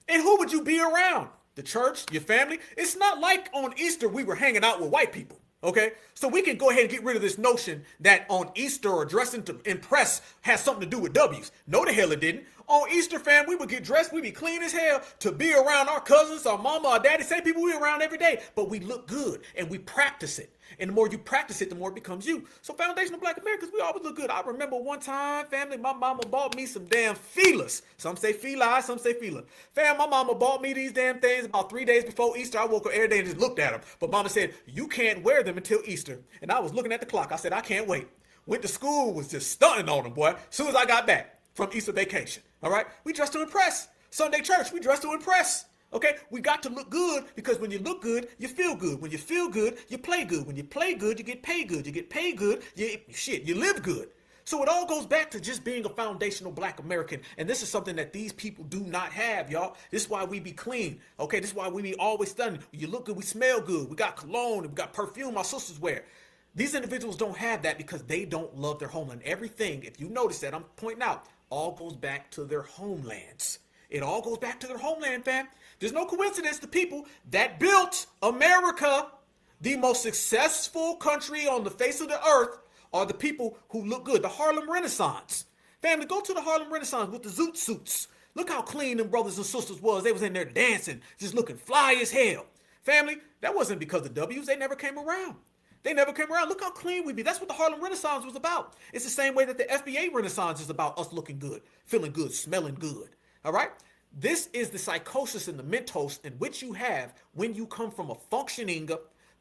Speaker 1: And who would you be around? The church, your family? It's not like on Easter we were hanging out with white people. Okay, so we can go ahead and get rid of this notion that on Easter or dressing to impress has something to do with W's. No, the hell it didn't. On Easter, fam, we would get dressed, we'd be clean as hell to be around our cousins, our mama, our daddy, same people we around every day. But we look good and we practice it. And the more you practice it, the more it becomes you. So foundational Black Americans, we always look good. I remember one time, family, my mama bought me some damn feelers. Some say feli, some say feeler. Fam, my mama bought me these damn things about 3 days before Easter. I woke up every day and just looked at them. But mama said, you can't wear them until Easter. And I was looking at the clock. I said, I can't wait. Went to school, was just stunting on them, boy. As soon as I got back from Easter vacation. All right? We dressed to impress. Sunday church, we dressed to impress. Okay, we got to look good because when you look good, you feel good. When you feel good, you play good. When you play good, you get paid good. You get paid good, you live good. So it all goes back to just being a foundational Black American. And this is something that these people do not have, y'all. This is why we be clean. Okay, this is why we be always stunning. You look good, we smell good. We got cologne, we got perfume our sisters wear. These individuals don't have that because they don't love their homeland. Everything, if you notice that I'm pointing out, all goes back to their homelands. It all goes back to their homeland, fam. There's no coincidence the people that built America, the most successful country on the face of the earth, are the people who look good. The Harlem Renaissance. Family, go to the Harlem Renaissance with the zoot suits. Look how clean them brothers and sisters was. They was in there dancing, just looking fly as hell. Family, that wasn't because of W's. They never came around. They never came around. Look how clean we be. That's what the Harlem Renaissance was about. It's the same way that the FBA Renaissance is about us looking good, feeling good, smelling good. All right? This is the psychosis and the mentos in which you have when you come from a functioning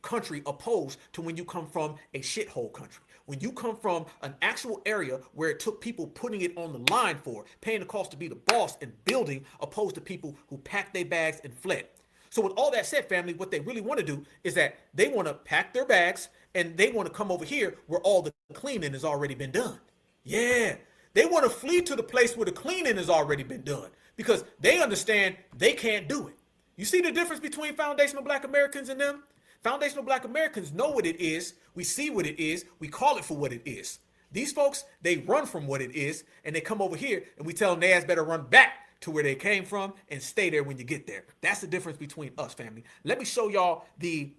Speaker 1: country opposed to when you come from a shithole country. When you come from an actual area where it took people putting it on the line for, paying the cost to be the boss and building, opposed to people who packed their bags and fled. So with all that said, family, what they really want to do is that they want to pack their bags and they want to come over here where all the cleaning has already been done. Yeah, they want to flee to the place where the cleaning has already been done because they understand they can't do it. You see the difference between foundational Black Americans and them? Foundational Black Americans know what it is. We see what it is. We call it for what it is. These folks, they run from what it is, and they come over here, and we tell them they ass better run back to where they came from and stay there when you get there. That's the difference between us, family. Let me show y'all the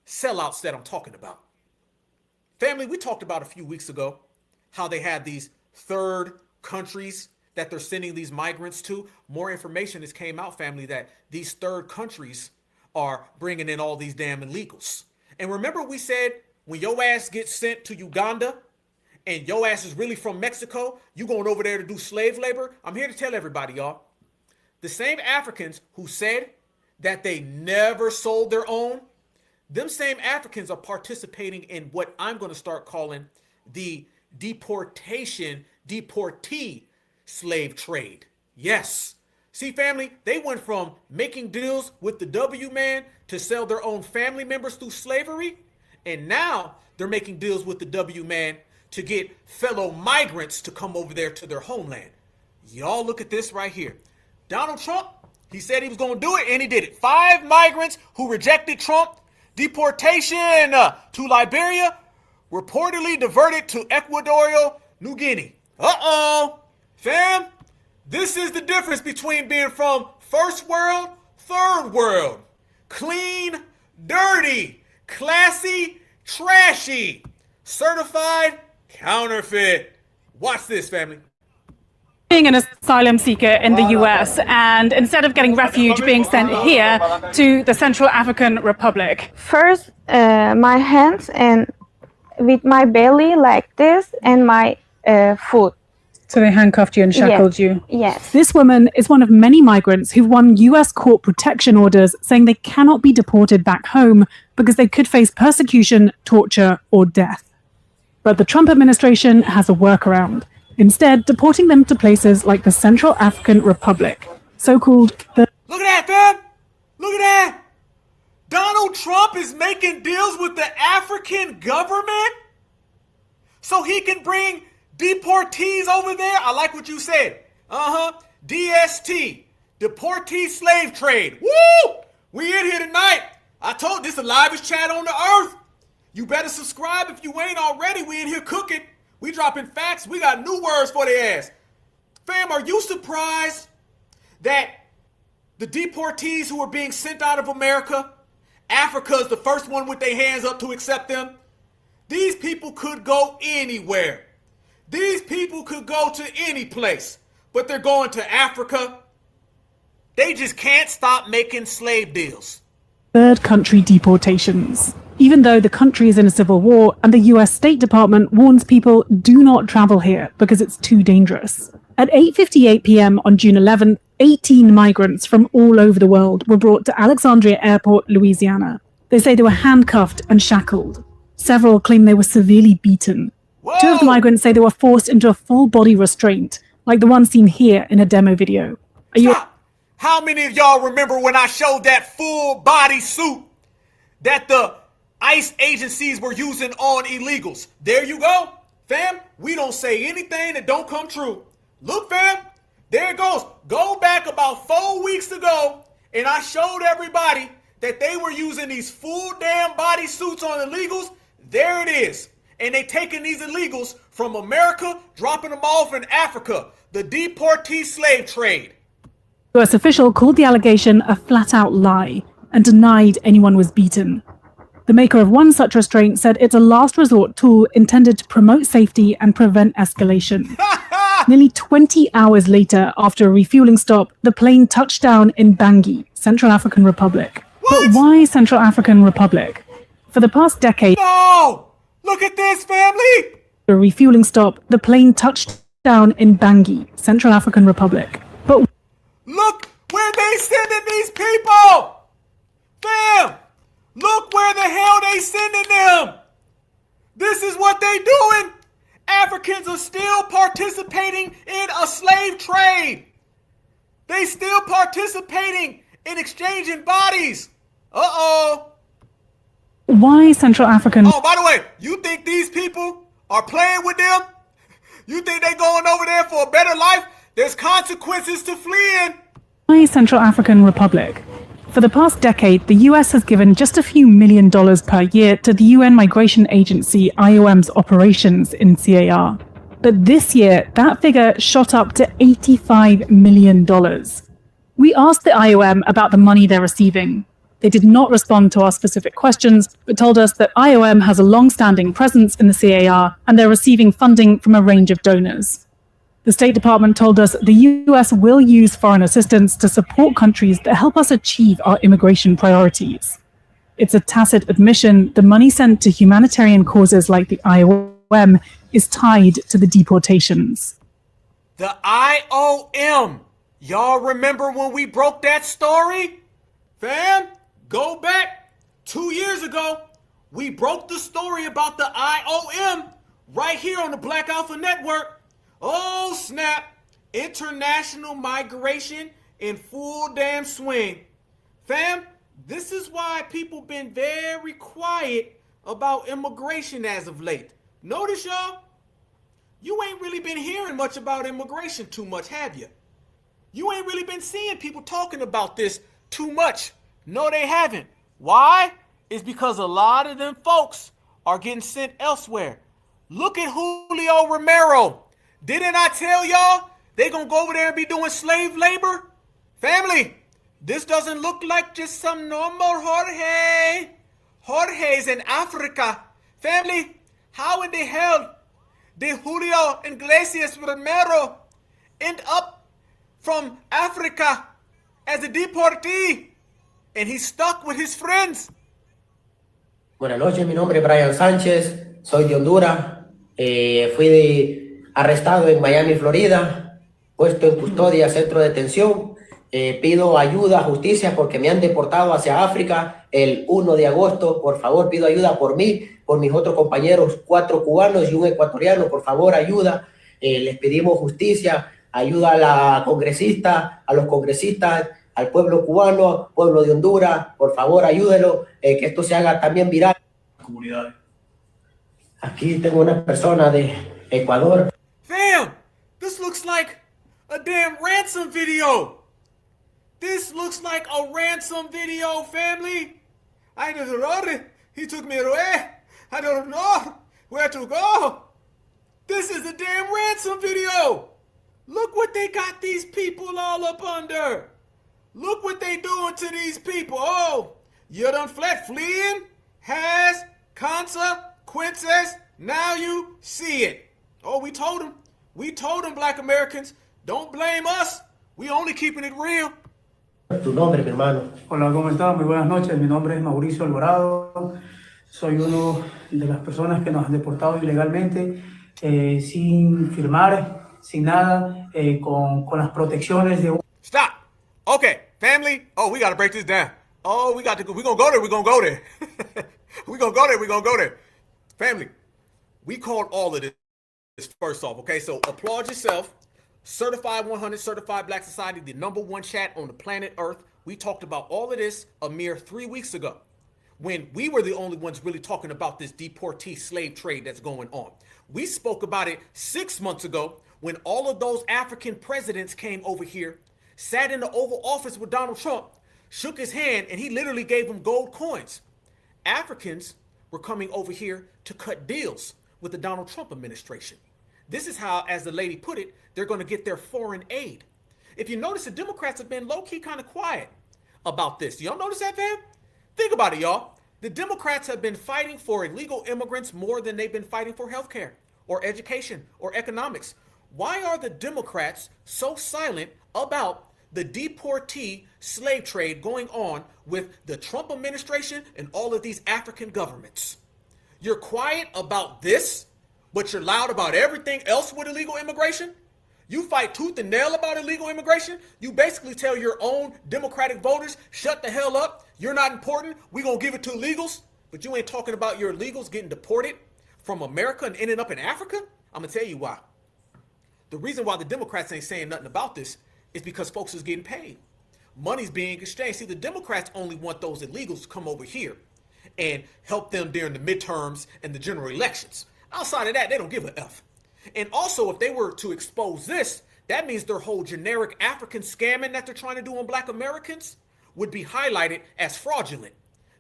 Speaker 1: sellouts that I'm talking about. Family, we talked about a few weeks ago how they had these third countries that they're sending these migrants to. More information has came out, family, that these third countries are bringing in all these damn illegals. And remember we said when your ass gets sent to Uganda and your ass is really from Mexico, you going over there to do slave labor? I'm here to tell everybody, y'all. The same Africans who said that they never sold their own, them same Africans are participating in what I'm going to start calling the deportee slave trade. Yes. See, family, they went from making deals with the W man to sell their own family members through slavery. And now they're making deals with the W man to get fellow migrants to come over there to their homeland. Y'all look at this right here. Donald Trump, he said he was going to do it, and he did it. 5 migrants who rejected Trump deportation to Liberia reportedly diverted to Equatorial New Guinea. Uh-oh, fam. This is the difference between being from first world, third world. Clean, dirty, classy, trashy, certified, counterfeit. Watch this, family.
Speaker 2: Being an asylum seeker in the US and instead of getting refuge being sent here to the Central African Republic.
Speaker 9: First, my hands and with my belly like this and my foot.
Speaker 2: So they handcuffed you and shackled you?
Speaker 9: Yes.
Speaker 2: This woman is one of many migrants who've won US court protection orders saying they cannot be deported back home because they could face persecution, torture, or death. But the Trump administration has a workaround, instead deporting them to places like the Central African Republic, so-called the...
Speaker 1: Look at that, fam! Look at that! Donald Trump is making deals with the African government so he can bring deportees over there. I like what you said. DST, deportee slave trade. Woo! We in here tonight. I told this the livest chat on the earth. You better subscribe if you ain't already. We in here cooking. We dropping facts. We got new words for their ass. Fam, are you surprised that the deportees who are being sent out of America, Africa is the first one with their hands up to accept them? These people could go anywhere. These people could go to any place, but they're going to Africa. They just can't stop making slave deals.
Speaker 2: Third country deportations. Even though the country is in a civil war and the US State Department warns people do not travel here because it's too dangerous. At 8:58 p.m. on June 11th, 18 migrants from all over the world were brought to Alexandria Airport, Louisiana. They say they were handcuffed and shackled. Several claim they were severely beaten. Whoa! 2 of the migrants say they were forced into a full body restraint, like the one seen here in a demo video.
Speaker 1: How many of y'all remember when I showed that full body suit that the ICE agencies were using on illegals? There you go. Fam, we don't say anything that don't come true. Look, fam, there it goes. Go back about 4 weeks ago, and I showed everybody that they were using these full damn body suits on illegals. There it is. And they taking these illegals from America, dropping them off in Africa. The deportee slave trade.
Speaker 2: The US official called the allegation a flat-out lie and denied anyone was beaten. The maker of one such restraint said it's a last resort tool intended to promote safety and prevent escalation. Nearly 20 hours later, after a refueling stop, the plane touched down in Bangui, Central African Republic. What? But why Central African Republic? For the past decade...
Speaker 1: No! Look at this, family!
Speaker 2: A refueling stop, the plane touched down in Bangui, Central African Republic. But...
Speaker 1: Look where they sending these people! Fam! Look where the hell they sending them! This is what they doing! Africans are still participating in a slave trade. They still participating in exchanging bodies. Uh-oh.
Speaker 2: Why Central African...
Speaker 1: Oh, by the way, you think these people are playing with them? You think they going over there for a better life? There's consequences to fleeing.
Speaker 2: Why Central African Republic? For the past decade, the US has given just a few $1 million per year to the UN Migration Agency IOM's operations in CAR. But this year, that figure shot up to $85 million. We asked the IOM about the money they're receiving. They did not respond to our specific questions, but told us that IOM has a long-standing presence in the CAR and they're receiving funding from a range of donors. The State Department told us the US will use foreign assistance to support countries that help us achieve our immigration priorities. It's a tacit admission the money sent to humanitarian causes like the IOM is tied to the deportations.
Speaker 1: The IOM. Y'all remember when we broke that story? Fam, go back 2 years ago. We broke the story about the IOM right here on the Black Alpha Network. Oh, snap. International migration in full damn swing. Fam, this is why people been very quiet about immigration as of late. Notice, y'all, you ain't really been hearing much about immigration too much, have you? You ain't really been seeing people talking about this too much. No, they haven't. Why? It's because a lot of them folks are getting sent elsewhere. Look at Julio Romero. Didn't I tell y'all they gonna go over there and be doing slave labor? Family, this doesn't look like just some normal Jorge's in Africa. Family, how in the hell did Julio Iglesias Romero end up from Africa as a deportee? And he's stuck with his friends.
Speaker 4: Buenas noches, mi nombre es Brian Sánchez, soy de Honduras. Fui arrestado en Miami, Florida, puesto en custodia, centro de detención. Pido ayuda, justicia, porque me han deportado hacia África el 1 de agosto. Por favor, pido ayuda por mí, por mis otros compañeros, 4 cubanos y un ecuatoriano. Por favor, ayuda. Les pedimos justicia, ayuda a la congresista, a los congresistas, al pueblo cubano, pueblo de Honduras. Por favor, ayúdenlo, que esto se haga también viral. Comunidades. Aquí tengo una persona de Ecuador.
Speaker 1: Fam, this looks like a damn ransom video. This looks like a ransom video, family. I don't know. He took me away. I don't know where to go. This is a damn ransom video. Look what they got these people all up under. Look what they doing to these people. Oh, you done fled. Fleeing has consequences. Now you see it. Oh, we told them. We told them, Black Americans, don't blame us. We only keeping it real.
Speaker 4: Tu nombre, mi hermano.
Speaker 22: Hola, ¿cómo están? Muy buenas noches. Mi nombre es Mauricio Alvarado. Soy uno de las personas que nos han deportado ilegalmente, sin firmar, sin nada, con las protecciones de...
Speaker 1: Stop. Okay, family. Oh, we got to break this down. Oh, we're going to go there. We're going to go there. We're going to go there. We're going to go there. Family, we called all of this first off, okay? So applaud yourself. Certified 100, Certified Black Society, the #1 chat on the planet Earth. We talked about all of this a mere 3 weeks ago, when we were the only ones really talking about this deportee slave trade that's going on. We spoke about it 6 months ago when all of those African presidents came over here, sat in the Oval Office with Donald Trump, shook his hand, and he literally gave them gold coins. Africans were coming over here to cut deals with the Donald Trump administration. This is how, as the lady put it, they're going to get their foreign aid. If you notice, the Democrats have been low-key kind of quiet about this. Y'all notice that, fam? Think about it, y'all. The Democrats have been fighting for illegal immigrants more than they've been fighting for healthcare or education or economics. Why are the Democrats so silent about the deportee slave trade going on with the Trump administration and all of these African governments? You're quiet about this, but you're loud about everything else with illegal immigration? You fight tooth and nail about illegal immigration? You basically tell your own Democratic voters, shut the hell up, you're not important, we're going to give it to illegals, but you ain't talking about your illegals getting deported from America and ending up in Africa? I'm going to tell you why. The reason why the Democrats ain't saying nothing about this is because folks is getting paid. Money's being exchanged. See, the Democrats only want those illegals to come over here and help them during the midterms and the general elections. Outside of that, they don't give a F. And also, if they were to expose this, that means their whole generic African scamming that they're trying to do on Black Americans would be highlighted as fraudulent.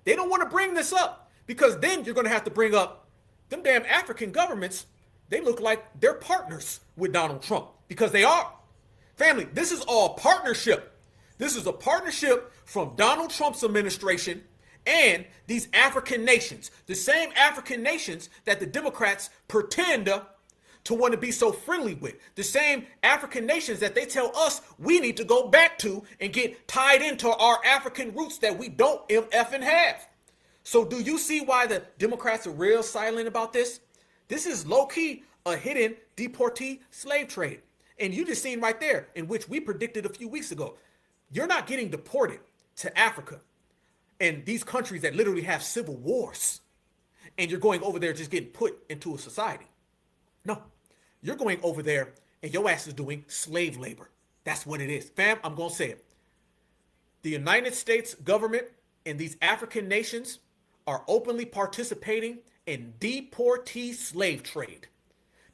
Speaker 1: They don't want to bring this up because then you're going to have to bring up them damn African governments. They look like they're partners with Donald Trump because they are. Family, this is all partnership. This is a partnership from Donald Trump's administration and these African nations, the same African nations that the Democrats pretend to want to be so friendly with, the same African nations that they tell us we need to go back to and get tied into our African roots that we don't MFing have. So do you see why the Democrats are real silent about this? This is low-key a hidden deportee slave trade. And you just seen right there, in which we predicted a few weeks ago, you're not getting deported to Africa and these countries that literally have civil wars, and you're going over there just getting put into a society. No, you're going over there and your ass is doing slave labor. That's what it is. Fam, I'm going to say it. The United States government and these African nations are openly participating in deportee slave trade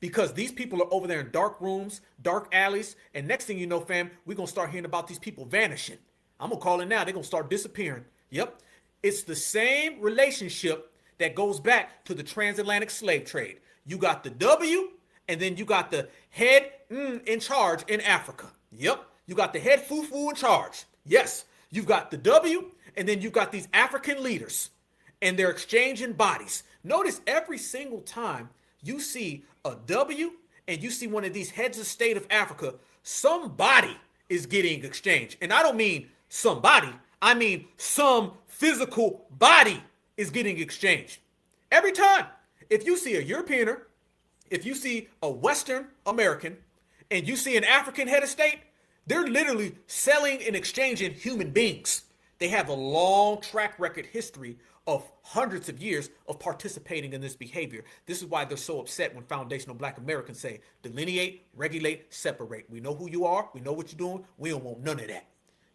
Speaker 1: because these people are over there in dark rooms, dark alleys, and next thing you know, fam, we're going to start hearing about these people vanishing. I'm going to call it now. They're going to start disappearing. Yep. It's the same relationship that goes back to the transatlantic slave trade. You got the W, and then you got the head in charge in Africa. Yep. You got the head foo-foo in charge. Yes. You've got the W, and then you've got these African leaders, and they're exchanging bodies. Notice every single time you see a W and you see one of these heads of state of Africa, somebody is getting exchanged. And I don't mean somebody. I mean some physical body is getting exchanged. Every time. If you see a Europeaner, if you see a Western American, and you see an African head of state, they're literally selling and exchanging human beings. They have a long track record history of hundreds of years of participating in this behavior. This is why they're so upset when foundational Black Americans say, delineate, regulate, separate. We know who you are. We know what you're doing. We don't want none of that.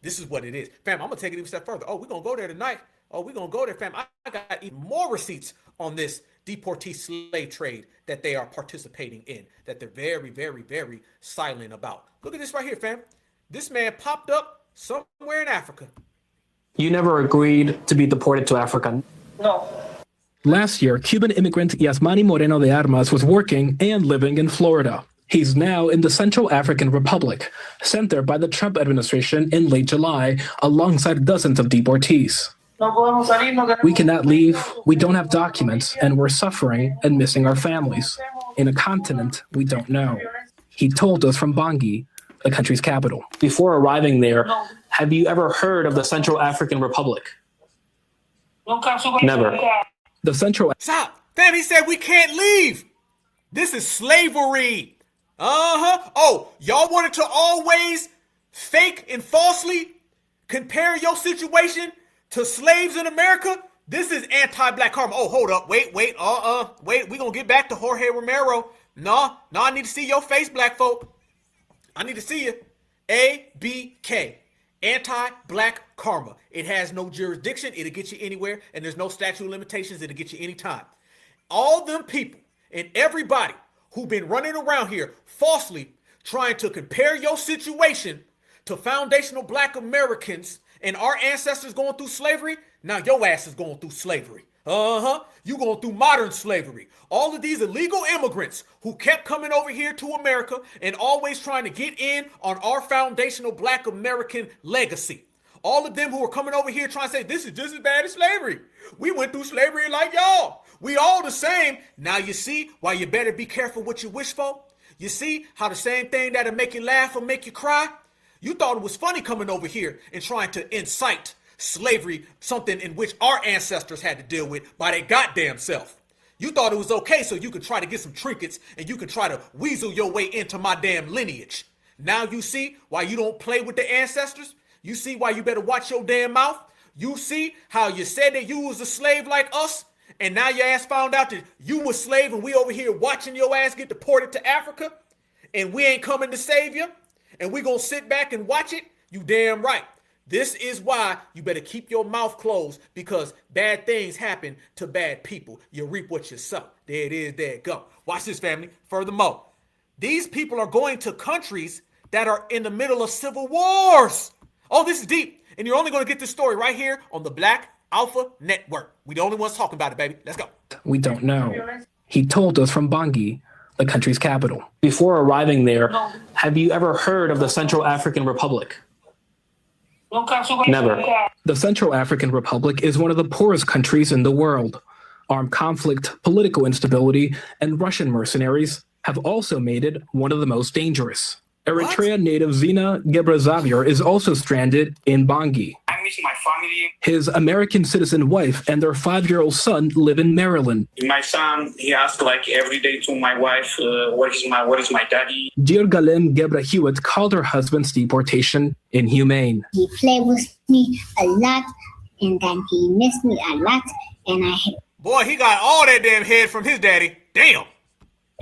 Speaker 1: This is what it is. Fam, I'm going to take it even a step further. Oh, we're going to go there tonight. Oh, we're going to go there, fam. I got even more receipts on this deportee slave trade that they are participating in, that they're very, very, very silent about. Look at this right here, fam. This man popped up somewhere in Africa.
Speaker 5: You never agreed to be deported to Africa.
Speaker 21: No.
Speaker 5: Last year, Cuban immigrant Yasmani Moreno de Armas was working and living in Florida. He's now in the Central African Republic, sent there by the Trump administration in late July, alongside dozens of deportees. We cannot leave, we don't have documents, and we're suffering and missing our families in a continent we don't know. He told us from Bangui, the country's capital. Before arriving there, have you ever heard of the Central African Republic? Never. The Central...
Speaker 1: Stop! Fam, he said we can't leave! This is slavery! Oh, y'all wanted to always fake and falsely compare your situation to slaves in America? This is anti-Black karma. Oh, hold up. Wait. Wait, we're going to get back to Jorge Romero. No, I need to see your face, Black folk. I need to see you. ABK. Anti-black karma. It has no jurisdiction. It'll get you anywhere. And there's no statute of limitations. It'll get you anytime. All them people and everybody who've been running around here falsely trying to compare your situation to foundational black Americans and our ancestors going through slavery, now your ass is going through slavery. You going through modern slavery. All of these illegal immigrants who kept coming over here to America and always trying to get in on our foundational black American legacy. All of them who are coming over here trying to say, this is just as bad as slavery. We went through slavery like y'all. We all the same. Now you see why you better be careful what you wish for? You see how the same thing that'll make you laugh or make you cry? You thought it was funny coming over here and trying to incite slavery, something in which our ancestors had to deal with by their goddamn self. You thought it was okay so you could try to get some trinkets and you could try to weasel your way into my damn lineage. Now you see why you don't play with the ancestors? You see why you better watch your damn mouth? You see how you said that you was a slave like us? And now your ass found out that you was slave and we over here watching your ass get deported to Africa? And we ain't coming to save you? And we gonna sit back and watch it? You damn right. This is why you better keep your mouth closed, because bad things happen to bad people. You reap what you sow. There it is, there it go. Watch this, family. Furthermore, these people are going to countries that are in the middle of civil wars. Oh, this is deep. And you're only going to get this story right here on the Black Alpha Network. We the only ones talking about it, baby. Let's go.
Speaker 5: We don't know. He told us from Bangui, the country's capital. Before arriving there, have you ever heard of the Central African Republic? Never. The Central African Republic is one of the poorest countries in the world. Armed conflict, political instability, and Russian mercenaries have also made it one of the most dangerous. Eritrea native Zina Gebrazavier is also stranded in Bangui.
Speaker 3: I miss my family.
Speaker 5: His American citizen wife and their 5-year-old son live in Maryland.
Speaker 3: My son, he asks like every day to my wife, what is my daddy?
Speaker 5: Dear Galem Gebrahewitt called her husband's deportation inhumane.
Speaker 7: He played with me a lot, and then he missed me a lot, and
Speaker 1: Boy, he got all that damn head from his daddy. Damn.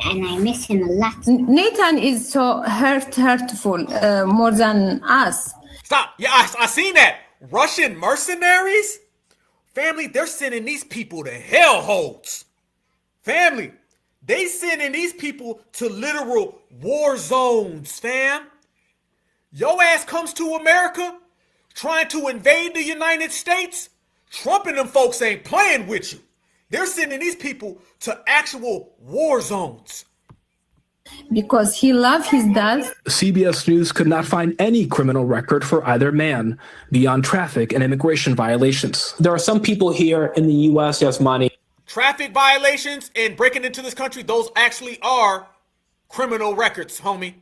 Speaker 7: And I miss him a lot.
Speaker 23: Nathan is so hurtful, more than us.
Speaker 1: Stop. Yeah, I seen that. Russian mercenaries? Family, they're sending these people to hellholes. Family, they sending these people to literal war zones, fam. Your ass comes to America trying to invade the United States. Trump and them folks ain't playing with you. They're sending these people to actual war zones.
Speaker 23: Because he loved his dad.
Speaker 5: CBS News could not find any criminal record for either man beyond traffic and immigration violations. There are some people here in the U.S., Yasmani.
Speaker 1: Traffic violations and breaking into this country, those actually are criminal records, homie.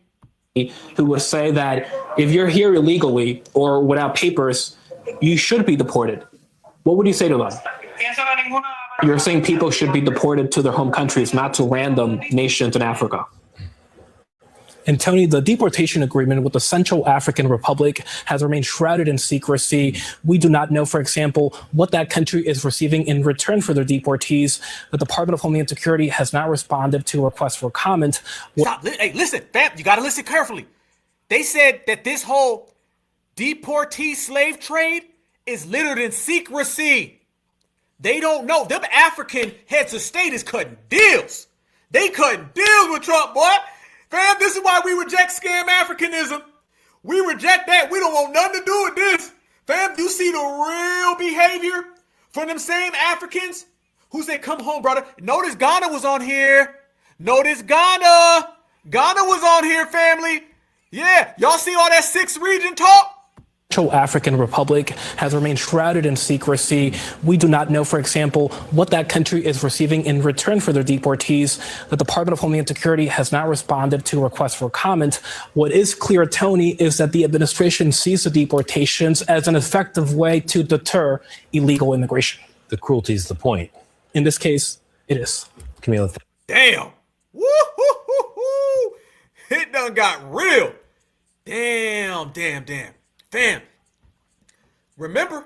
Speaker 5: Who would say that if you're here illegally or without papers, you should be deported. What would you say to them? You're saying people should be deported to their home countries, not to random nations in Africa. And Tony, the deportation agreement with the Central African Republic has remained shrouded in secrecy. We do not know, for example, what that country is receiving in return for their deportees. The Department of Homeland Security has not responded to requests for comment.
Speaker 1: Stop. Hey, listen, fam, you got to listen carefully. They said that this whole deportee slave trade is littered in secrecy. They don't know. Them African heads of state is cutting deals. They cutting deals with Trump, boy. Fam, this is why we reject scam Africanism. We reject that. We don't want nothing to do with this. Fam, you see the real behavior from them same Africans who said, come home, brother. Notice Ghana was on here. Notice Ghana. Ghana was on here, family. Yeah, y'all see all that 6th region talk?
Speaker 5: Central African Republic has remained shrouded in secrecy. We do not know, for example, what that country is receiving in return for their deportees. The Department of Homeland Security has not responded to requests for comment. What is clear, Tony, is that the administration sees the deportations as an effective way to deter illegal immigration.
Speaker 24: The cruelty is the point.
Speaker 5: In this case, it is.
Speaker 24: Camila.
Speaker 1: Damn. Woo-hoo-hoo-hoo. It done got real. Damn. Fam, remember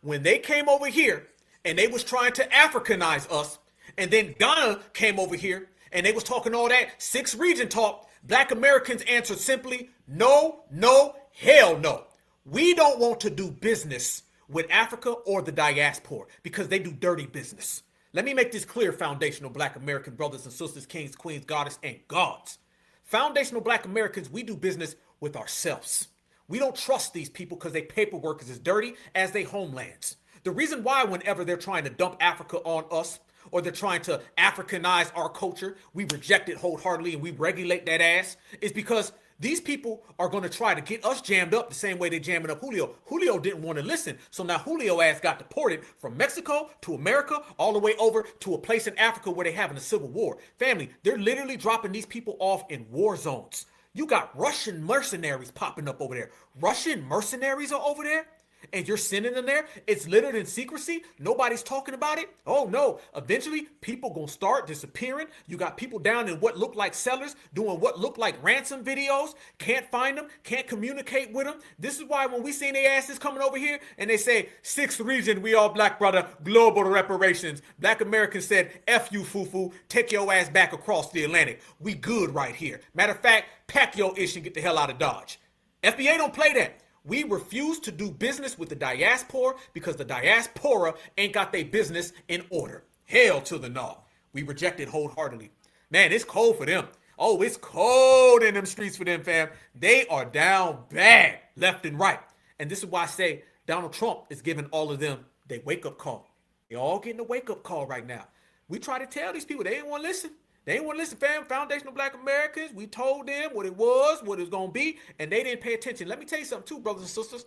Speaker 1: when they came over here and they was trying to Africanize us, and then Ghana came over here and they was talking all that 6th region talk, Black Americans answered simply, no, no, hell no. We don't want to do business with Africa or the diaspora because they do dirty business. Let me make this clear, foundational Black American brothers and sisters, kings, queens, goddess, and gods. Foundational Black Americans, we do business with ourselves. We don't trust these people because their paperwork is as dirty as their homelands. The reason why whenever they're trying to dump Africa on us or they're trying to Africanize our culture, we reject it wholeheartedly and we regulate that ass is because these people are going to try to get us jammed up the same way they jamming up Julio. Julio didn't want to listen. So now Julio ass got deported from Mexico to America, all the way over to a place in Africa where they're having a civil war. Family, they're literally dropping these people off in war zones. You got Russian mercenaries popping up over there. Russian mercenaries are over there? And you're sending them there? It's littered in secrecy. Nobody's talking about it. Oh no. Eventually, people gonna start disappearing. You got people down in what look like cellars doing what look like ransom videos. Can't find them. Can't communicate with them. This is why when we seen their asses coming over here and they say, 6th region, we all black, brother, global reparations. Black Americans said, F you, foo-foo. Take your ass back across the Atlantic. We good right here. Matter of fact, pack your ish and get the hell out of Dodge. FBA don't play that. We refuse to do business with the diaspora because the diaspora ain't got their business in order. Hell to the no. We reject it wholeheartedly. Man, it's cold for them. Oh, it's cold in them streets for them, fam. They are down bad, left and right. And this is why I say Donald Trump is giving all of them their wake-up call. They all getting a wake-up call right now. We try to tell these people, they ain't want to listen. They didn't want to listen, fam. Foundational Black Americans, we told them what it was, what it was going to be, and they didn't pay attention. Let me tell you something too, brothers and sisters.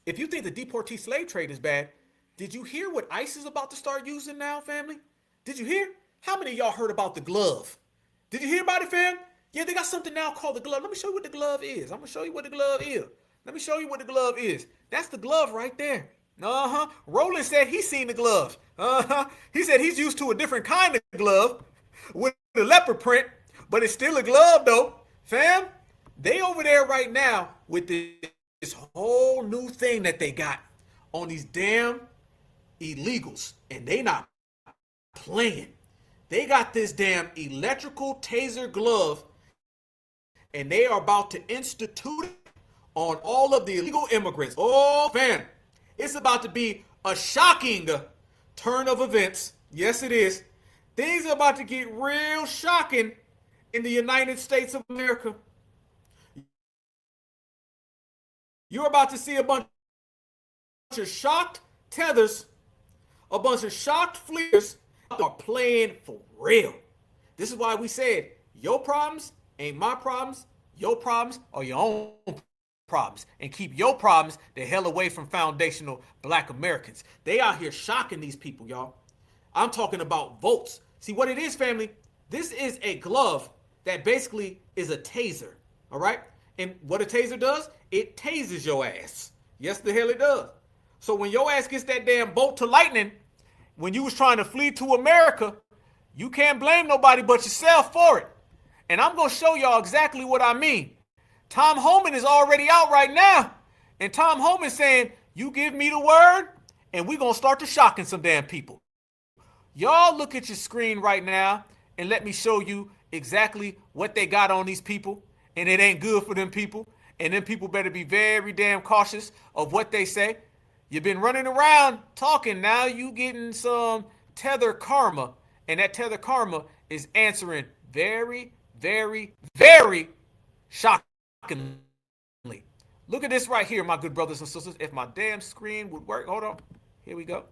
Speaker 1: If you think the deportee slave trade is bad, did you hear what ICE is about to start using now, family? Did you hear? How many of y'all heard about the glove? Did you hear about it, fam? Yeah, they got something now called the glove. Let me show you what the glove is. I'm going to show you what the glove is. Let me show you what the glove is. That's the glove right there. Roland said he's seen the glove. He said he's used to a different kind of glove with the leopard print, but it's still a glove though. Fam, they over there right now with this whole new thing that they got on these damn illegals, and they not playing. They got this damn electrical taser glove, and they are about to institute it on all of the illegal immigrants. Oh, fam, it's about to be a shocking turn of events. Yes, it is. Things are about to get real shocking in the United States of America. You're about to see a bunch of shocked tethers, a bunch of shocked fleers are playing for real. This is why we said, your problems ain't my problems. Your problems are your own problems. And keep your problems the hell away from foundational Black Americans. They out here shocking these people, y'all. I'm talking about votes. See what it is, family? This is a glove that basically is a taser, all right? And what a taser does, it tases your ass. Yes, the hell it does. So when your ass gets that damn bolt to lightning, when you was trying to flee to America, you can't blame nobody but yourself for it. And I'm going to show y'all exactly what I mean. Tom Homan is already out right now. And Tom Homan saying, you give me the word, and we're going to start to shocking some damn people. Y'all look at your screen right now and let me show you exactly what they got on these people. And it ain't good for them people. And them people better be very damn cautious of what they say. You've been running around talking. Now you getting some tether karma. And that tether karma is answering very, very, very shockingly. Look at this right here, my good brothers and sisters. If my damn screen would work. Hold on. Here we go.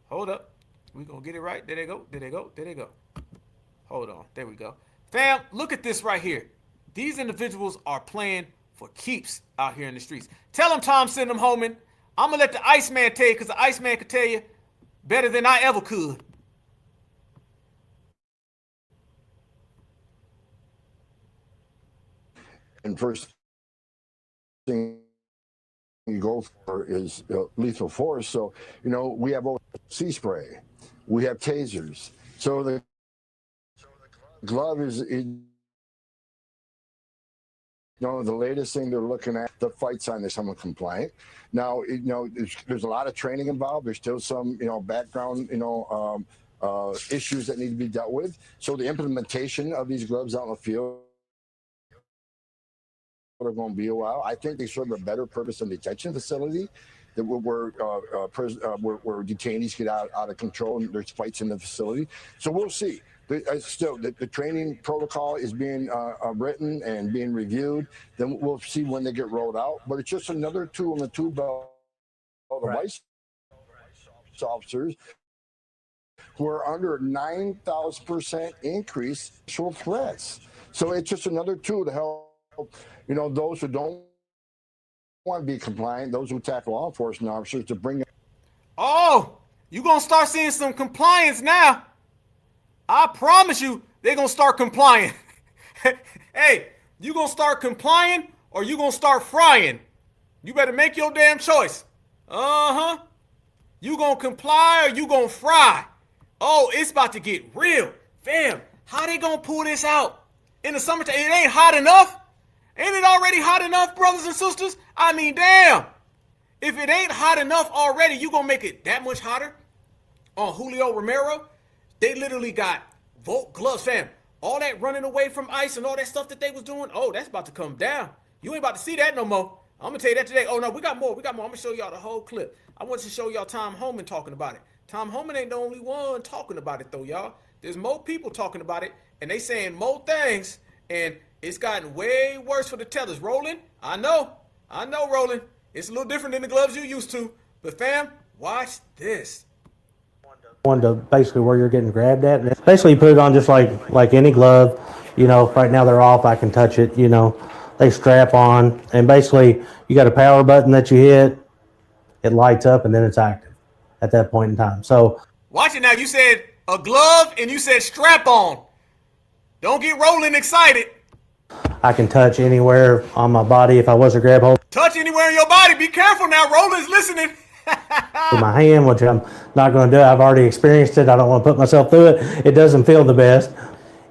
Speaker 1: Hold up. We're going to get it right. There they go. There they go. There they go. Hold on. There we go. Fam, look at this right here. These individuals are playing for keeps out here in the streets. Tell them, Tom, send them home. I'm going to let the Iceman tell you because the Iceman could tell you better than I ever could.
Speaker 6: And first thing you go for is lethal force. So, we have sea spray. We have tasers. So the glove is the latest thing they're looking at, the fight sign is someone compliant. Now, there's a lot of training involved. There's still some, background, issues that need to be dealt with. So the implementation of these gloves out in the field are going to be a while. I think they serve a better purpose in detention facility, that where detainees get out of control and there's fights in the facility. So we'll see. Still, the training protocol is being written and being reviewed. Then we'll see when they get rolled out. But it's just another tool in the tool belt of ICE officers who are under 9,000% increase in threats. So it's just another tool to help, those who don't want to be compliant, those who attack law enforcement officers, to bring.
Speaker 1: Oh, you're going to start seeing some compliance now. I promise you, they're going to start complying. Hey, you going to start complying or you going to start frying? You better make your damn choice. Uh-huh. You going to comply or you going to fry? Oh, it's about to get real. Fam, how they going to pull this out? In the summertime, it ain't hot enough? Ain't it already hot enough, brothers and sisters? I mean, damn. If it ain't hot enough already, you going to make it that much hotter? On Julio Romero, they literally got Volt gloves, fam. All that running away from ICE and all that stuff that they was doing, oh, that's about to come down. You ain't about to see that no more. I'm going to tell you that today. Oh, no, we got more. I'm going to show y'all the whole clip. I want to show y'all Tom Homan talking about it. Tom Homan ain't the only one talking about it, though, y'all. There's more people talking about it, and they saying more things, and it's gotten way worse for the tellers. Roland, I know, Roland. It's a little different than the gloves you used to. But, fam, watch this.
Speaker 8: One to basically where you're getting grabbed at. And basically you put it on just like any glove. Right now they're off, I can touch it, they strap on, and basically you got a power button that you hit, it lights up, and then it's active at that point in time. So
Speaker 1: watch it now. You said a glove and you said strap on. Don't get rolling excited.
Speaker 8: I can touch anywhere on my body if I was a grab hold.
Speaker 1: Touch anywhere in your body. Be careful now. Roland's listening.
Speaker 8: With my hand, which I'm not going to do. I've already experienced it. I don't want to put myself through it. It doesn't feel the best.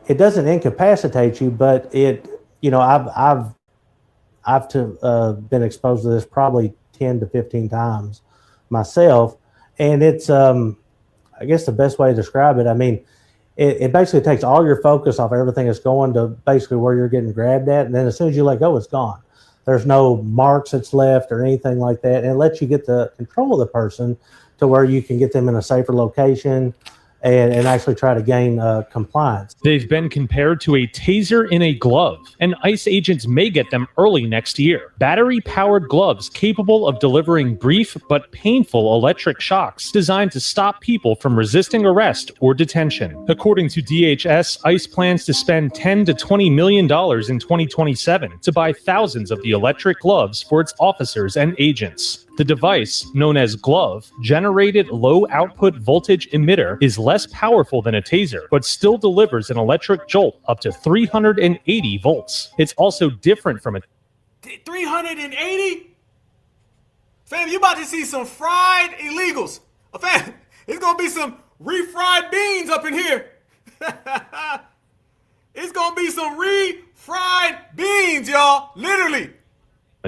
Speaker 8: It doesn't incapacitate you, but it, I've been exposed to this probably 10 to 15 times myself, and it's I guess the best way to describe it. I mean, it basically takes all your focus off everything that's going to basically where you're getting grabbed at, and then as soon as you let go, it's gone. There's no marks that's left or anything like that. And it lets you get the control of the person to where you can get them in a safer location and actually try to gain compliance.
Speaker 11: They've been compared to a taser in a glove, and ICE agents may get them early next year. Battery-powered gloves capable of delivering brief but painful electric shocks designed to stop people from resisting arrest or detention. According to DHS, ICE plans to spend $10 to $20 million in 2027 to buy thousands of the electric gloves for its officers and agents. The device, known as GLOVE, generated low-output voltage emitter, is less powerful than a taser, but still delivers an electric jolt up to 380 volts. It's also different from a
Speaker 1: 380? Fam, you about to see some fried illegals. Fam, it's going to be some refried beans up in here. It's going to be some refried beans, y'all. Literally.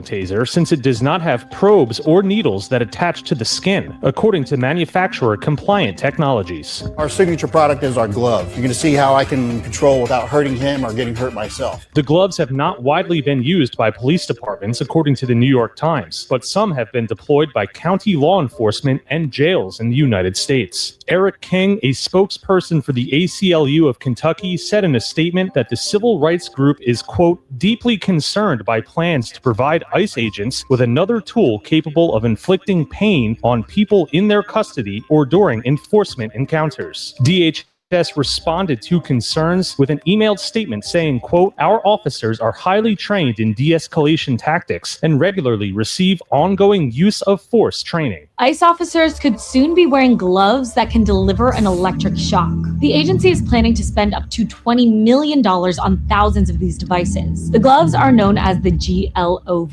Speaker 11: taser, since it does not have probes or needles that attach to the skin, according to manufacturer-compliant technologies.
Speaker 12: Our signature product is our glove. You're going to see how I can control without hurting him or getting hurt myself.
Speaker 11: The gloves have not widely been used by police departments, according to the New York Times, but some have been deployed by county law enforcement and jails in the United States. Eric King, a spokesperson for the ACLU of Kentucky, said in a statement that the civil rights group is, quote, deeply concerned by plans to provide ICE agents with another tool capable of inflicting pain on people in their custody or during enforcement encounters. DHS responded to concerns with an emailed statement saying, quote, our officers are highly trained in de-escalation tactics and regularly receive ongoing use of force training.
Speaker 24: ICE officers could soon be wearing gloves that can deliver an electric shock. The agency is planning to spend up to $20 million on thousands of these devices. The gloves are known as the GLOVE,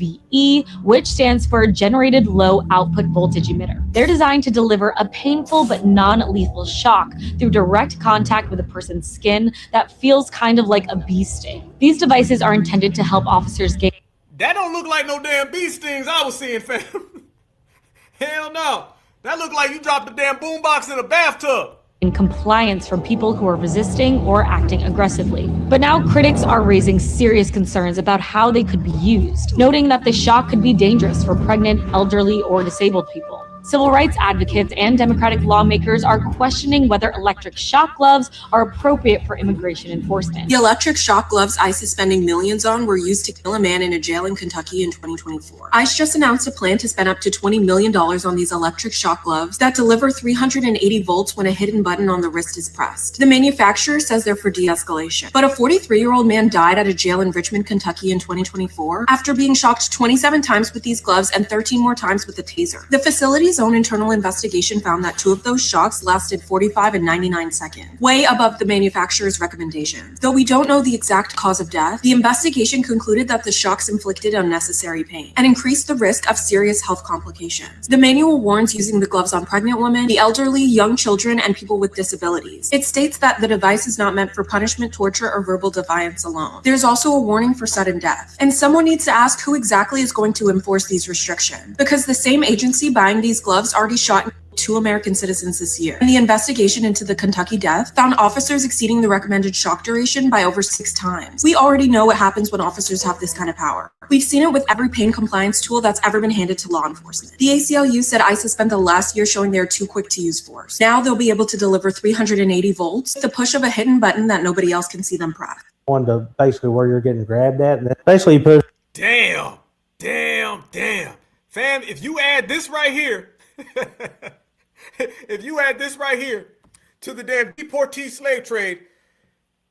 Speaker 24: which stands for Generated Low Output Voltage Emitter. They're designed to deliver a painful but non-lethal shock through direct contact with a person's skin that feels kind of like a bee sting. These devices are intended to help officers gain...
Speaker 1: That don't look like no damn bee stings I was seeing, fam. Hell no. That looked like you dropped a damn boombox in a bathtub.
Speaker 24: compliance from people who are resisting or acting aggressively. But now critics are raising serious concerns about how they could be used, noting that the shock could be dangerous for pregnant, elderly, or disabled people. Civil rights advocates and Democratic lawmakers are questioning whether electric shock gloves are appropriate for immigration enforcement.
Speaker 10: The electric shock gloves ICE is spending millions on were used to kill a man in a jail in Kentucky in 2024. ICE just announced a plan to spend up to $20 million on these electric shock gloves that deliver 380 volts when a hidden button on the wrist is pressed. The manufacturer says they're for de-escalation. But a 43-year-old man died at a jail in Richmond, Kentucky in 2024 after being shocked 27 times with these gloves and 13 more times with a taser. The facility's own internal investigation found that 2 of those shocks lasted 45 and 99 seconds, way above the manufacturer's recommendations. Though we don't know the exact cause of death, the investigation concluded that the shocks inflicted unnecessary pain and increased the risk of serious health complications. The manual warns using the gloves on pregnant women, the elderly, young children, and people with disabilities. It states that the device is not meant for punishment, torture, or verbal defiance alone. There's also a warning for sudden death. And someone needs to ask who exactly is going to enforce these restrictions, because the same agency buying these gloves already shot 2 American citizens this year. And the investigation into the Kentucky death found officers exceeding the recommended shock duration by over 6 times. We already know what happens when officers have this kind of power. We've seen it with every pain compliance tool that's ever been handed to law enforcement. The ACLU said ICE has spent the last year showing they're too quick to use force. Now they'll be able to deliver 380 volts, the push of a hidden button that nobody else can see them press.
Speaker 8: One to basically where you're getting grabbed at, and then basically you put.
Speaker 1: Damn. Fam, if you add this right here, if you add this right here to the damn deportee slave trade,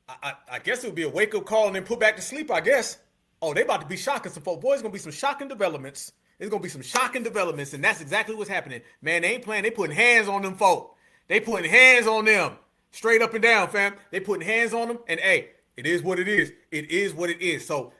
Speaker 1: I guess it would be a wake-up call and then put back to sleep, I guess. Oh, they about to be shocking some folks. Boy, it's going to be some shocking developments. It's going to be some shocking developments, and that's exactly what's happening. Man, they ain't playing. They putting hands on them folk. They putting hands on them. Straight up and down, fam. They putting hands on them, and hey, it is what it is. It is what it is. So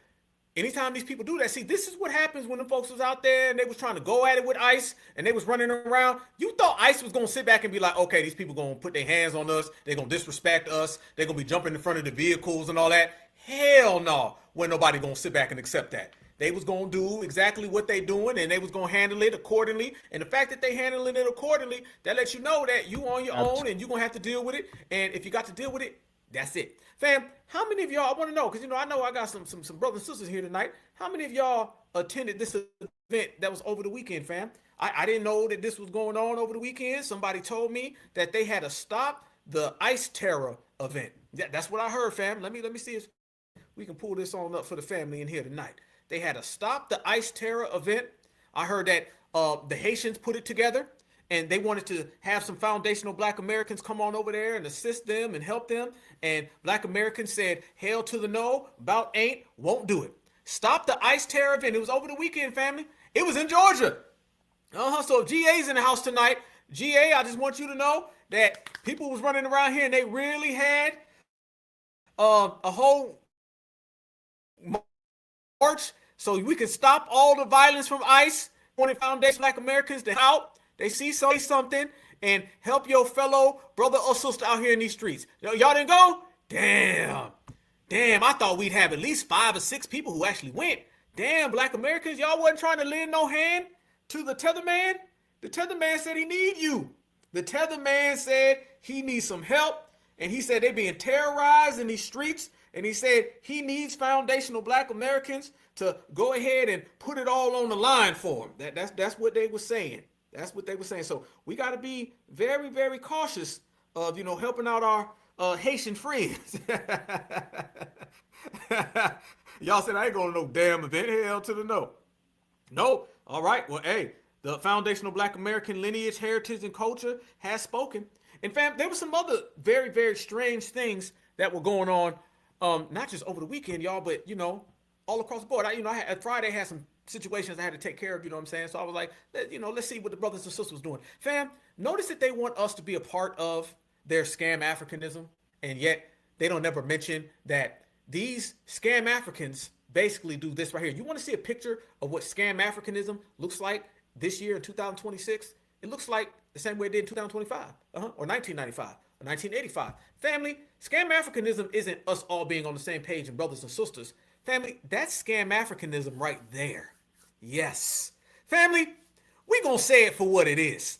Speaker 1: anytime these people do that, see, this is what happens when the folks was out there and they was trying to go at it with ICE and they was running around. You thought ICE was going to sit back and be like, okay, these people going to put their hands on us. They're going to disrespect us. They're going to be jumping in front of the vehicles and all that. Hell no. Wasn't nobody going to sit back and accept that. They was going to do exactly what they doing, and they was going to handle it accordingly. And the fact that they handling it accordingly, that lets you know that you on your own and you're going to have to deal with it. And if you got to deal with it, that's it. Fam, how many of y'all, I want to know, because, I know I got some brothers and sisters here tonight. How many of y'all attended this event that was over the weekend, fam? I didn't know that this was going on over the weekend. Somebody told me that they had to stop the ICE terror event. That's what I heard, fam. Let me see if we can pull this on up for the family in here tonight. They had to stop the ICE terror event. I heard that the Haitians put it together, and they wanted to have some foundational Black Americans come on over there and assist them and help them. And Black Americans said, hell to the no, about ain't, won't do it. Stop the ICE terror event. It was over the weekend, family. It was in Georgia. So if GA's in the house tonight, GA, I just want you to know that people was running around here and they really had a whole march so we can stop all the violence from ICE. Wanted foundation Black Americans to help. They see something and help your fellow brother or sister out here in these streets. Y'all didn't go? Damn, I thought we'd have at least 5 or 6 people who actually went. Damn, Black Americans, y'all wasn't trying to lend no hand to the tether man? The tether man said he need you. The tether man said he needs some help, and he said they being terrorized in these streets, and he said he needs foundational Black Americans to go ahead and put it all on the line for him. That's what they were saying. That's what they were saying. So we got to be very, very cautious of, helping out our Haitian friends. Y'all said I ain't going to no damn event. Hell to the no. No. All right. Well, hey, the Foundational Black American Lineage, Heritage, and Culture has spoken. And fam, there were some other very, very strange things that were going on, not just over the weekend, y'all, but, all across the board. Friday had some situations I had to take care of, you know what I'm saying? So I was like, let's see what the brothers and sisters was doing. Fam, notice that they want us to be a part of their scam Africanism, and yet they don't ever mention that these scam Africans basically do this right here. You want to see a picture of what scam Africanism looks like this year in 2026? It looks like the same way it did in 2025, or 1995, or 1985. Family, scam Africanism isn't us all being on the same page and brothers and sisters. Family, that's scam Africanism right there. Yes. Family, we gonna say it for what it is.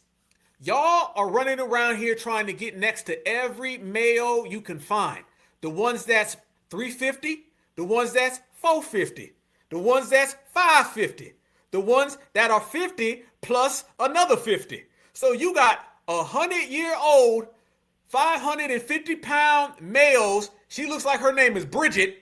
Speaker 1: Y'all are running around here trying to get next to every male you can find. The ones that's 350, the ones that's 450, the ones that's 550, the ones that are 50 plus another 50. So you got 100-year-old, 550-pound males. She looks like her name is Bridget.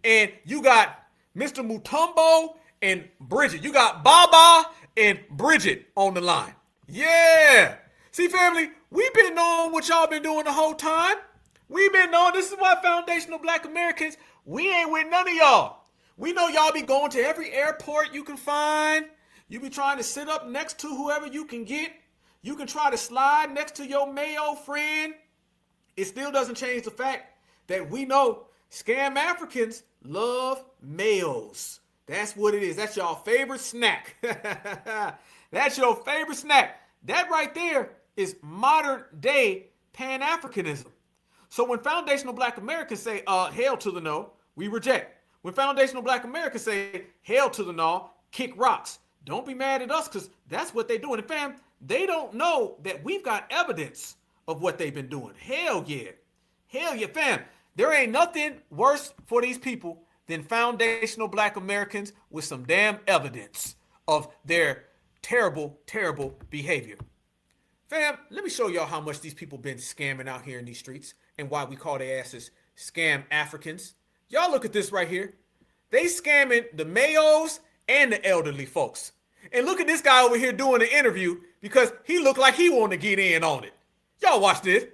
Speaker 1: And you got Mr. Mutombo and Bridget. You got Baba and Bridget on the line. Yeah. See, family, we've been knowing what y'all been doing the whole time. We've been knowing. This is why Foundational Black Americans, we ain't with none of y'all. We know y'all be going to every airport you can find. You be trying to sit up next to whoever you can get. You can try to slide next to your Mayo friend. It still doesn't change the fact that we know scam Africans love males. That's what it is. That's y'all favorite snack. That's your favorite snack. That right there is modern day Pan-Africanism. So when Foundational Black Americans say, hell to the no, we reject. When Foundational Black Americans say, hell to the no, kick rocks. Don't be mad at us because that's what they're doing. And fam, they don't know that we've got evidence of what they've been doing. Hell yeah. Hell yeah, fam. There ain't nothing worse for these people than Foundational Black Americans with some damn evidence of their terrible, terrible behavior. Fam, let me show y'all how much these people been scamming out here in these streets and why we call their asses scam Africans. Y'all look at this right here. They scamming the Mayos and the elderly folks. And look at this guy over here doing the interview because he looked like he wanted to get in on it. Y'all watch this.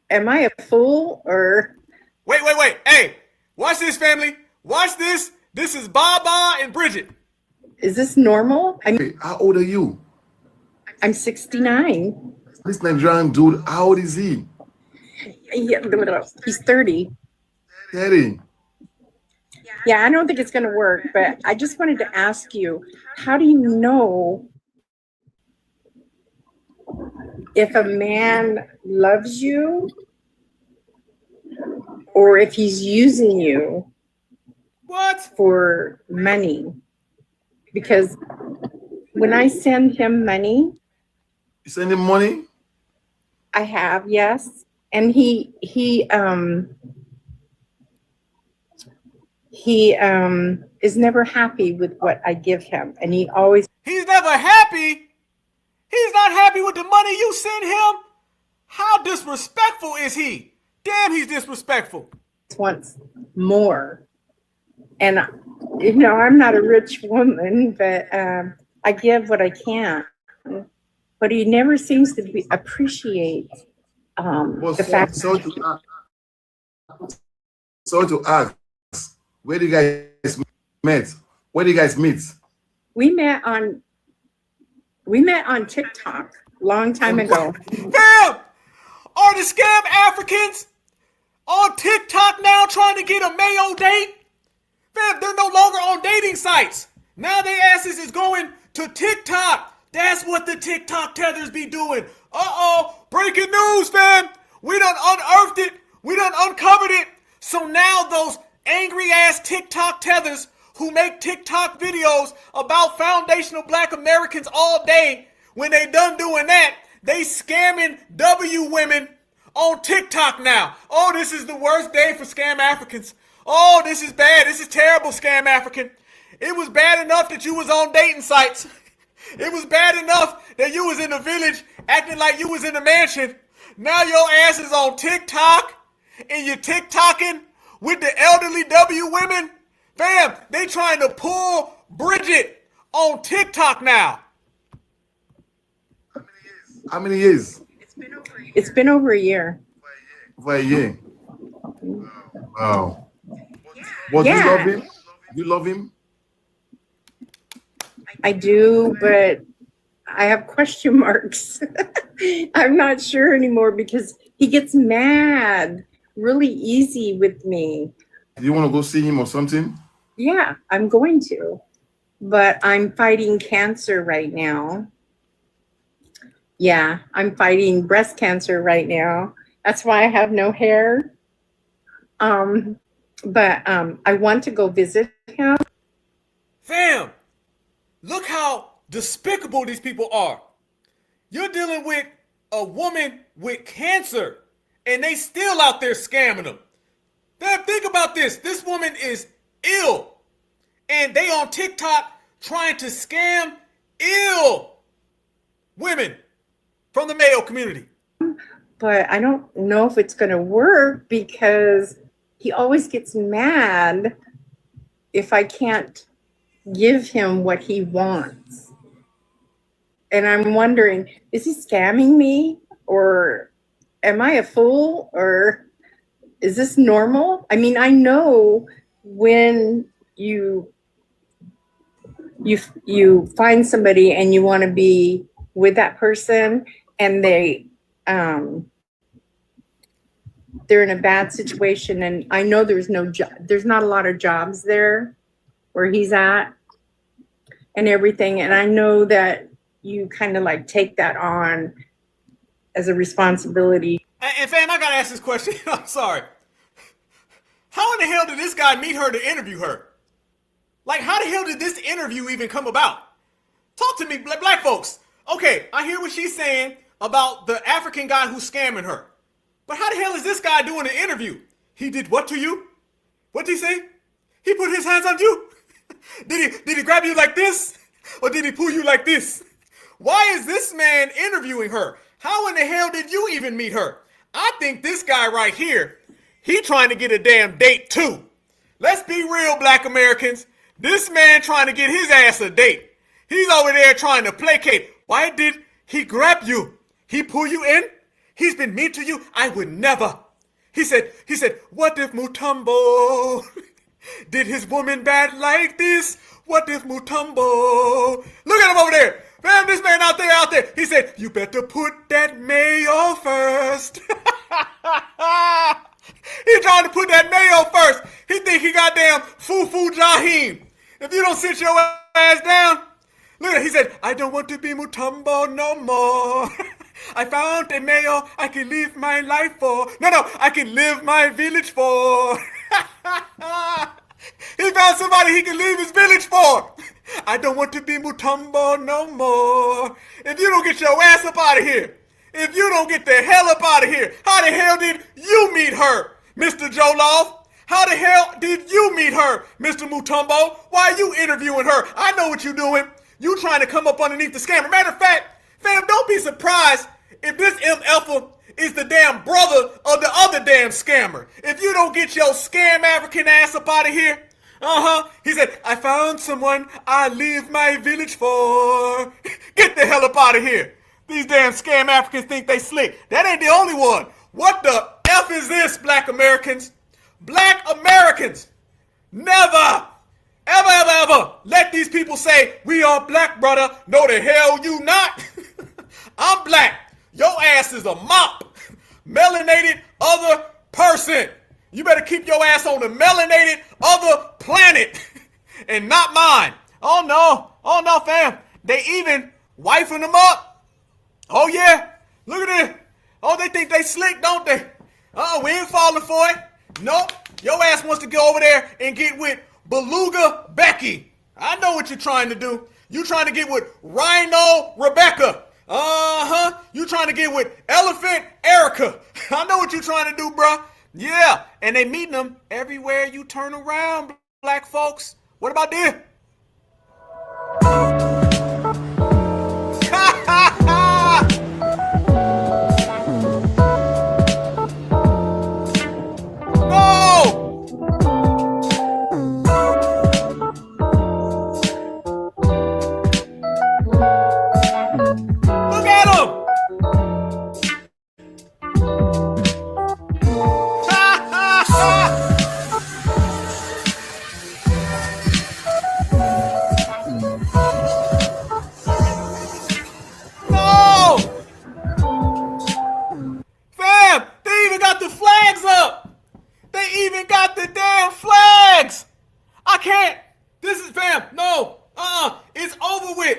Speaker 13: Am I a fool or?
Speaker 1: Wait. Hey, watch this, family. Watch this. This is Baba and Bridget.
Speaker 13: Is this normal?
Speaker 14: How old are you?
Speaker 13: I'm 69.
Speaker 14: This Nigerian dude, how old is he?
Speaker 13: Yeah, he's 30.
Speaker 14: 30.
Speaker 13: Yeah, I don't think it's going to work, but I just wanted to ask you, how do you know if a man loves you or if he's using you for money? Because when I send him money,
Speaker 14: you send him money?
Speaker 13: I have, yes. And he is never happy with what I give him. And he's
Speaker 1: never happy? He's not happy with the money you send him? How disrespectful is he? Damn, he's disrespectful.
Speaker 13: Wants more. And, I'm not a rich woman, but I give what I can. But he never seems to appreciate the fact.
Speaker 14: So to ask, where do you guys meet? Where do you guys meet?
Speaker 13: We met on TikTok long time ago.
Speaker 1: Fam! Are the scam Africans on TikTok now trying to get a Mayo date? Fam, they're no longer on dating sites. Now their asses is going to TikTok. That's what the TikTok tethers be doing. Breaking news, fam. We done unearthed it. We done uncovered it. So now those angry ass TikTok tethers who make TikTok videos about Foundational Black Americans all day, when they done doing that, they scamming W women on TikTok now. Oh, this is the worst day for scam Africans. Oh, this is bad. This is terrible, scam African. It was bad enough that you was on dating sites. It was bad enough that you was in the village acting like you was in the mansion. Now your ass is on TikTok and you're TikToking with the elderly W women. Fam, they trying to pull Bridget on TikTok now.
Speaker 14: How many years?
Speaker 13: It's been over a year.
Speaker 14: For a year. Wow. But you love him? You love him?
Speaker 13: I do, but I have question marks. I'm not sure anymore because he gets mad really easy with me.
Speaker 14: Do you want to go see him or something?
Speaker 13: Yeah, I'm going to, but I'm fighting cancer right now. Yeah, I'm fighting breast cancer right now. That's why I have no hair. But I want to go visit him.
Speaker 1: Fam, despicable these people are. You're dealing with a woman with cancer, and they still out there scamming them. Then think about this. This woman is ill, and they on TikTok trying to scam ill women from the male community.
Speaker 13: But I don't know if it's going to work because he always gets mad if I can't give him what he wants. And I'm wondering, is he scamming me, or am I a fool, or is this normal? I mean, I know when you find somebody and you want to be with that person, and they're in a bad situation, and I know there's not a lot of jobs there where he's at and everything, and I know that you kind of like take that on as a responsibility.
Speaker 1: And fam, I gotta ask this question. I'm sorry. How in the hell did this guy meet her to interview her? Like, how the hell did this interview even come about? Talk to me, black folks. Okay, I hear what she's saying about the African guy who's scamming her. But how the hell is this guy doing an interview? He did what to you? What did he say? He put his hands on you? Did he grab you like this? Or did he pull you like this? Why is this man interviewing her? How in the hell did you even meet her? I think this guy right here, he trying to get a damn date too. Let's be real, black Americans. This man trying to get his ass a date. He's over there trying to placate. Why did he grab you? He pull you in? He's been mean to you? I would never. He said, what if Mutombo did his woman bad like this? What if Mutombo? Look at him over there. Man, this man out there. He said, you better put that mayo first. He trying to put that mayo first. He think he goddamn Fufu Jahim. If you don't sit your ass down, look at it. He said, I don't want to be Mutombo no more. I found a mayo I can live my life for. No, I can live my village for. He found somebody he can leave his village for. I don't want to be Mutombo no more. If you don't get your ass up out of here, if you don't get the hell up out of here, how the hell did you meet her, Mr. Joloff? How the hell did you meet her, Mr. Mutombo? Why are you interviewing her? I know what you're doing. You trying to come up underneath the scammer. Matter of fact, fam, don't be surprised if this MFer is the damn brother of the other damn scammer. If you don't get your scam African ass up out of here, he said, I found someone I leave my village for. Get the hell up out of here. These damn scam Africans think they slick. That ain't the only one. What the F is this, black Americans? Black Americans, never, ever let these people say, we are black, brother. No, the hell you not. I'm black. Your ass is a mop. Melanated other person. You better keep your ass on the melanated other planet and not mine. Oh no, fam. They even wifing them up. Oh yeah, look at it. Oh, they think they slick, don't they? We ain't falling for it. Nope, your ass wants to go over there and get with Beluga Becky. I know what you're trying to do. You trying to get with Rhino Rebecca. You trying to get with Elephant Erica. I know what you're trying to do, bruh. Yeah, and they meeting them everywhere you turn around, black folks. What about this? It's over with.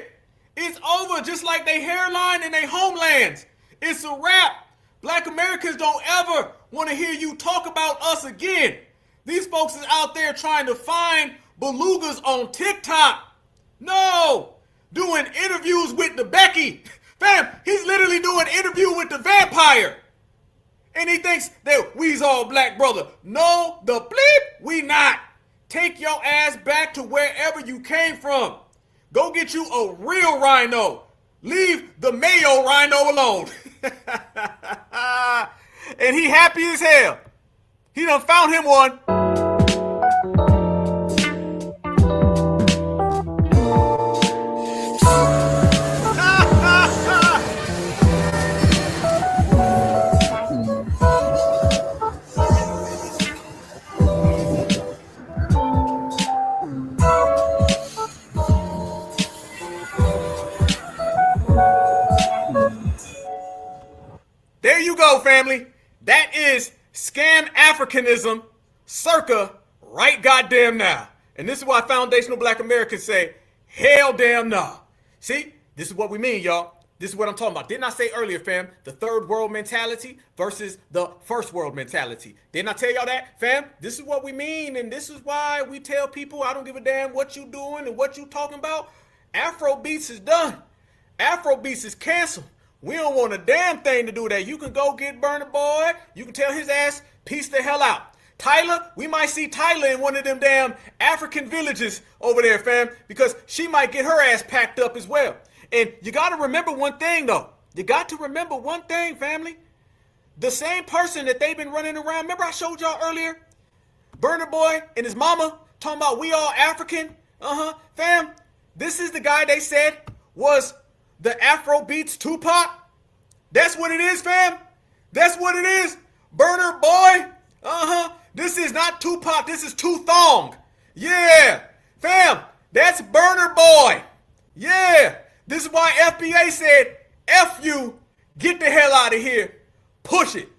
Speaker 1: It's over, just like they hairline and they homelands. It's a wrap. Black Americans don't ever want to hear you talk about us again. These folks is out there trying to find belugas on TikTok. No, doing interviews with the Becky. Fam, he's literally doing interview with the vampire. And he thinks that we's all black, brother. No, the bleep, we not. Take your ass back to wherever you came from. Go get you a real rhino. Leave the Mayo rhino alone. And he happy as hell. He done found him one. There you go, family. That is scam Africanism circa right goddamn now. And this is why foundational black Americans say, hell damn nah. See, this is what we mean, y'all. This is what I'm talking about. Didn't I say earlier, fam, the third world mentality versus the first world mentality? Didn't I tell y'all that, fam? This is what we mean, and this is why we tell people, I don't give a damn what you doing and what you talking about. Afrobeats is done. Afrobeats is canceled. We don't want a damn thing to do with that. You can go get Burna Boy. You can tell his ass, peace the hell out. Tyler, we might see Tyler in one of them damn African villages over there, fam, because she might get her ass packed up as well. And you got to remember one thing, though. You got to remember one thing, family. The same person that they've been running around. Remember I showed y'all earlier? Burna Boy and his mama talking about we all African. Fam, this is the guy they said was the Afrobeats Tupac. That's what it is, fam. That's what it is. Burna Boy. This is not Tupac. This is Two Thong. Yeah. Fam, that's Burna Boy. Yeah. This is why FBA said, F you, get the hell out of here. Push it.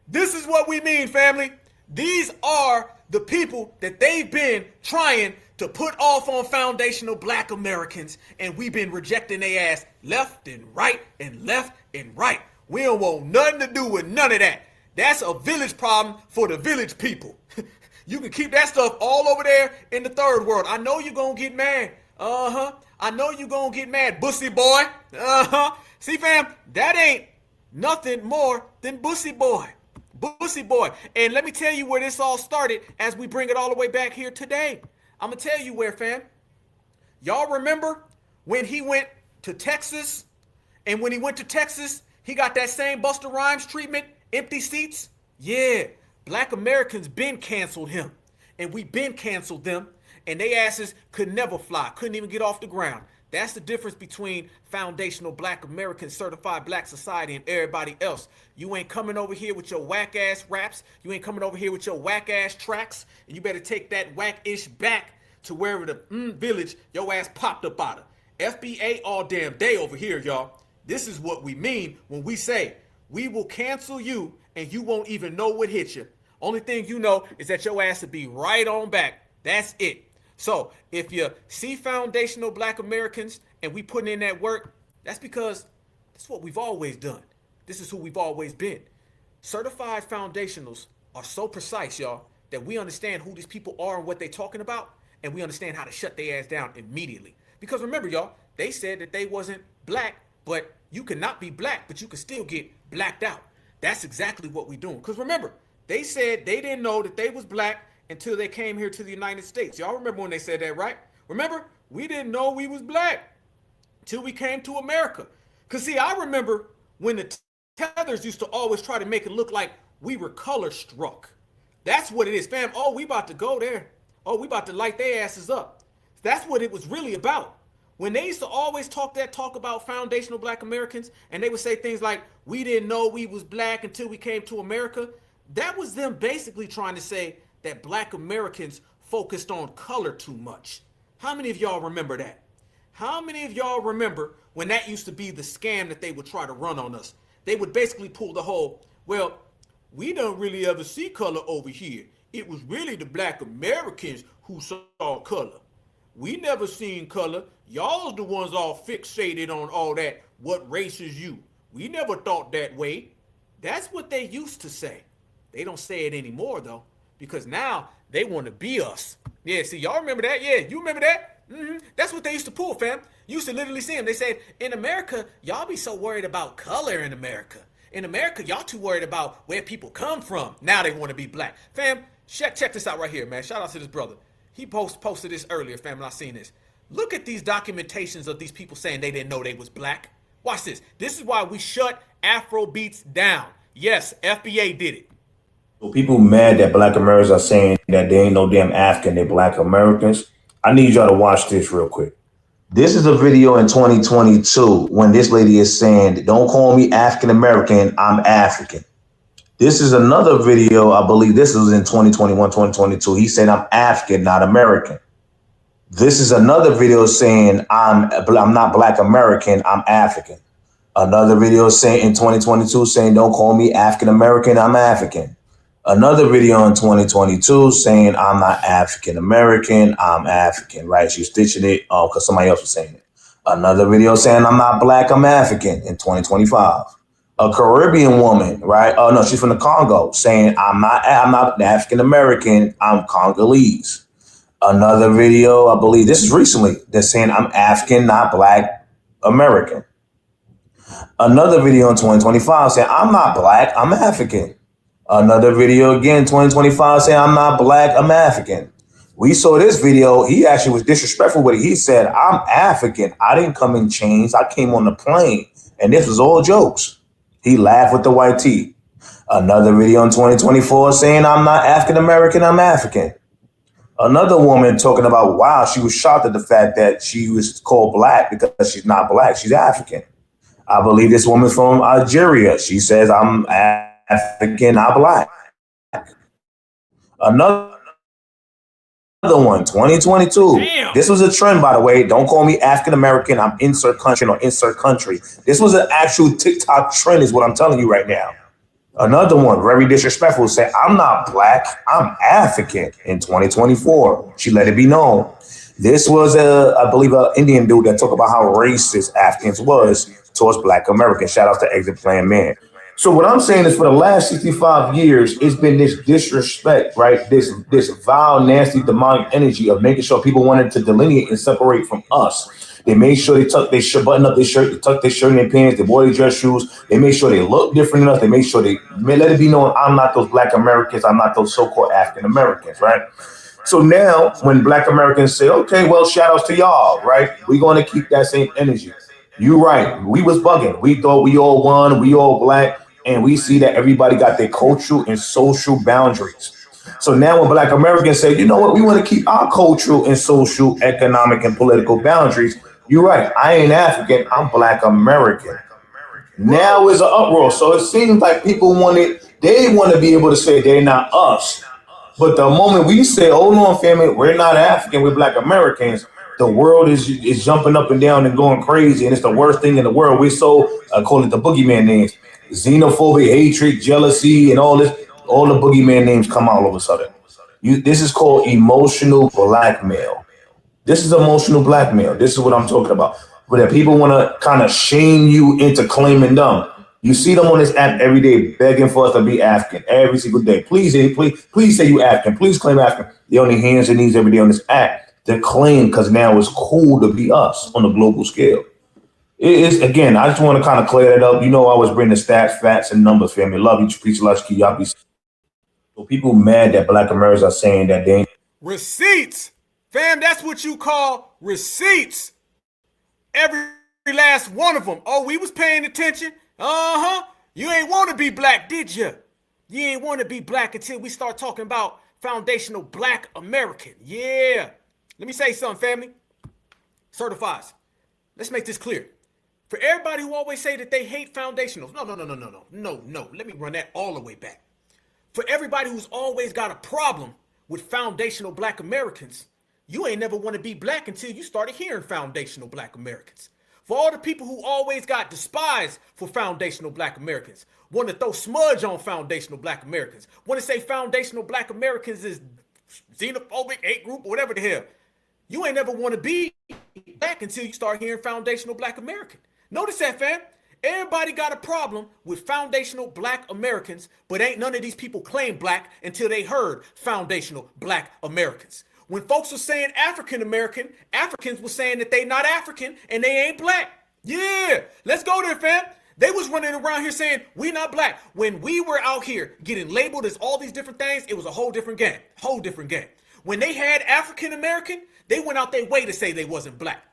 Speaker 1: This is what we mean, family. These are the people that they've been trying to put off on foundational black Americans, and we've been rejecting their ass left and right and left and right. We don't want nothing to do with none of that. That's a village problem for the village people. You can keep that stuff all over there in the third world. I know you're going to get mad. I know you're going to get mad, Bussy Boy. See, fam, that ain't nothing more than Bussy Boy. Bussy Boy. And let me tell you where this all started as we bring it all the way back here today. I'm going to tell you where, fam. Y'all remember when he went to Texas? And when he went to Texas, he got that same Busta Rhymes treatment, empty seats? Yeah, black Americans been canceled him. And we been canceled them. And they asses could never fly, couldn't even get off the ground. That's the difference between foundational black American certified black society and everybody else. You ain't coming over here with your whack ass raps. You ain't coming over here with your whack ass tracks. And you better take that whack ish back to wherever the village your ass popped up out of. FBA all damn day over here, y'all. This is what we mean when we say we will cancel you and you won't even know what hit you. Only thing you know is that your ass will be right on back. That's it. So if you see foundational black Americans and we putting in that work, that's because that's what we've always done. This is who we've always been. Certified foundationals are so precise, y'all, that we understand who these people are and what they're talking about, and we understand how to shut their ass down immediately. Because remember, y'all, they said that they wasn't black, but you cannot be black, but you can still get blacked out. That's exactly what we're doing. Because remember, they said they didn't know that they was black until they came here to the United States. Y'all remember when they said that, right? Remember, we didn't know we was black till we came to America. Because see, I remember when the tethers used to always try to make it look like we were color struck. That's what it is, fam. Oh, we about to go there. Oh, we about to light their asses up. That's what it was really about. When they used to always talk about foundational black Americans, and they would say things like, we didn't know we was black until we came to America, that was them basically trying to say that black Americans focused on color too much. How many of y'all remember that? How many of y'all remember when that used to be the scam that they would try to run on us? They would basically pull the whole, well, we don't really ever see color over here. It was really the black Americans who saw color. We never seen color. Y'all's the ones all fixated on all that. What race is you? We never thought that way. That's what they used to say. They don't say it anymore, though. Because now they want to be us. Yeah, see, y'all remember that? Yeah, you remember that? That's what they used to pull, fam. You used to literally see them. They said, in America, y'all be so worried about color in America. In America, y'all too worried about where people come from. Now they want to be black. Fam, check this out right here, man. Shout out to this brother. He posted this earlier, fam, and I seen this. Look at these documentations of these people saying they didn't know they was black. Watch this. This is why we shut Afro beats down. Yes, FBA did it.
Speaker 15: So people mad that black Americans are saying that they ain't no damn African, they black Americans. I need y'all to watch this real quick. This is a video in 2022 when this lady is saying, don't call me African American, I'm African. This is another video, I believe this was in 2021, 2022. He said, I'm African, not American. This is another video saying, I'm not black American, I'm African. Another video saying in 2022 saying, don't call me African American, I'm African. Another video in 2022 saying, I'm not African American, I'm African, right? She's stitching it because somebody else was saying it. Another video saying, I'm not black, I'm African in 2025. A Caribbean woman, right? Oh, no, she's from the Congo saying, I'm not African American, I'm Congolese. Another video, I believe this is recently, they're saying, I'm African, not black American. Another video in 2025 saying, I'm not black, I'm African. Another video again, 2025, saying, I'm not black, I'm African. We saw this video. He actually was disrespectful with it. He said, I'm African. I didn't come in chains. I came on the plane. And this was all jokes. He laughed with the white tee. Another video in 2024 saying, I'm not African American, I'm African. Another woman talking about, wow, she was shocked at the fact that she was called black because she's not black. She's African. I believe this woman's from Algeria. She says, I'm African, not black. Another one, 2022. Damn. This was a trend, by the way. Don't call me African American. I'm insert country or insert country. This was an actual TikTok trend, is what I'm telling you right now. Another one, very disrespectful, said, I'm not black, I'm African in 2024. She let it be known. This was, I believe, an Indian dude that talked about how racist Africans was towards black Americans. Shout out to Exit Plan Man. So what I'm saying is for the last 65 years, it's been this disrespect, right? This vile, nasty, demonic energy of making sure people wanted to delineate and separate from us. They made sure they tuck their shirt, button up their shirt, they tuck their shirt in their pants, they wore their dress shoes. They made sure they look different enough. They made sure they let it be known, I'm not those black Americans. I'm not those so-called African Americans, right? So now when black Americans say, okay, well, shout outs to y'all, right? We're going to keep that same energy. You're right. We was bugging. We thought we all won. We all black. And we see that everybody got their cultural and social boundaries. So now when black Americans say, you know what, we want to keep our cultural and social, economic, and political boundaries. You're right. I ain't African. I'm black American. Now is an uproar. So it seems like people they want to be able to say they're not us. But the moment we say, hold on, family, we're not African, we're black Americans, the world is jumping up and down and going crazy. And it's the worst thing in the world. We call it the boogeyman names. Xenophobia, hatred, jealousy, and all the boogeyman names come out all of a sudden. This is called emotional blackmail. This is emotional blackmail. This is what I'm talking about. But if people want to kind of shame you into claiming them, you see them on this app every day begging for us to be African every single day. Please say you African. Please claim African. They're on their hands and knees every day on this app to claim because now it's cool to be us on a global scale. It is, again, I just want to kind of clear that up. You know, I was bringing the stats, facts, and numbers, family. Love you, peace, love, y'all be. So people mad that black Americans are saying that they
Speaker 1: receipts, fam. That's what you call receipts. Every last one of them. Oh, we was paying attention. You ain't want to be black, did you? You ain't want to be black until we start talking about foundational black American. Yeah. Let me say something, family. Certifies. Let's make this clear. For everybody who always say that they hate foundationals. No. Let me run that all the way back. For everybody who's always got a problem with foundational black Americans, you ain't never want to be black until you started hearing foundational black Americans. For all the people who always got despised for foundational black Americans, want to throw smudge on foundational black Americans, want to say foundational black Americans is xenophobic, hate group, or whatever the hell. You ain't never want to be black until you start hearing foundational black American. Notice that, fam. Everybody got a problem with foundational black Americans, but ain't none of these people claim black until they heard foundational black Americans. When folks were saying African American, Africans were saying that they not African and they ain't black. Yeah, let's go there, fam. They was running around here saying we not black. When we were out here getting labeled as all these different things, it was a whole different game. Whole different game. When they had African American, they went out their way to say they wasn't black.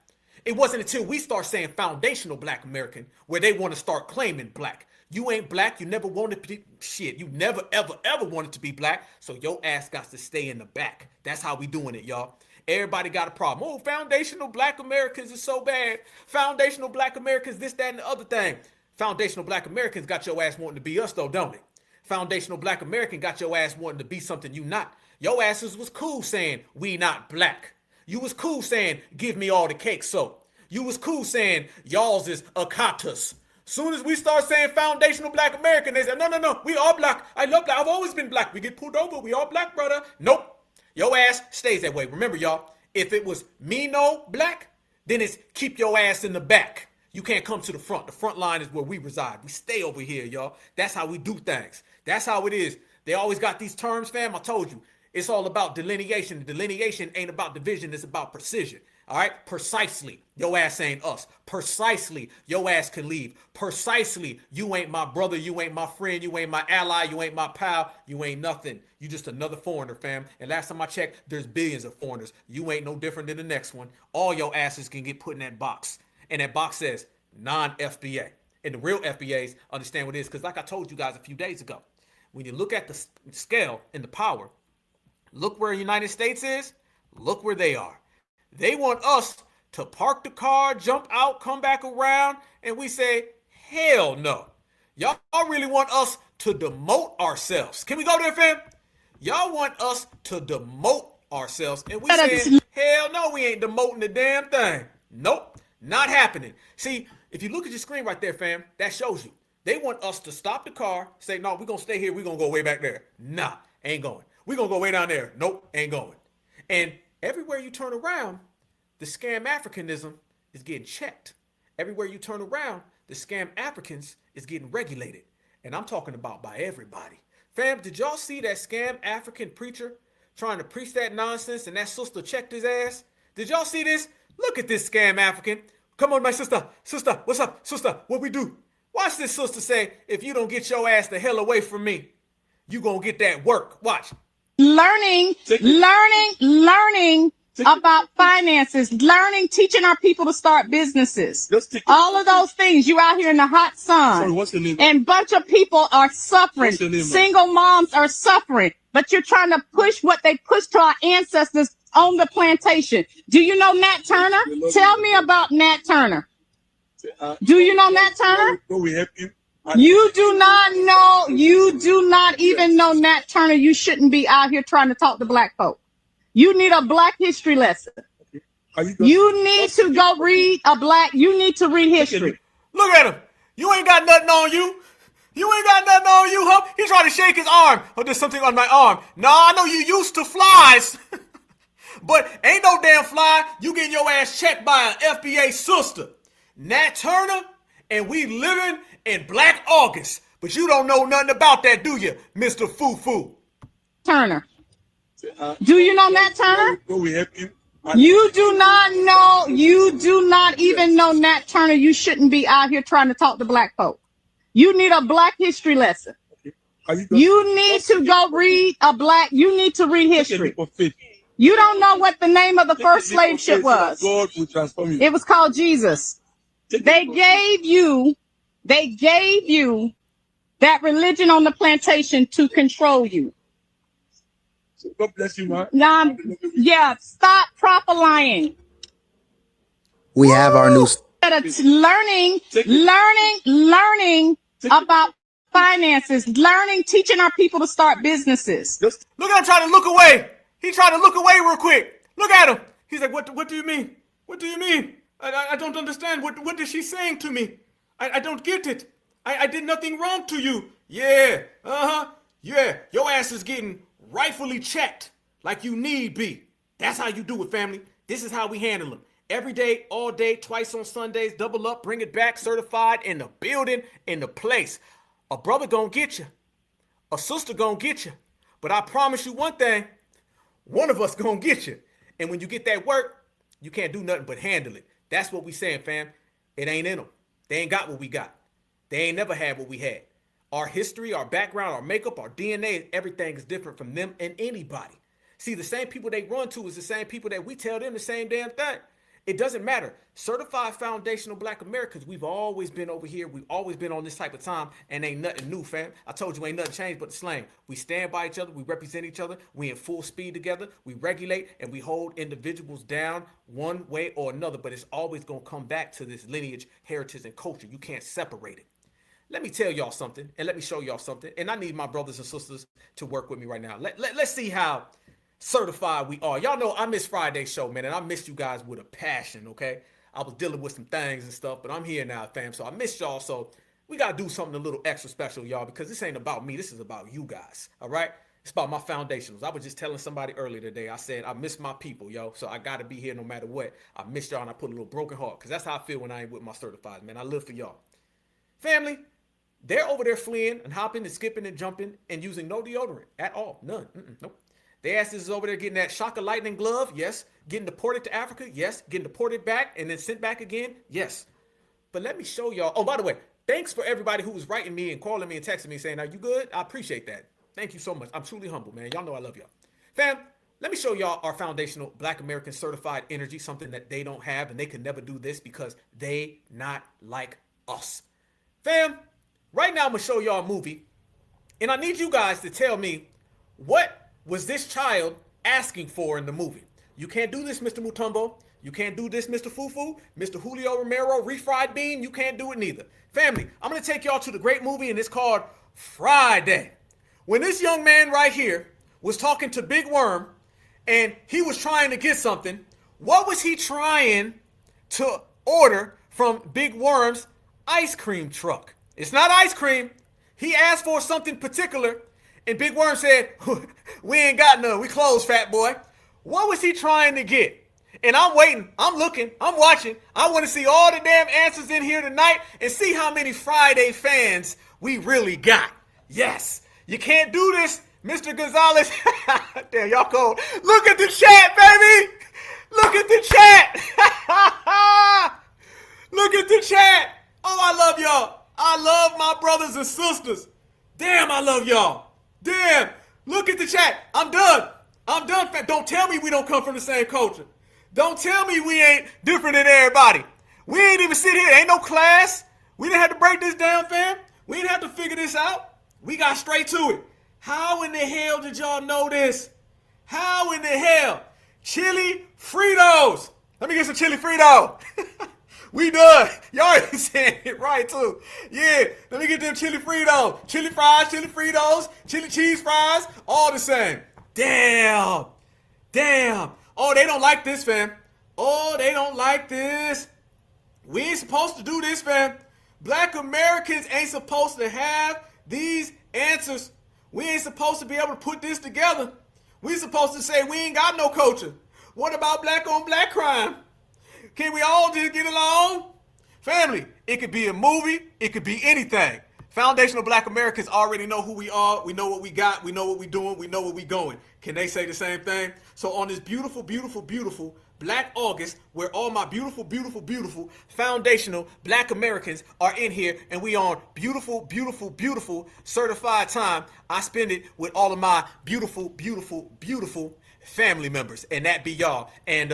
Speaker 1: It wasn't until we start saying foundational black American where they want to start claiming black. You ain't black. You never wanted to be shit. You never, ever, ever wanted to be black. So your ass got to stay in the back. That's how we doing it, y'all. Everybody got a problem. Oh, foundational black Americans is so bad. Foundational black Americans, this, that, and the other thing. Foundational black Americans got your ass wanting to be us, though, don't it? Foundational black American got your ass wanting to be something you not. Your asses was cool saying we not black. You was cool saying give me all the cake, so. You was cool saying y'all's is Akatas. Soon as we start saying foundational black American, they say, no, we all black. I love black. I've always been black. We get pulled over. We all black, brother. Nope. Your ass stays that way. Remember, y'all, if it was me no black, then it's keep your ass in the back. You can't come to the front. The front line is where we reside. We stay over here, y'all. That's how we do things. That's how it is. They always got these terms, fam. I told you. It's all about delineation. Delineation ain't about division. It's about precision. All right? Precisely. Your ass ain't us. Precisely. Your ass can leave. Precisely. You ain't my brother. You ain't my friend. You ain't my ally. You ain't my pal. You ain't nothing. You just another foreigner, fam. And last time I checked, there's billions of foreigners. You ain't no different than the next one. All your asses can get put in that box. And that box says non-FBA. And the real FBAs understand what it is. Because like I told you guys a few days ago, when you look at the scale and the power, look where the United States is. Look where they are. They want us to park the car, jump out, come back around, and we say, hell no. Y'all really want us to demote ourselves. Can we go there, fam? Y'all want us to demote ourselves, and we say, hell no, we ain't demoting the damn thing. Nope, not happening. See, if you look at your screen right there, fam, that shows you. They want us to stop the car, say, no, we're going to stay here. We're going to go way back there. Nah, ain't going. We're going to go way down there. Nope, ain't going. And everywhere you turn around, the scam Africanism is getting checked. Everywhere you turn around, the scam Africans is getting regulated. And I'm talking about by everybody. Fam, did y'all see that scam African preacher trying to preach that nonsense and that sister checked his ass? Did y'all see this? Look at this scam African. Come on, my sister. Sister, what's up? Sister, what we do? Watch this sister say, if you don't get your ass the hell away from me, you gonna get that work. Watch.
Speaker 21: Learning about finances, teaching our people to start businesses. All of those things. You out here in the hot sun. And bunch of people are suffering. Single moms are suffering. But you're trying to push what they pushed to our ancestors on the plantation. Do you know Nat Turner? Tell me about Nat Turner. Do you know Nat Turner? You do not even know Nat Turner. You shouldn't be out here trying to talk to black folk. You need a black history lesson. You need to go read you need to read history.
Speaker 1: Look at him. You ain't got nothing on you. You ain't got nothing on you, huh? He tried to shake his arm. Oh, there's something on my arm. No, I know you used to flies. But ain't no damn fly. You getting your ass checked by an FBA sister. Nat Turner, and we living in Black August. But you don't know nothing about that, do you, Mr. Foo-Foo?
Speaker 21: Turner. Do you know Nat Turner? You do not even know Nat Turner. You shouldn't be out here trying to talk to black folk. You need a black history lesson. You need to go read you need to read history. You don't know what the name of the first slave ship was. It was called Jesus. They gave you that religion on the plantation to control you.
Speaker 14: God bless you, man.
Speaker 21: Yeah, stop proper lying.
Speaker 16: We have our new
Speaker 21: learning about finances, teaching our people to start businesses.
Speaker 1: Look at him trying to look away. He tried to look away real quick. Look at him. He's like, what do you mean? What do you mean? I don't understand. What is she saying to me? I don't get it. I did nothing wrong to you. Yeah. Yeah. Your ass is getting rightfully checked like you need be. That's how you do it, family. This is how we handle them. Every day, all day, twice on Sundays, double up, bring it back, certified, in the building, in the place. A brother gonna get you. A sister gonna get you. But I promise you one thing. one of us gonna get you. And when you get that work, you can't do nothing but handle it. That's what we saying, fam. It ain't in them. They ain't got what we got. They ain't never had what we had. Our history, our background, our makeup, our DNA, everything is different from them and anybody. See, the same people they run to is the same people that we tell them the same damn thing. It doesn't matter. Certified foundational Black Americans, we've always been over here. We've always been on this type of time, and ain't nothing new, fam. I told you ain't nothing changed but the slang. We stand by each other. We represent each other. We in full speed together. We regulate, and we hold individuals down one way or another, but it's always going to come back to this lineage, heritage, and culture. You can't separate it. Let me tell y'all something, and let me show y'all something, and I need my brothers and sisters to work with me right now. Let's see how certified we are. Y'all know I missed Friday's show, man, and I missed you guys with a passion, okay? I was dealing with some things and stuff, but I'm here now, fam, so I missed y'all, so we got to do something a little extra special, y'all, because this ain't about me. This is about you guys, all right? It's about my foundationals. I was just telling somebody earlier today, I said, I miss my people, yo, so I got to be here no matter what. I missed y'all, and I put a little broken heart, because that's how I feel when I ain't with my certified, man. I live for y'all. Family, they're over there fleeing and hopping and skipping and jumping and using no deodorant at all. None. Nope. They asses is over there getting that shock of lightning glove. Yes. Getting deported to Africa. Yes. Getting deported back and then sent back again. Yes. But let me show y'all. Oh, by the way, thanks for everybody who was writing me and calling me and texting me saying, are you good? I appreciate that. Thank you so much. I'm truly humble, man. Y'all know I love y'all. Fam, let me show y'all our foundational Black American certified energy, something that they don't have, and they can never do this because they not like us. Fam, right now I'm going to show y'all a movie, and I need you guys to tell me what was this child asking for in the movie. You can't do this, Mr. Mutombo. You can't do this, Mr. Fufu, Mr. Julio Romero, refried bean. You can't do it neither. Family, I'm going to take y'all to the great movie, and it's called Friday. When this young man right here was talking to Big Worm, and he was trying to get something, what was he trying to order from Big Worm's ice cream truck? It's not ice cream. He asked for something particular, and Big Worm said, we ain't got none. We closed, fat boy. What was he trying to get? And I'm waiting. I'm looking. I'm watching. I want to see all the damn answers in here tonight and see how many Friday fans we really got. Yes. You can't do this, Mr. Gonzalez. Damn, y'all cold. Look at the chat, baby. Look at the chat. Look at the chat. Oh, I love y'all. I love my brothers and sisters. Damn, I love y'all. Damn. Look at the chat. I'm done. I'm done. Don't tell me we don't come from the same culture. Don't tell me we ain't different than everybody. We ain't even sit here. Ain't no class. We didn't have to break this down, fam. We didn't have to figure this out. We got straight to it. How in the hell did y'all know this? How in the hell? Chili Fritos. Let me get some chili Frito. We done. Y'all already saying it right, too. Yeah, let me get them chili Fritos. Chili fries, chili Fritos, chili cheese fries, all the same. Damn. Damn. Oh, they don't like this, fam. Oh, they don't like this. We ain't supposed to do this, fam. Black Americans ain't supposed to have these answers. We ain't supposed to be able to put this together. We supposed to say we ain't got no culture. What about black on black crime? Can we all just get along? Family, it could be a movie. It could be anything. Foundational Black Americans already know who we are. We know what we got. We know what we doing. We know where we going. Can they say the same thing? So on this beautiful, beautiful, beautiful Black August, where all my beautiful, beautiful, beautiful foundational Black Americans are in here, and we on beautiful, beautiful, beautiful certified time, I spend it with all of my beautiful, beautiful, beautiful family members, and that be y'all. And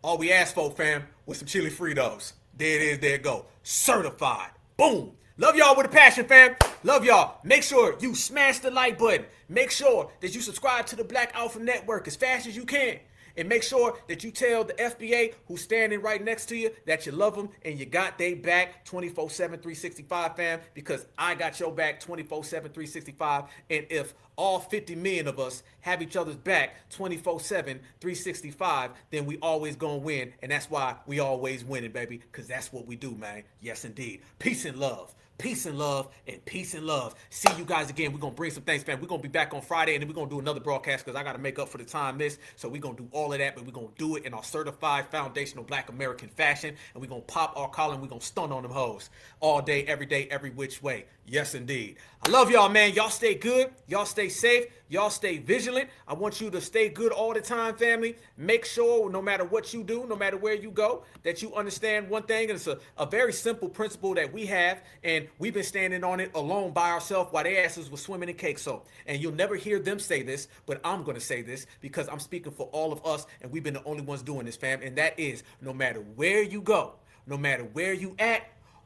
Speaker 1: all we asked for, fam, was some chili Fritos. There it is. There it go. Certified. Boom. Love y'all with a passion, fam. Love y'all. Make sure you smash the like button. Make sure that you subscribe to the Black Alpha Network as fast as you can. And make sure that you tell the FBA who's standing right next to you that you love them and you got they back 24/7, 365, fam, because I got your back 24/7, 365. And if all 50 million of us have each other's back 24/7, 365, then we always gonna win. And that's why we always winning, baby, because that's what we do, man. Yes, indeed. Peace and love. Peace and love, and peace and love. See you guys again. We're going to bring some things, fam. We're going to be back on Friday, and then we're going to do another broadcast because I got to make up for the time missed. So we're going to do all of that, but we're going to do it in our certified foundational Black American fashion, and we're going to pop our collar, and we're going to stun on them hoes all day, every which way. Yes, indeed. I love y'all, man. Y'all stay good. Y'all stay safe. Y'all stay vigilant. I want you to stay good all the time, family. Make sure no matter what you do, no matter where you go, that you understand one thing. And it's a very simple principle that we have, and we've been standing on it alone by ourselves while their asses were swimming in cake soap. And you'll never hear them say this, but I'm going to say this because I'm speaking for all of us, and we've been the only ones doing this, fam. And that is, no matter where you go, no matter where you at,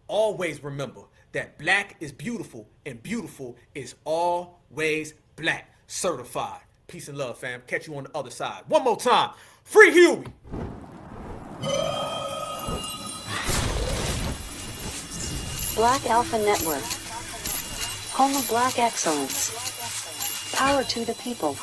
Speaker 1: always remember that black is beautiful, and beautiful is always black. Certified. Peace and love, fam. Catch you on the other side. One more time. Free Huey.
Speaker 17: Black Alpha Network. Home of Black Excellence. Power to the people.